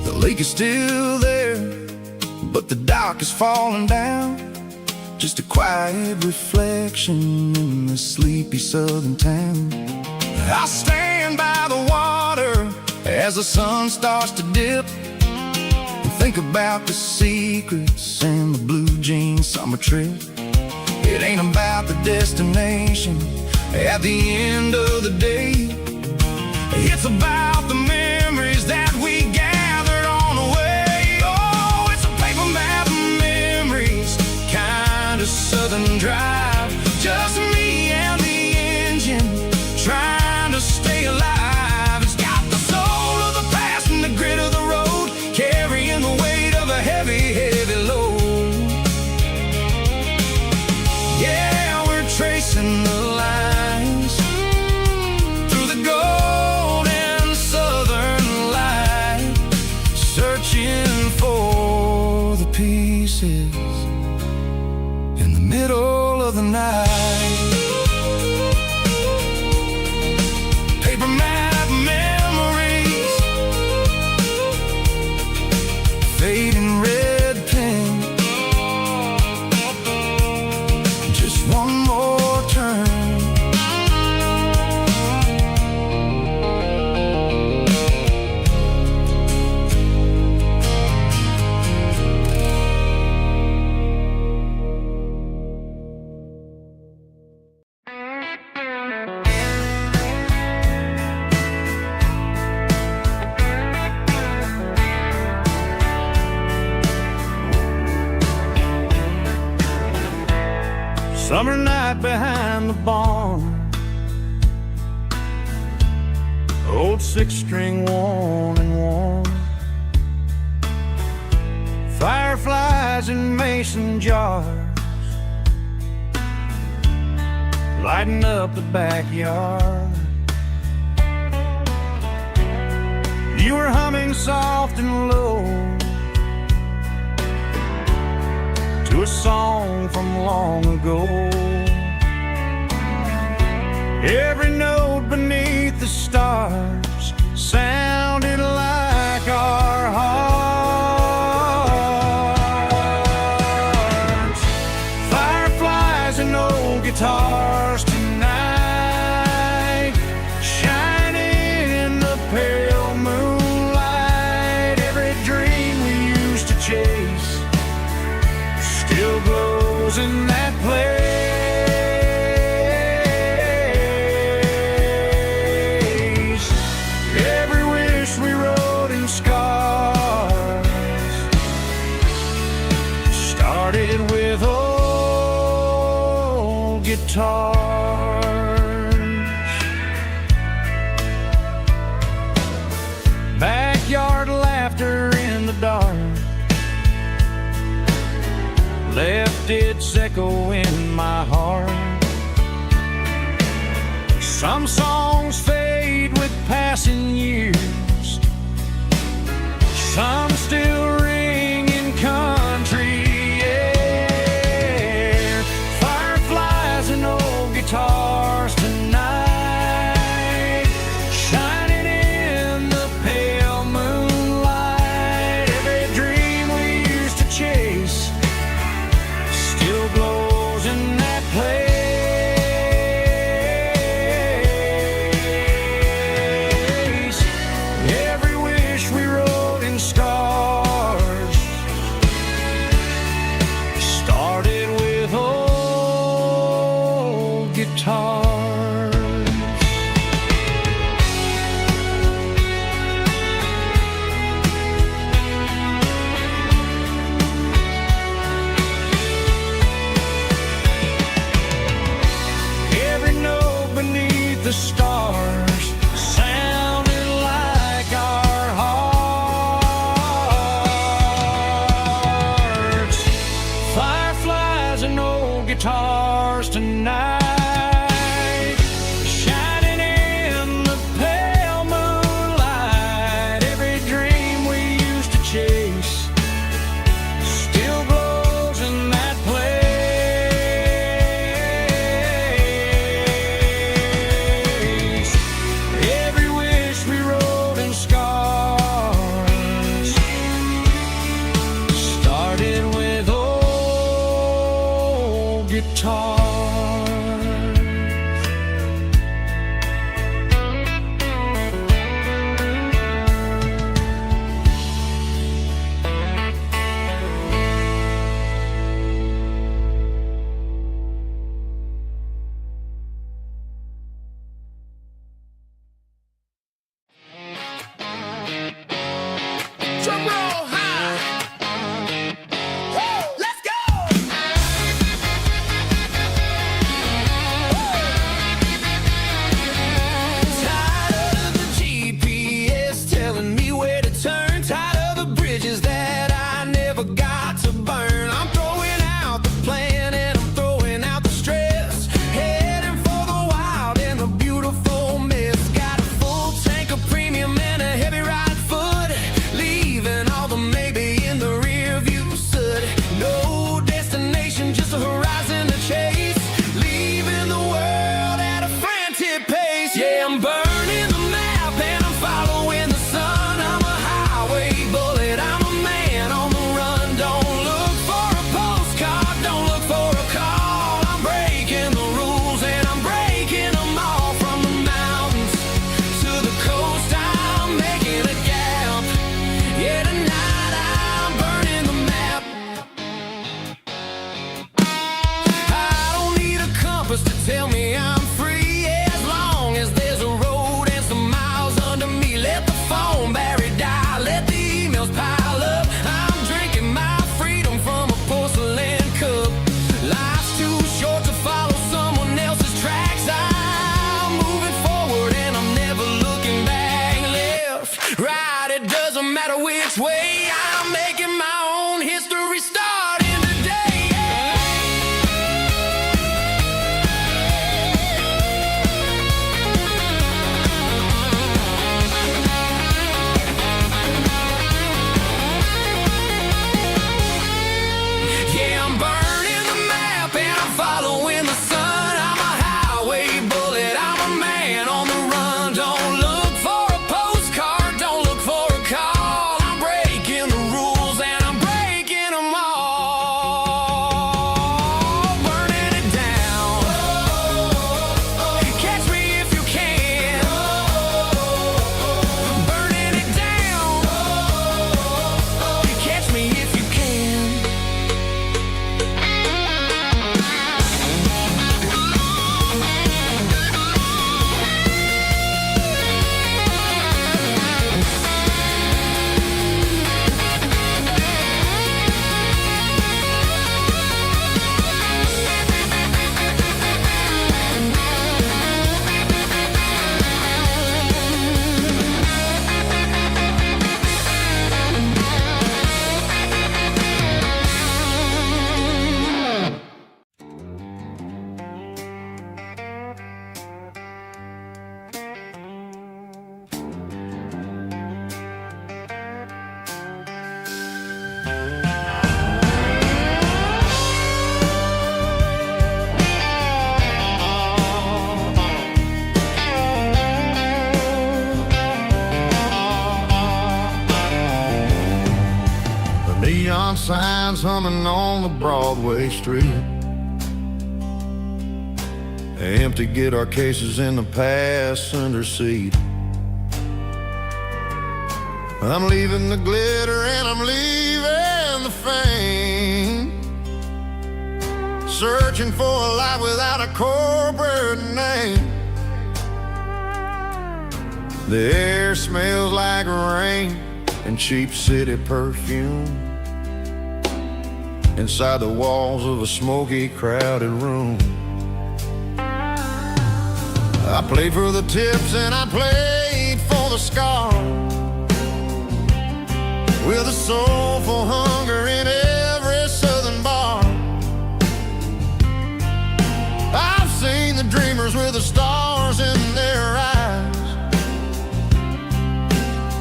The lake is still there, but the dock is falling down, just a quiet reflection in the sleepy southern town. I stand by the water as the sun starts to dip, and think about the secrets and the blue jean summer trip. It ain't about the destination at the end of the day, it's about the memories that we gathered on the way. Oh, it's a paper map of memories, kind of southern drive, just me and the engine trying to stay alive. It's got the soul of the past and the grit of the road, carrying the weight of a heavy, heavy load. Yeah, we're tracing the lines through the golden southern light, searching for the pieces in the middle of the night. Paper map memories, fading red pen, just one more turn. Summer night behind the barn, old 6-string worn and worn, fireflies in mason jars, lighting up the backyard. You were humming soft and low to a song from long ago. Every note beneath the stars sounded like our hearts. Fireflies and old guitars tonight, shining in the pale moonlight. Every dream we used to chase still glows in that place. Every wish we wrote in scars started with old guitars. Backyard laughter in the dark left its echo in my heart. Some songs fade with passing years, some still ring in country air. Fireflies and old guitars tonight, shining in the pale moonlight. Every dream we used to chase still glows in that place. Every wish we wrote in scars started with old guitars. Every note beneath the stars sounded like our hearts. Fireflies and old guitars tonight, shining in the pale moonlight. Every dream we used to chase still glows in that place. Every wish we wrote in scars started with old guitars. Drum roll high. Woo, let's go. Neon signs humming on the Broadway street. Empty guitar cases in the passenger seat. I'm leaving the glitter and I'm leaving the fame, searching for a life without a corporate name. The air smells like rain and cheap city perfume inside the walls of a smoky, crowded room. I played for the tips and I played for the scars, with a soulful hunger in every southern bar. I've seen the dreamers with the stars in their eyes,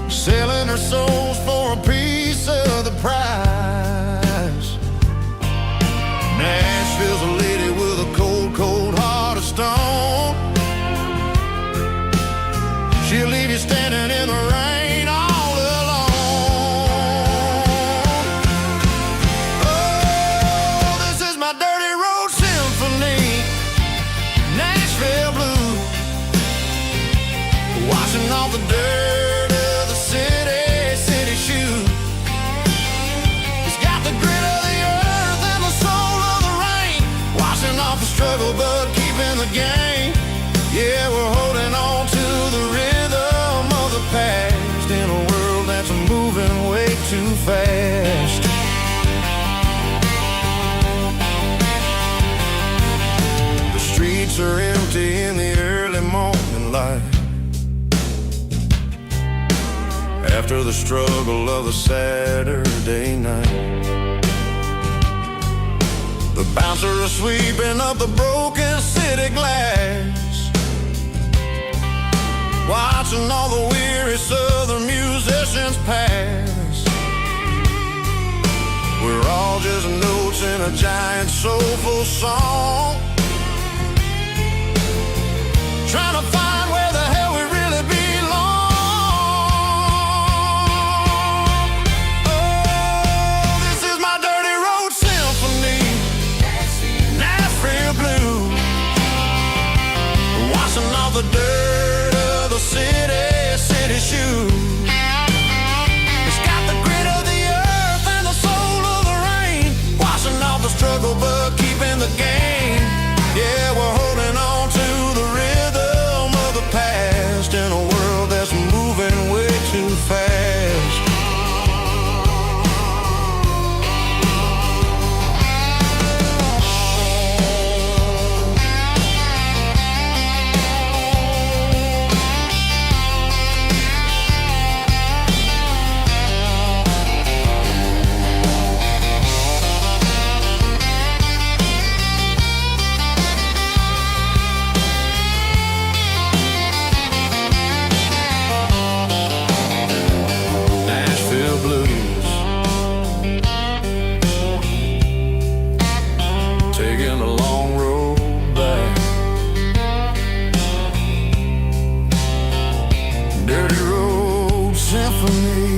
selling their souls for a piece of the prize. Nashville's a lady with a cold, cold heart of stone. She'll leave you standing in the rain all alone. Oh, this is my dirty road symphony, Nashville blues, washing off the dirt of the city shoes. It's got the grit of the earth and the soul of the rain, washing off the struggle but keeping the game. Yeah, we're holding on to the rhythm of the past in a world that's moving way too fast. The streets are empty in the early morning light, after the struggle of a Saturday night. The bouncer is sweeping up the broken city glass, watching all the weary southern musicians pass. We're all just notes in a giant soulful song, trying to find where the hell we really belong. Oh, this is my dirty road symphony, Nashville blues, washing off the dirt of the city shoes. It's got the grit of the earth and the soul of the rain, washing off the struggle but keeping the game. Yeah, we're holding on to the rhythm of the past in a world that's moving way too fast. Nashville blues, taking the long road back. Dirty road symphony.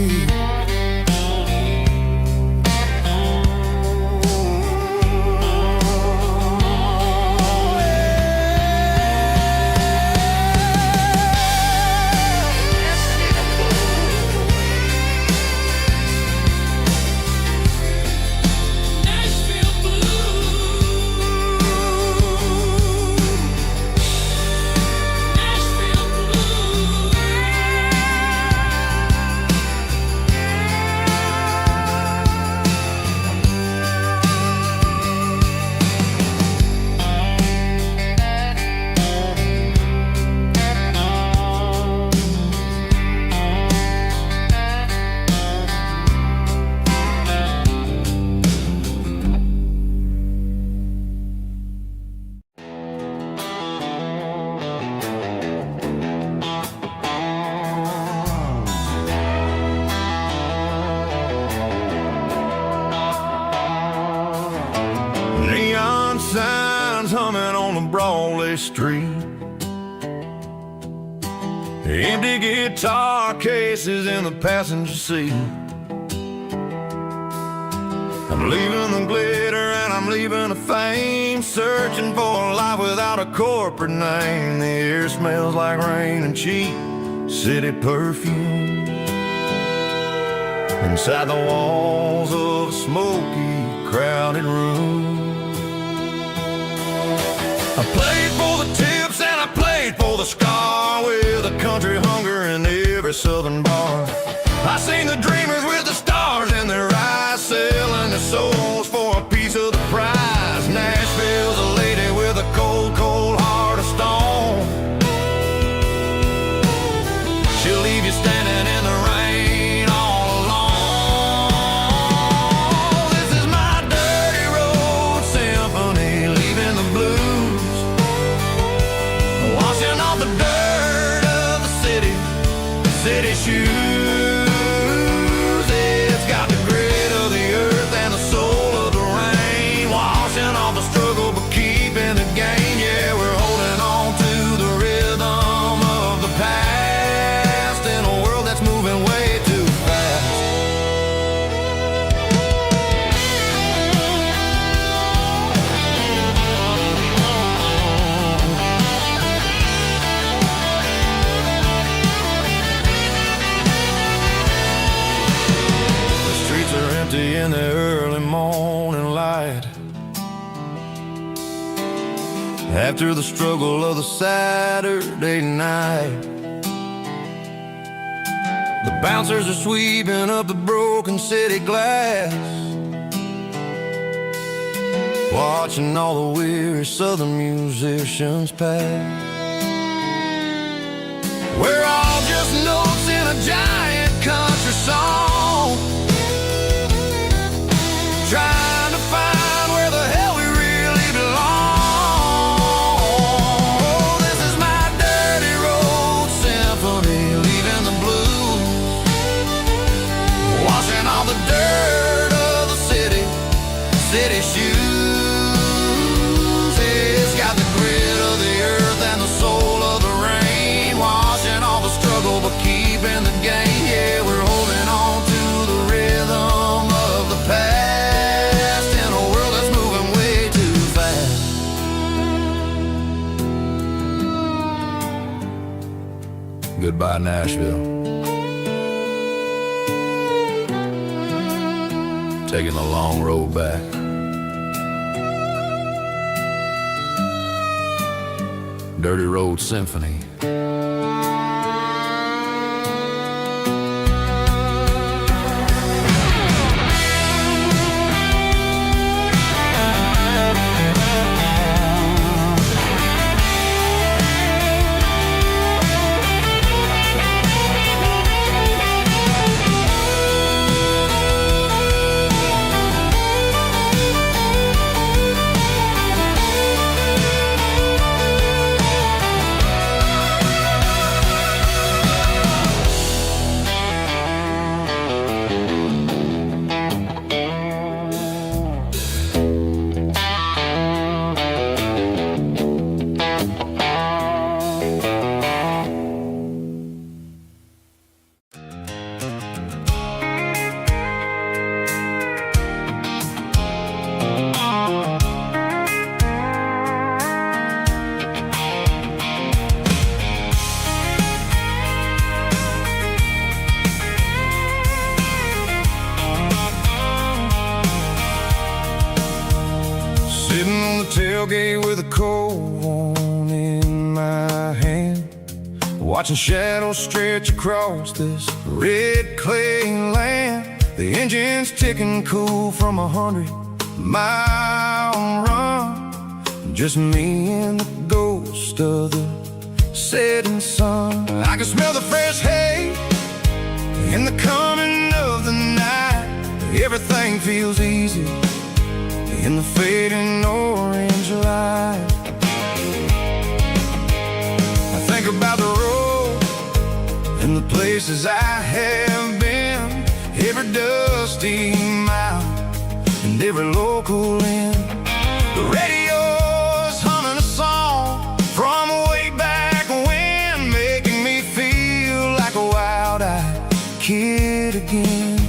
Neon signs humming on the Broadway street, empty guitar cases in the passenger seat. I'm leaving the glitter and I'm leaving the fame, searching for a life without a corporate name. The air smells like rain and cheap city perfume. Inside the walls of a smoky, crowded room. I played for the tips and I played for the scar, with a country hunger in every southern bar. I seen the dreamers with the stars in their eyes, selling their souls for a piece of the prize. Nashville's a lady with a cold, cold heart of stone. She'll leave you standing in the rain all alone. This is my dirty road symphony, leaving the blues, washing off the dirt of the city shoes. It's got the grit of the earth and the soul of the rain, washing off the struggle but keeping the gain. Yeah, we're holding on to the rhythm of the past in a world that's moving way too fast. The streets are empty in the early morning light, after the struggle of the Saturday night. The bouncers are sweeping up the broken city glass, watching all the weary southern musicians pass. We're all just notes in a giant country song, trying to find where the hell we really belong. Oh, this is my dirty road symphony, leaving the blues, washing all the dirt of the city shoes. It's got the grit of the earth and the soul of the rain, washing all the struggle but keeping the gain. Yeah, we're holding on to the rhythm of the past in a world that's moving way too fast. Goodbye, Nashville. Taking the long road back. Dirty Road Symphony. Tailgate with a cold one in my hand, watching shadows stretch across this red clay land. The engine's ticking cool from 100-mile run, just me and the ghost of the setting sun. I can smell the fresh hay in the coming of the night. Everything feels easy in the fading orange light. I think about the road and the places I have been, every dusty mile and every local inn. The radio's humming a song from way back when, making me feel like a wild-eyed kid again.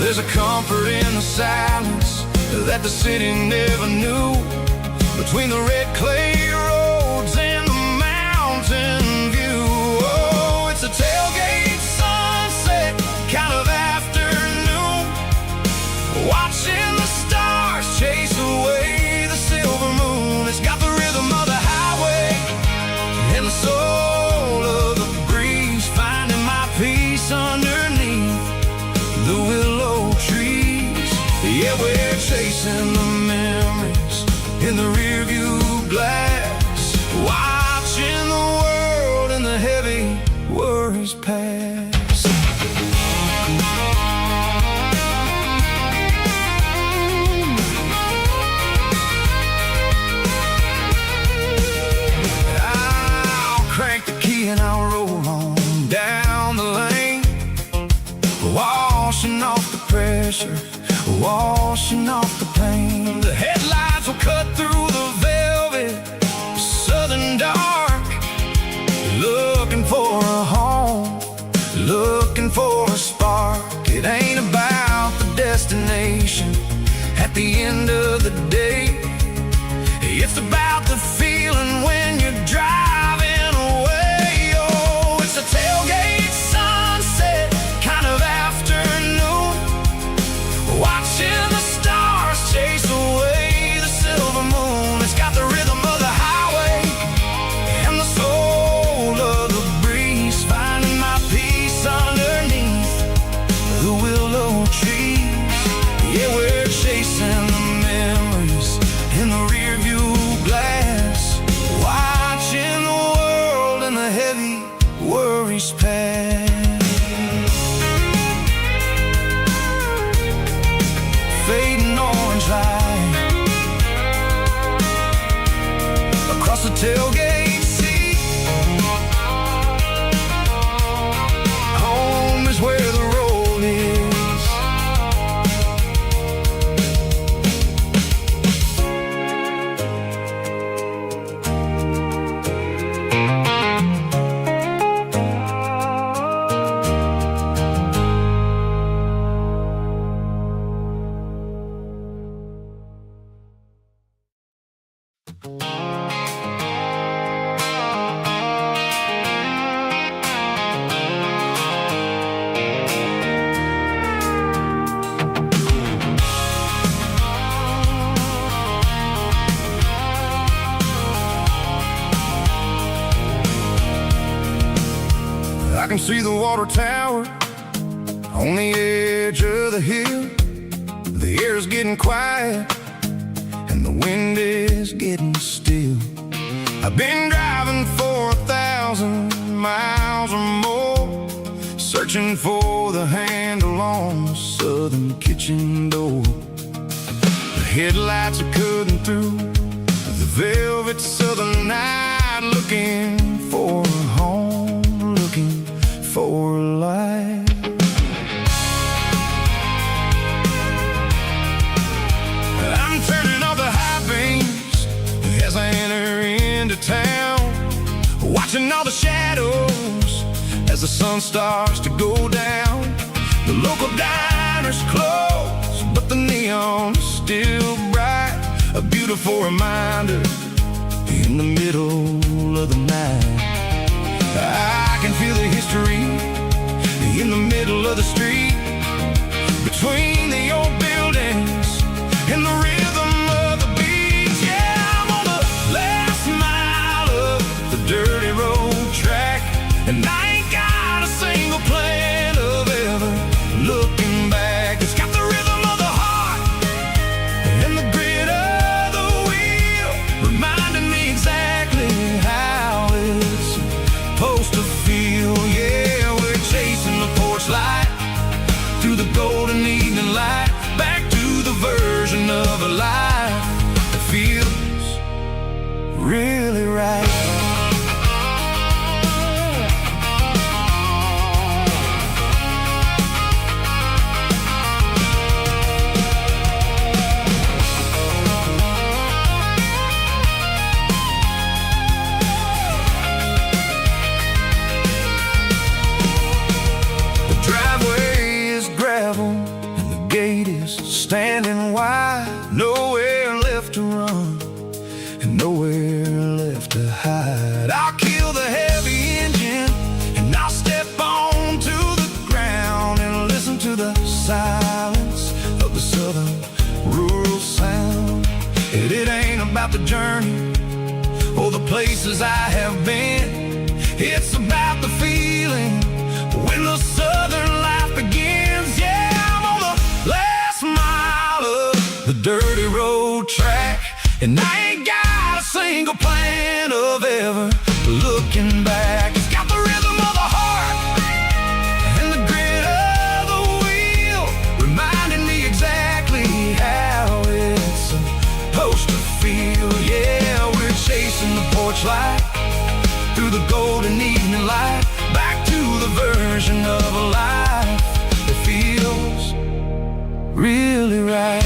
There's a comfort in the sound that the city never knew. Between the red clay roads and the mountain view. Oh, it's a tailgate sunset kind of afternoon, watching the stars chase away the silver moon. It's got the rhythm of the highway and the soul of the breeze, finding my peace underneath the willow trees. Yeah, we're chasing the memories in the rearview glass, watching the world and the heavy worries pass. I'll crank the key and I'll roll on down the lane, washing off the pressure, washing off the pain. The headlights will cut through the velvet southern dark, looking for a home, looking for a spark. It ain't about the destination at the end of the day, it's about the feeling when you're driving away. Oh, it's a tailgate sunset kind of afternoon, watching the stars chase away the silver moon. It's got the rhythm of the highway and the soul of the breeze, finding my peace underneath the willow trees. Yeah, we're chasing the memories in the rearview glass, watching the world and the heavy worries pass. Fading orange light across the tailgate seat. Home is where the road is. I can see the water tower on the edge of the hill. The air's getting quiet and the wind is getting still. I've been driving for 1,000 miles or more, searching for the handle on the southern kitchen door. The headlights are cutting through the velvet southern night, looking for a home, looking for a life. I'm turning off the high beams as I enter into town, watching all the shadows as the sun starts to go down. The local diner's closed, but the neon is still bright, a beautiful reminder in the middle of the night. I can feel the history in the middle of the street, between the old buildings and the rhythm of the beat. Yeah, I'm on the last mile of the dirty road track, and I ain't got a single plan of ever looking back. It's got the rhythm of the heart and the grit of the wheel, reminding me exactly how it's supposed to feel. Yeah, we're chasing the porch light through the golden evening light, back to the version of a life that feels really right. standing wide, nowhere left to run and nowhere left to hide. I'll kill the heavy engine and I'll step onto the ground and listen to the silence of the southern rural sound. And it ain't about the journey or the places I have been, it's about the feeling when the southern life begins. Yeah, I'm on the last mile of the dirty road track, and I ain't got a single plan of ever looking back. It's got the rhythm of the heart and the grit of the wheel, reminding me exactly how it's supposed to feel. Yeah, we're chasing the porch light through the golden evening light, back to the version of a life that feels really right.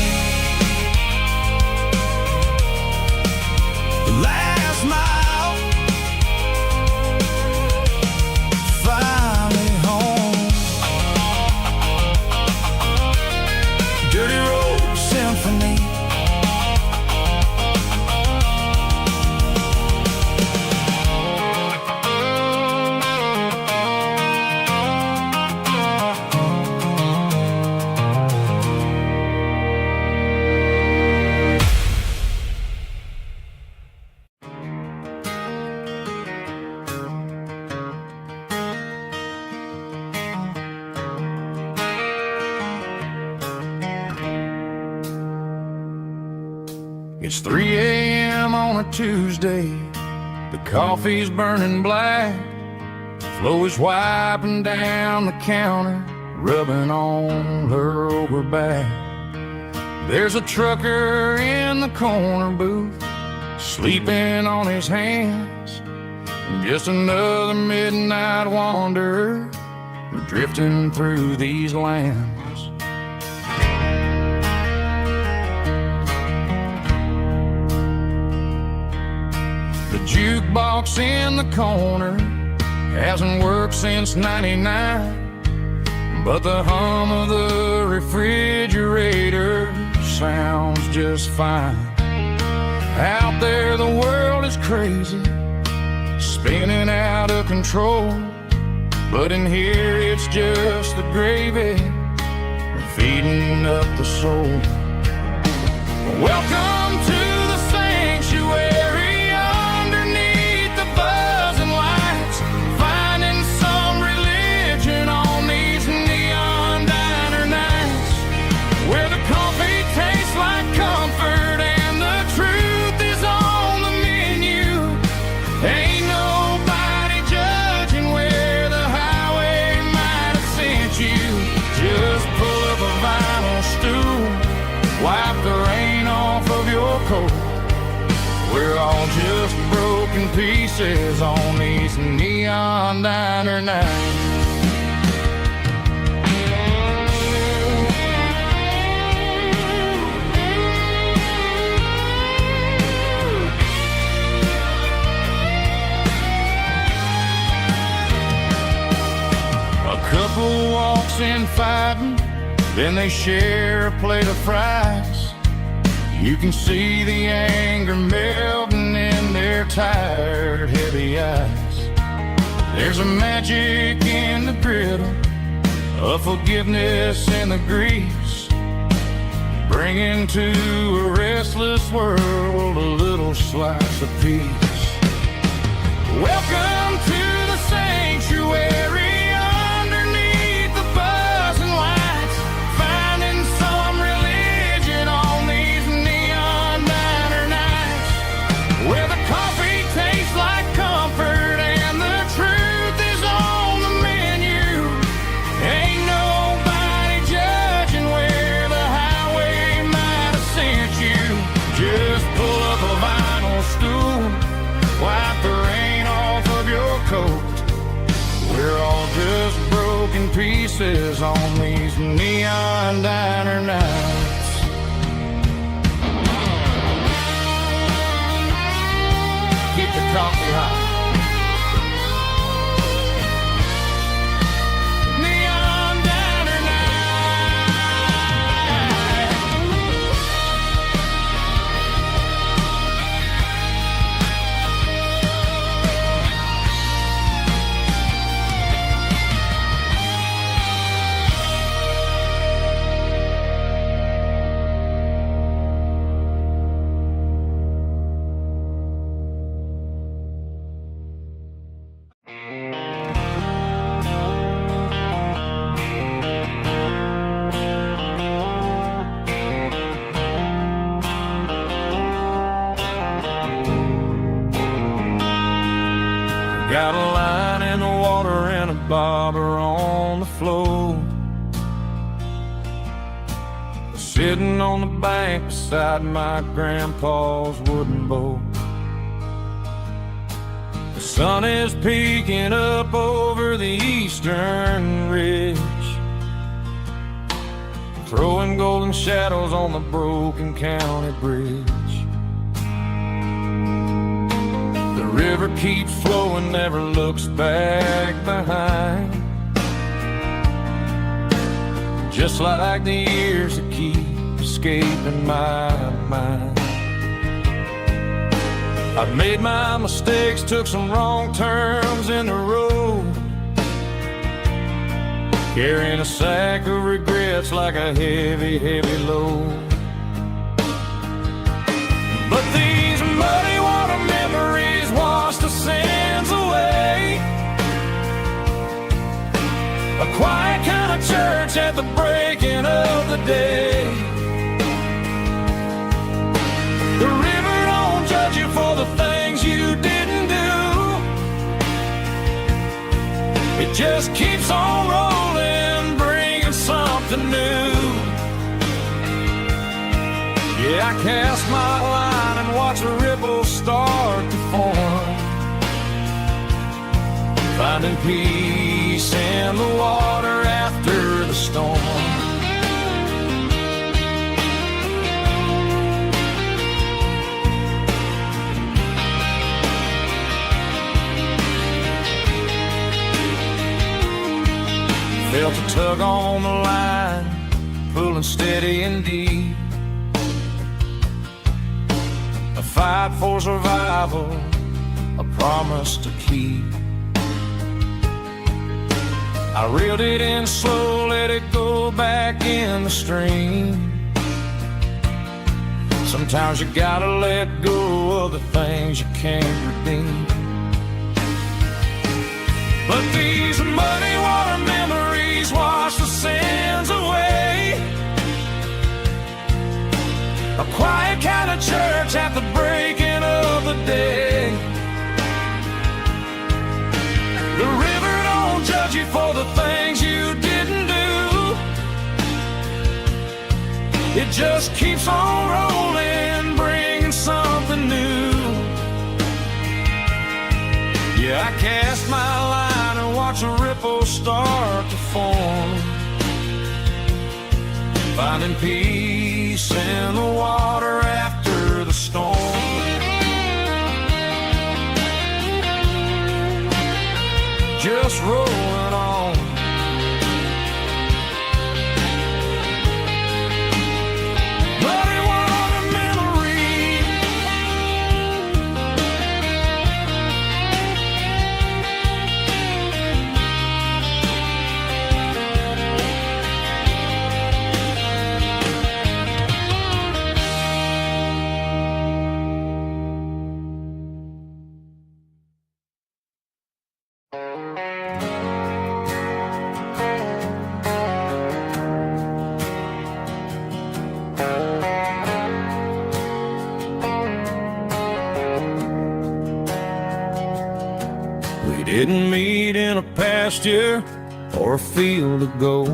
The last mile, finally home. Dirty Road Symphony. It's 3 a.m. on a Tuesday. The coffee's burning black. Flo is wiping down the counter, rubbing on her over back. There's a trucker in the corner booth, sleeping on his hands. Just another midnight wanderer, drifting through these lands. The jukebox in the corner hasn't worked since '99, but the hum of the refrigerator sounds just fine. Out there the world is crazy, spinning out of control, but in here it's just the gravy feeding up the soul. Welcome to the sanctuary underneath the buzzing lights, finding some religion on these neon diner nights, where the coffee tastes like comfort and the truth is on the menu. Ain't nobody judging where the highway might have sent you. Just pull up a vinyl stool, wipe the rain off of your coat. We're all just broken pieces on these neon diner nights. A couple walks in fighting, then they share a plate of fries. You can see the anger melting in their tired, heavy eyes. There's a magic in the griddle, a forgiveness in the grease, bringing to a restless world a little slice of peace. Welcome to the sanctuary. We're all just broken pieces on these neon diner nights. Keep the coffee hot. Neon diner night. got a line in the water and a bobber on the floor. Sitting on the bank beside my grandpa's wooden boat. The sun is peeking up over the eastern ridge, throwing golden shadows on the broken county bridge. The river keeps flowing, never looks back behind, just like the years that keep escaping my mind. I've made my mistakes, took some wrong turns in the road, carrying a sack of regrets like a heavy, heavy load. But these muddy water memories wash the sins away. A quiet kind of church at the breaking of the day. The river don't judge you for the things you didn't do. It just keeps on rolling, bringing something new. Yeah, I cast my line and watch a ripple start to form, finding peace in the water after the storm. Felt a tug on the line, pulling steady and deep. A fight for survival, a promise to keep. I reeled it in slow, let it go back in the stream. Sometimes you gotta let go of the things you can't redeem. But these muddy water memories wash the sins away. A quiet kind of church at the breaking of the day. The river don't judge you for the things you didn't do. It just keeps on rolling, bringing something new. Yeah, I cast my line and watch a ripple start to form, finding peace in the water after the storm. Just rolling on. Muddy water memory. We didn't meet in a pasture or a field of gold.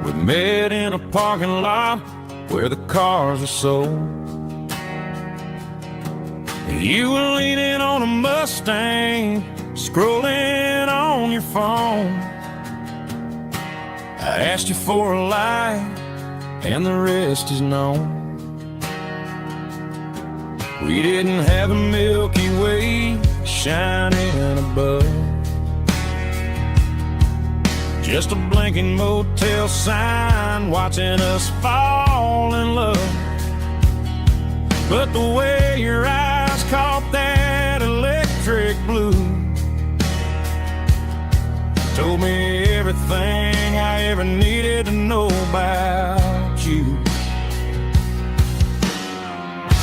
We met in a parking lot where the cars are sold. You were leaning on a Mustang, scrolling on your phone. I asked you for a light, and the rest is known. We didn't have a Milky Way shining above, just a blinking motel sign watching us fall in love. But the way your eyes caught that electric blue told me everything I ever needed to know about you.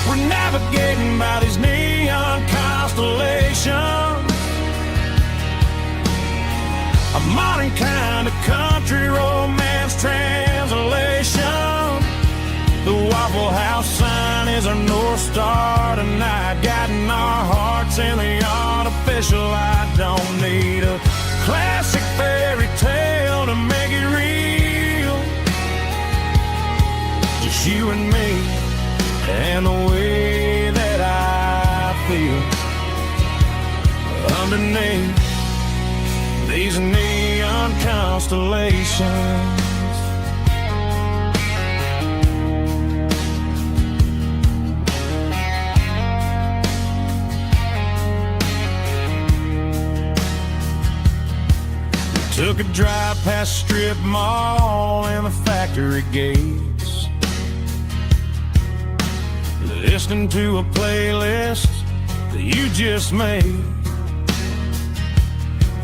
We're navigating by these neon constellations, a modern kind of country romance translation. The Waffle House sign is our North Star tonight, guiding guiding our hearts in the artificial. I don't need a classic fairy tale to make it real. Just you and me and the way that I feel underneath these neon constellations. Took a drive past strip mall and the factory gates, listening to a playlist that you just made.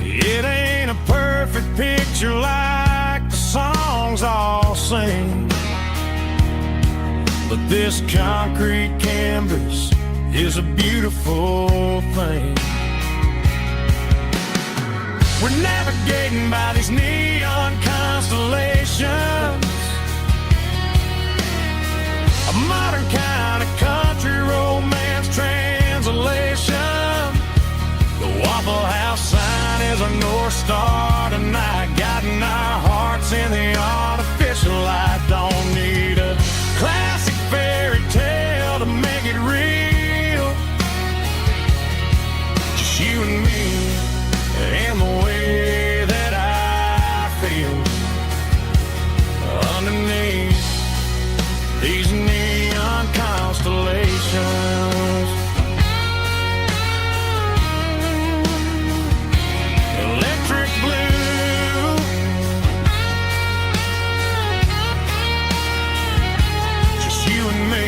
It ain't a perfect picture like the songs all sing, but this concrete canvas is a beautiful thing. We're navigating by these neon constellations, a modern kind of country romance translation. The Waffle House sign is a North Star tonight, guiding our hearts in the artificial. I don't need a classic fairy tale to make it real. Just you and me and the way that I feel underneath these neon constellations. Electric blue, just you and me.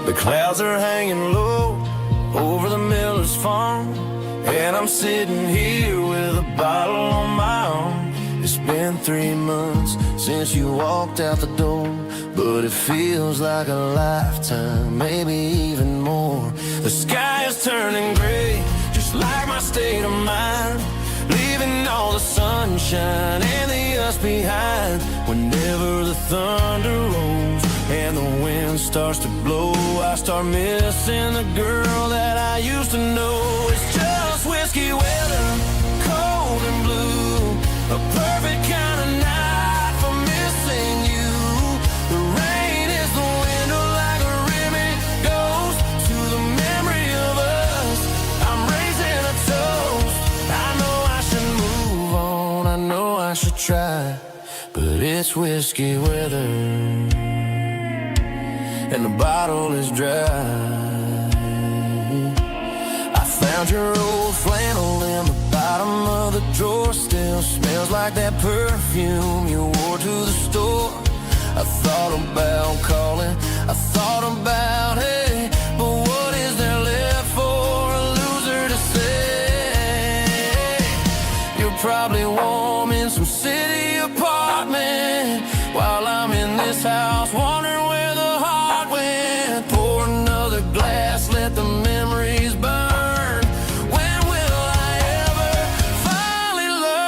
The clouds are hanging low over the miller's farm, and I'm sitting here with a bottle on my arm. It's been 3 months since you walked out the door, but it feels like a lifetime, maybe even more. The sky is turning gray, just like my state of mind, leaving all the sunshine and the us behind. Whenever the thunder rolls and the wind starts to blow, I start missing the girl that I used to know. It's just whiskey weather, cold and blue, a perfect kind of night for missing you. The rain is the window like a ribbon goes to the memory of us. I'm raising a toast. I know I should move on, I know I should try, but it's whiskey weather and the bottle is dry. I found your old flannel in the bottom of the drawer, still smells like that perfume you wore to the store. I thought about calling, I thought about, hey, but what is there left for a loser to say? You're probably warm in some city apartment while I'm in this house wondering where the heart went. Pour another glass, let the memories burn. When will I ever finally learn?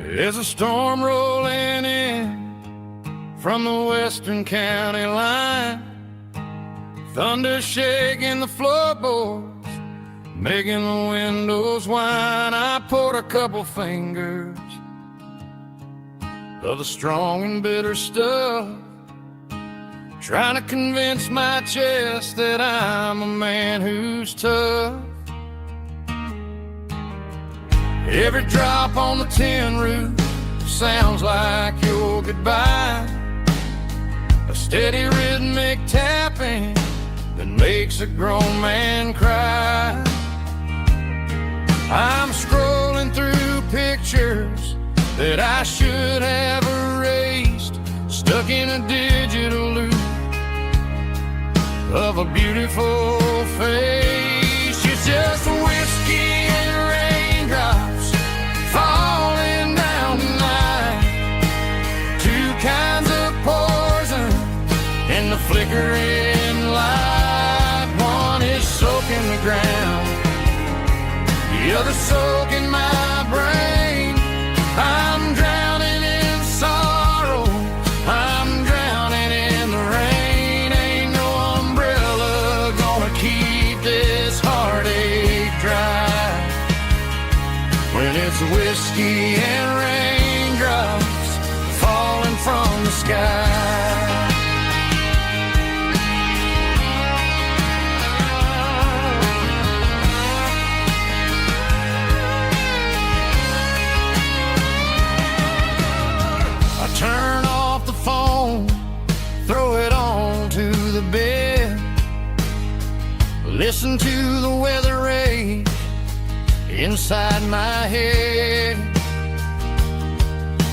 There's a storm rolling in from the western county line, thunder shaking the floorboards, making the windows whine. I poured a couple fingers of the strong and bitter stuff, trying to convince my chest that I'm a man who's tough. Every drop on the tin roof sounds like your goodbye, a steady rhythmic tapping that makes a grown man cry. I'm scrolling through pictures that I should have erased, stuck in a digital loop of a beautiful face. It's just whiskey and raindrops falling down tonight, two kinds of poison in the flickering light. One is soaking the ground, the other soaking my brain. I'm drowning in sorrow, I'm drowning in the rain. Ain't no umbrella gonna keep this heartache dry when it's whiskey and raindrops falling from the sky. Turn off the phone, throw it on to the bed, listen to the weather rage inside my head.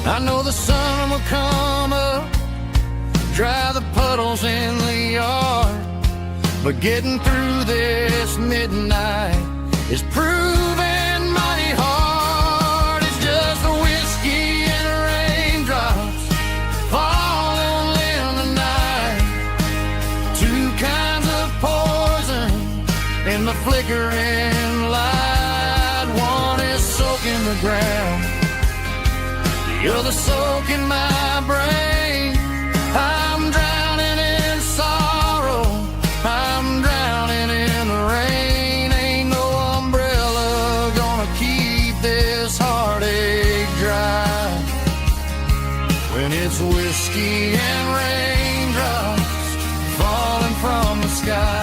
I know the sun will come up, dry the puddles in the yard, but getting through this midnight is proving mighty hard. It's just a whiskey and raindrops falling in the night, two kinds of poison in the flickering light. One is soaking the ground, the other soaking my brain. I'm drowning in sorrow, I'm drowning in the rain. Ain't no umbrella gonna keep this heartache dry when it's whiskey and raindrops falling from the sky.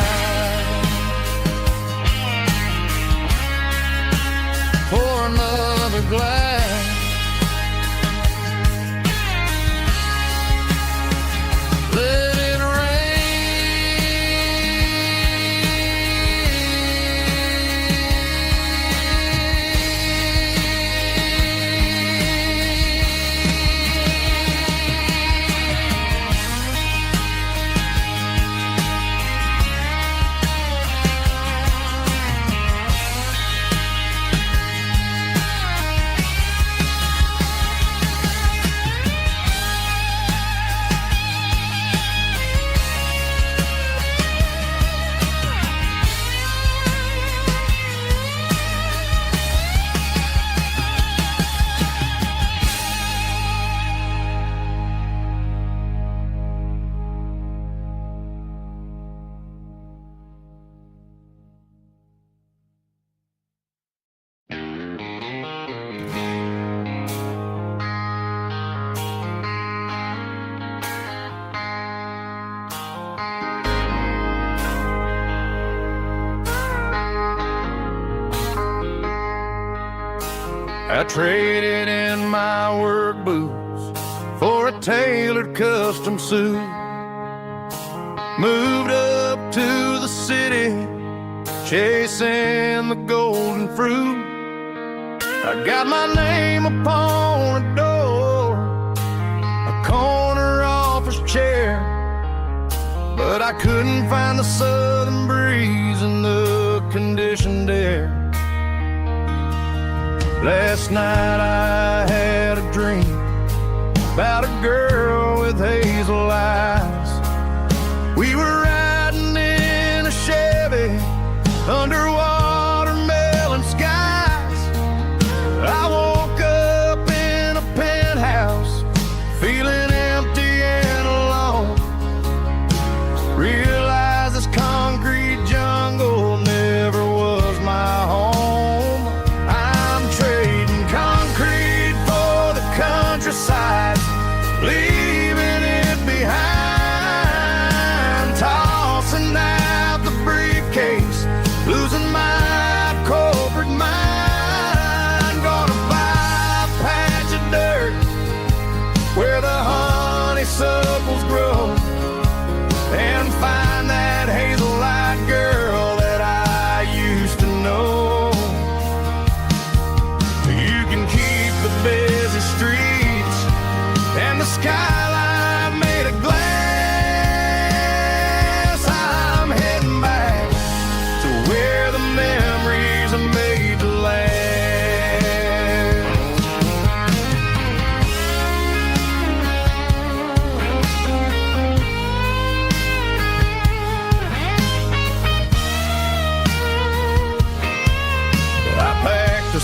Pour another glass, let it I traded in my work boots for a tailored custom suit, moved up to the city, chasing the golden fruit. I got my name upon a door, a corner office chair, but I couldn't find the southern breeze in the conditioned air. Last night I had a dream about a girl with hazel eyes. We were riding in a Chevy under watermelon skies. I woke up in a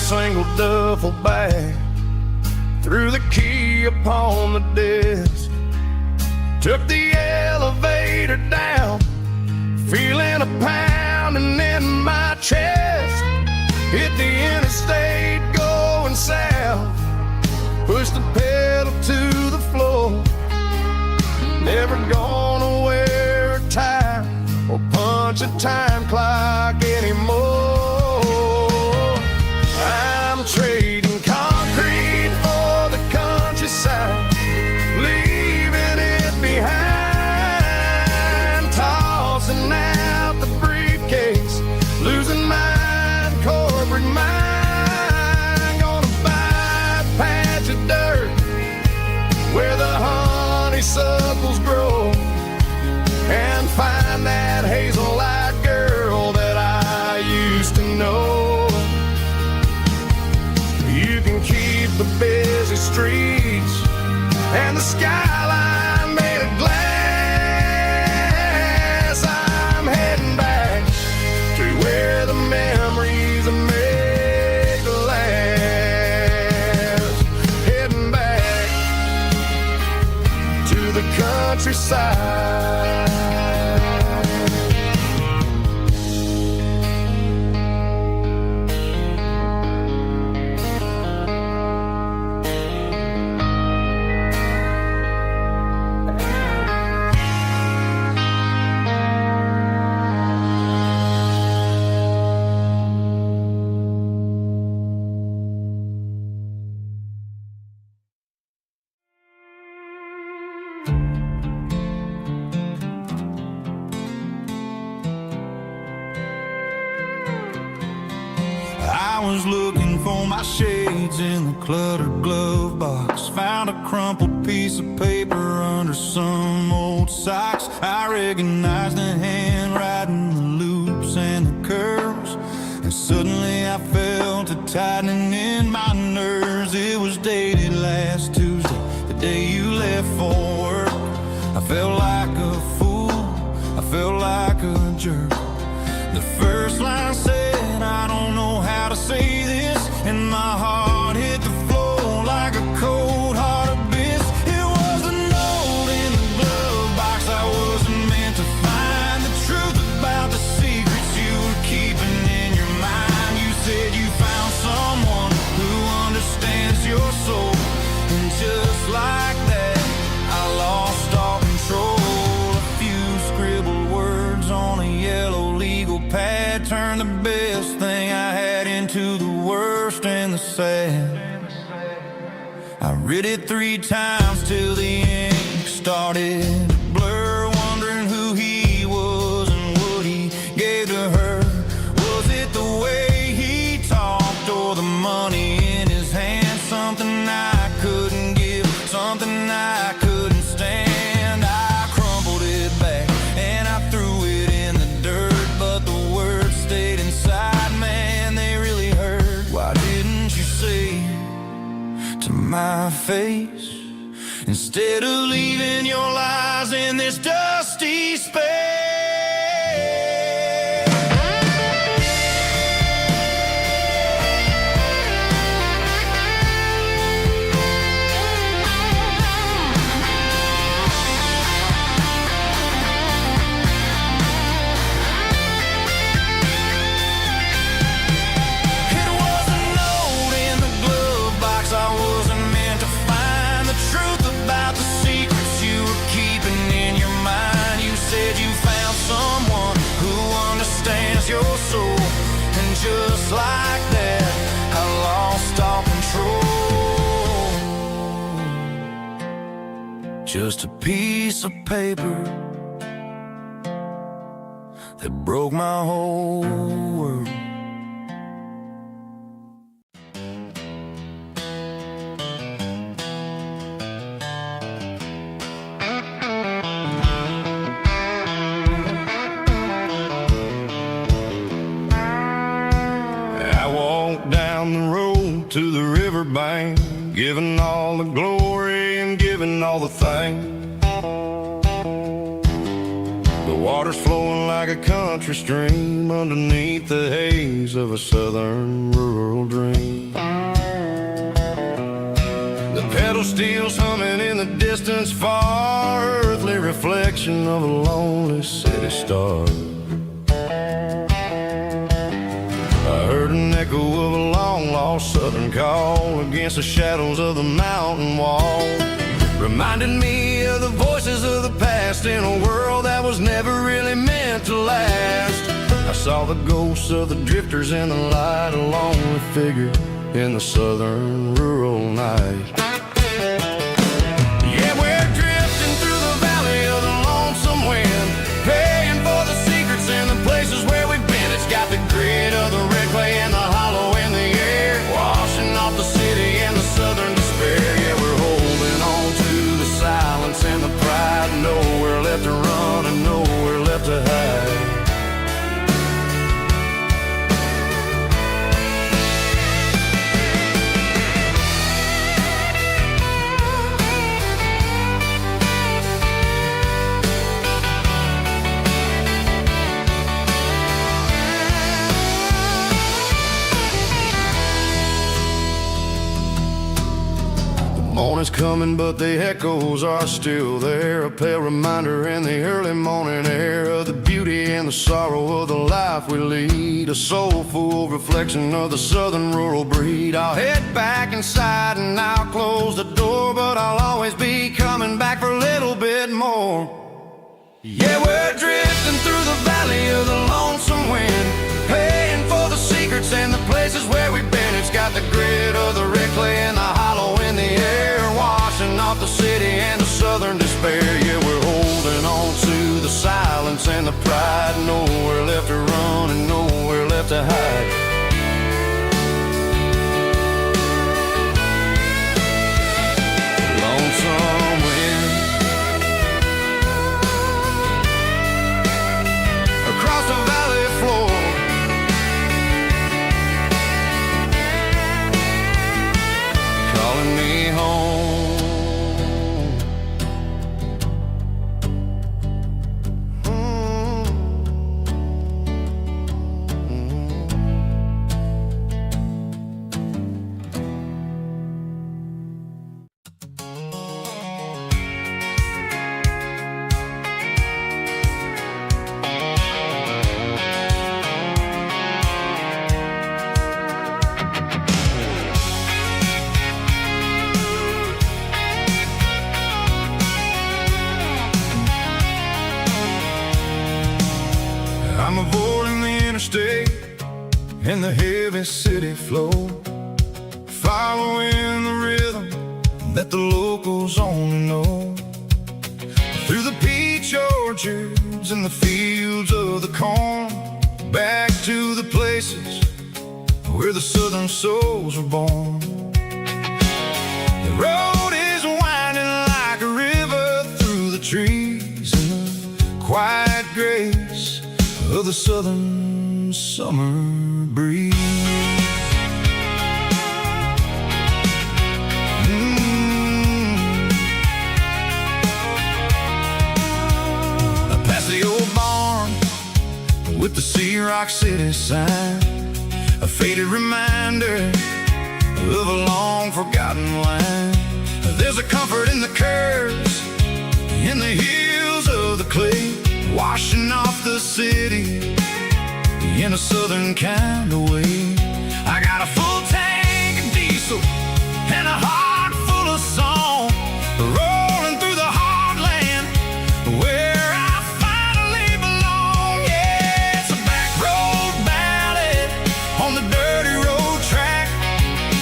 single duffel bag, threw the key upon the desk, took the elevator down, feeling a pounding in my chest. Hit the interstate going south, pushed the pedal to the floor. Never gonna wear a tie or punch a time clock anymore. I'm trading concrete for the countryside, leaving it behind, tossing out the briefcase, losing my corporate mind. Gonna buy a patch of dirt where the honeysuckles grow, and find that hazel-eyed girl that I used to know. You can keep the busy streets and the skyline made of glass. I'm heading back to where the memories are made to last. Heading back to the countryside. I was looking for my shades in the cluttered glove box, found a crumpled piece of paper under some old socks. I recognized the handwriting, the loops and the curves, and suddenly I felt a tightening in my nerves. It was dated last Tuesday, the day you left for work. I felt like a fool, I felt like a jerk. The first line said, I don't know how to say this, and my heart hit the floor like a cold heart abyss. It was a note in the glove box I wasn't meant to find, the truth about the secrets you were keeping in your mind. You said you found someone who understands your soul, and just like that I lost all control. A few scribbled words on a yellow legal pad turned the best thing I had into the worst and the sad. I read it 3 times till the ink started to blur, wondering who he was and what he gave to her. Was it the way he talked or the money in his hand? Something I couldn't give, something I couldn't stand. I crumpled it back and I threw it in the dirt, but the words stayed inside, man, they really hurt. Why didn't you say to my face, instead of leaving your lies in this dusty space? It was a note in the glove box I wasn't meant to find, the truth about the secrets you were keeping in your mind. You said you found someone who understands your soul, and just like that I lost all control. Just a piece of paper that broke my whole world. I walked down the road to the riverbank, giving all the glory and giving all the thanks. The water's flowing like a country country stream underneath the haze of a southern rural dream. The pedal steel's humming in the distance far, earthly reflection of a lonely city star. I heard an echo of a long-lost southern call against the shadows of the mountain wall, reminded me of the voices of the past in a world that was never really meant to last. I saw the ghosts of the drifters in the light, a lonely figure in the southern rural night. Yeah, we're drifting through the valley of the lonesome wind, paying for the secrets and the places where we've been. It's got the grit of the red clay and the hollow in the air, washing off the city and the southern despair. Yeah, we're holding on to the silence and the pride, nowhere left to run and nowhere left to hide. Morning's coming, but the echoes are still there, a pale reminder in the early morning air of the beauty and the sorrow of the life we lead, a soulful reflection of the southern rural breed. I'll head back inside and I'll close the door, but I'll always be coming back for a little bit more. Yeah, we're drifting through the valley of the lonesome wind, paying for the secrets and the places where we've been. It's got the grit of the red clay and the hollow in the air, washing off the city and the southern despair. Yeah, we're holding on to the silence and the pride, nowhere left to run and nowhere left to hide. Lonesome wind across the valley floor, calling me home. I'm avoiding the interstate and the heavy city flow, following the rhythm that the locals only know, through the peach orchards and the fields of the corn, back to the places where the southern souls were born. The road is winding like a river through the trees in the quiet grace of the southern summer breeze. Past the old barn with the Sea Rock City sign, a faded reminder of a long forgotten line. There's a comfort in the curves, in the hills of the clay, washing off the city in a southern kind of way. I got a full tank of diesel and a heart full of song, rolling through the heartland where I finally belong. Yeah, it's a back road ballad on the dirty road track,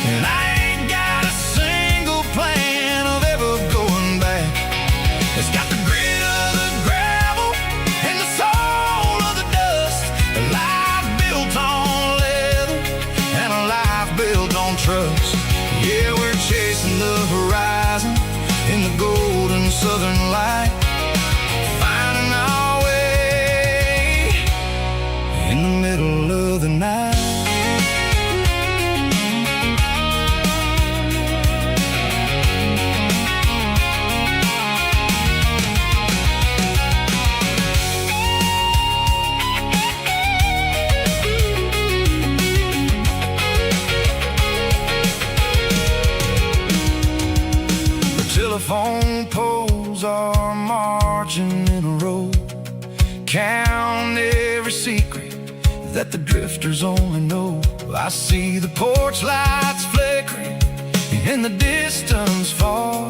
and I ain't got a single plan of ever going back. It's got the grit of the gravel and the soul of the dust, a life built on lead. that the drifters only know. I see the porch lights flickering in the distance far,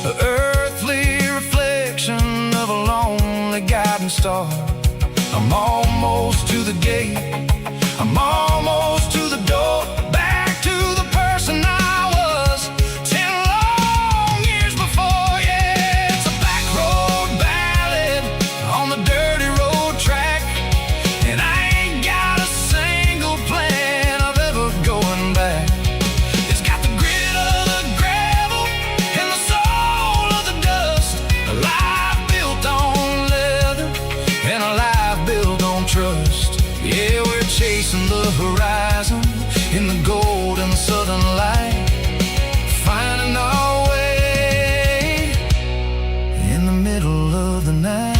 an earthly reflection of a lonely guiding star. I'm almost to the gate, I'm almost to the door, back to the person I was 10 long years before. Yeah, it's a back road ballad on the dirty road track, and I ain't got a single plan of ever going back. It's got the grit of the gravel and the soul of the dust, a life built on leather and a life built on trust. Yeah, we're chasing the horizon in the golden southern light, finding our way in the middle of the night.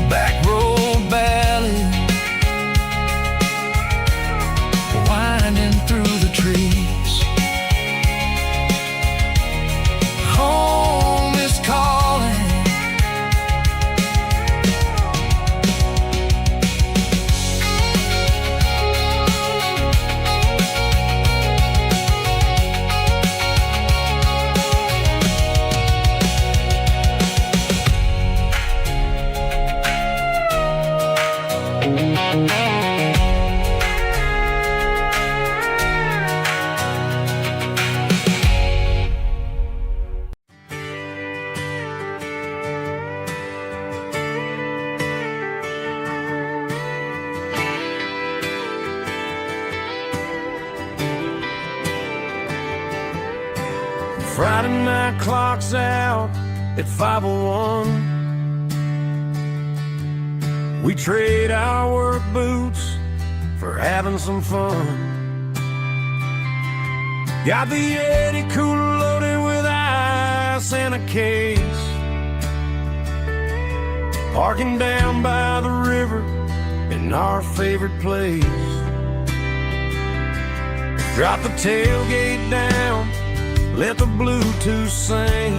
Back road ballad, winding through the trees. Home is calling. Friday night clock's out at 5:01. We trade our work boots for having some fun. Got the Yeti cooler loaded with ice and a case, parking down by the river in our favorite place. Drop the tailgate down, let the Bluetooth sing.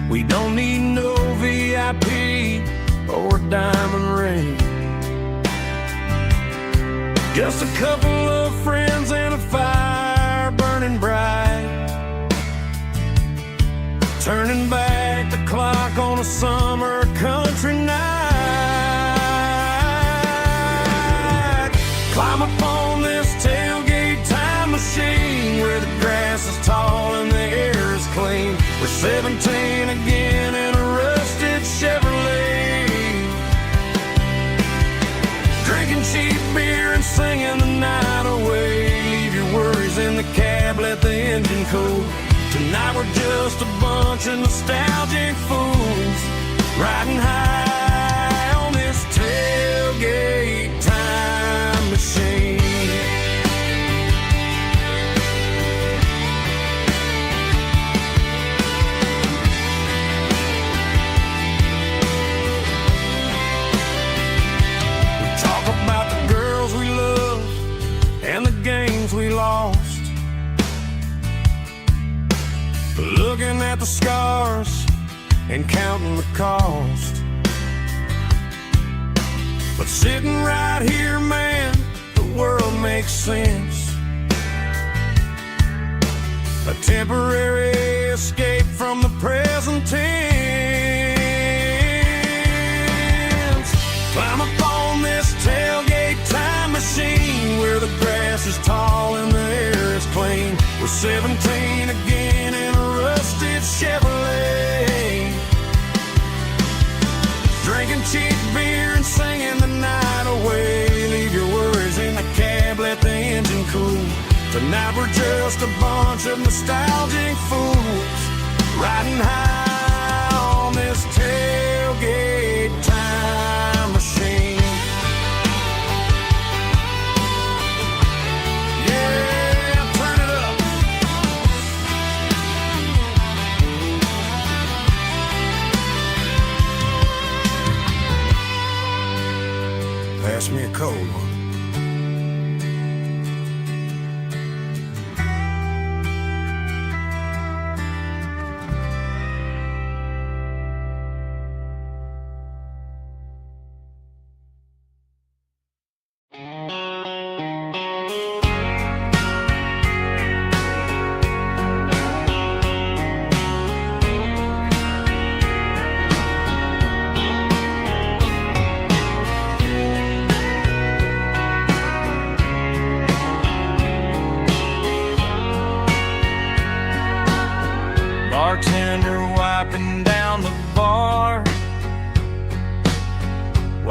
We don't need no VIP or diamond ring, just a couple of friends and a fire burning bright, turning back the clock on a summer country night. Climb up on this tailgate time machine where the grass is tall and the air is clean. We're 17 again in a rusted Chevrolet, drinking cheap beer and singing the night away. Leave your worries in the cab, let the engine cool. Tonight we're just a bunch of nostalgic fools, riding high on this tailgate time machine. We lost, looking at the scars and counting the cost. But sitting right here, man, the world makes sense. A temporary escape from the present tense. Climb up on this tailgate time machine where the grass is tall and the air is clean. We're 17 again in a rusted Chevrolet, drinking cheap beer and singing the night away. Leave your worries in the cab, let the engine cool. Tonight we're just a bunch of nostalgic fools, riding high on this tailgate time machine. Pass me a cold one.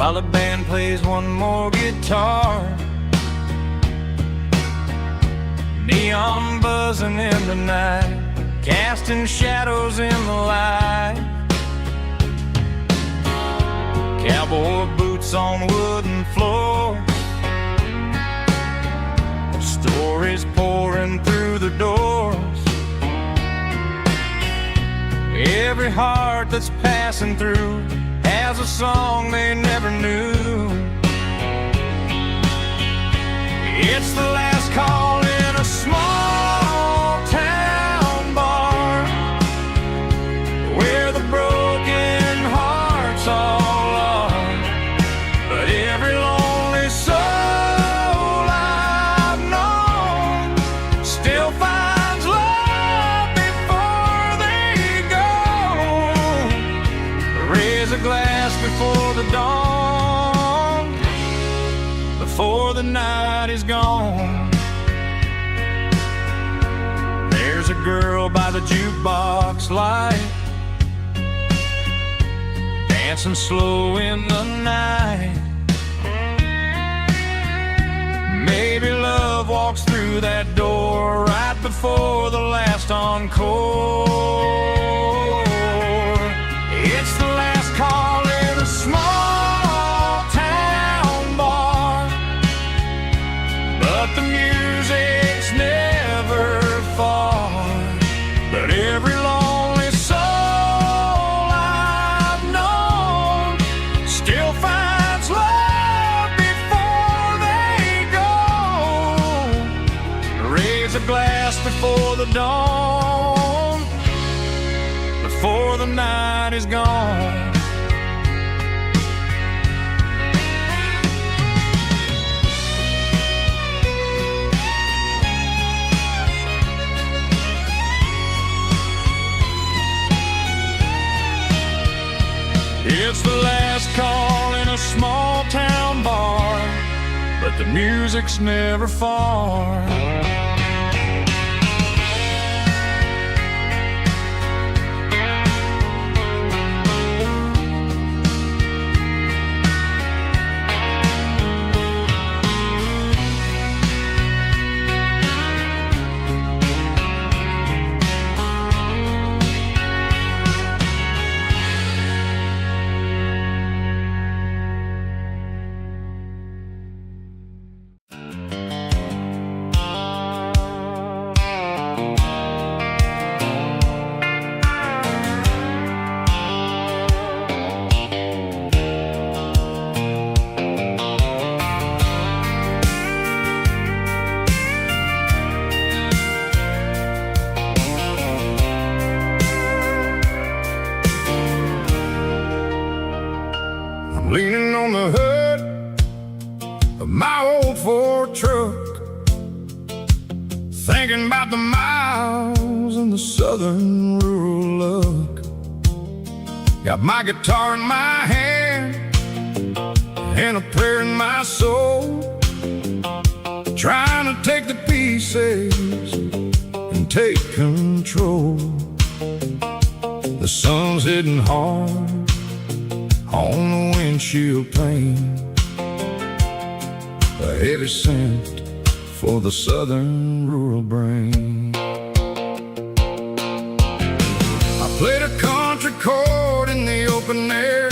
while the band plays one more guitar. Neon buzzing in the night, casting shadows in the light. Cowboy boots on wooden floors, stories pouring through the doors. Every heart that's passing through has a song they never knew. It's the last call in a small town bar, where the broken hearts all are. But every lonely soul I've known still finds love before they go. Raise a glass before the dawn, before the night is gone. There's a girl by the jukebox light, dancing slow in the night. Maybe love walks through that door right before the last encore. It's the last call in a small town bar, but the music's never far. But every lonely soul I've known still finds love before they go. Raise a glass before the dawn, before the night is gone. It's the last call in a small town bar, but the music's never far. Leaning on the hood of my old Ford truck, thinking about the miles and the southern rural look. Got my guitar in my hand and a prayer in my soul, trying to take the pieces and take control. The sun's hitting hard on the windshield pane, a heavy scent for the southern rural brain. I played a country chord in the open air,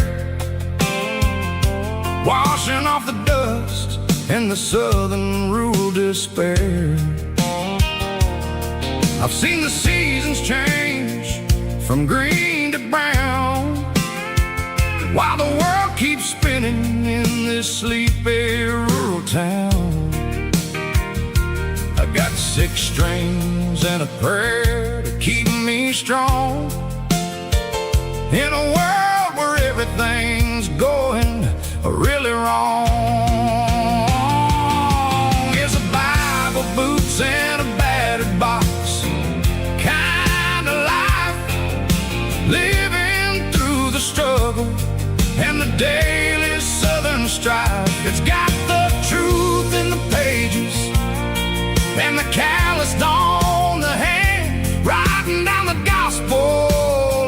washing off the dust and the southern rural despair. I've seen the seasons change from green to brown, while the world keeps spinning in this sleepy rural town. I got 6 strings and a prayer to keep me strong, in a world where everything's going really wrong. It's a Bible, boots, and a battered box kind of life, living through the struggle and the daily southern strife. It's got the truth in the pages and the calloused on the hand, writing down the gospel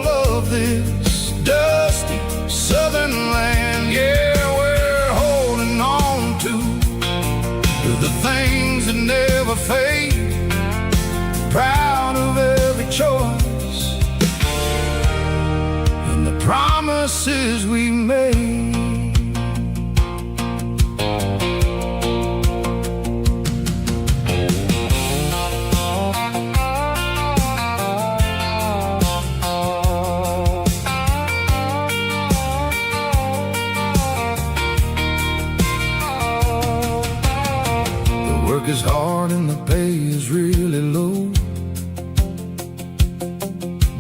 of this dusty southern land. Yeah, where the things that never fade, proud of every choice and the promises we made. Work is hard and the pay is really low,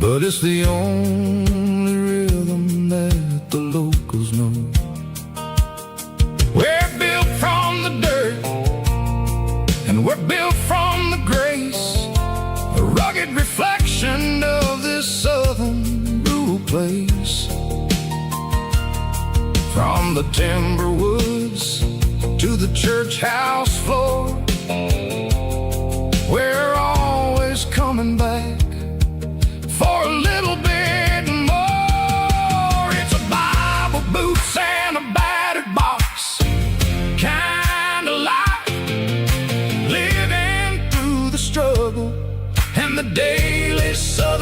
but it's the only rhythm that the locals know. We're built from the dirt, and we're built from the grace, a rugged reflection of this southern rural place. From the timber woods to the church house floor, we're always coming back.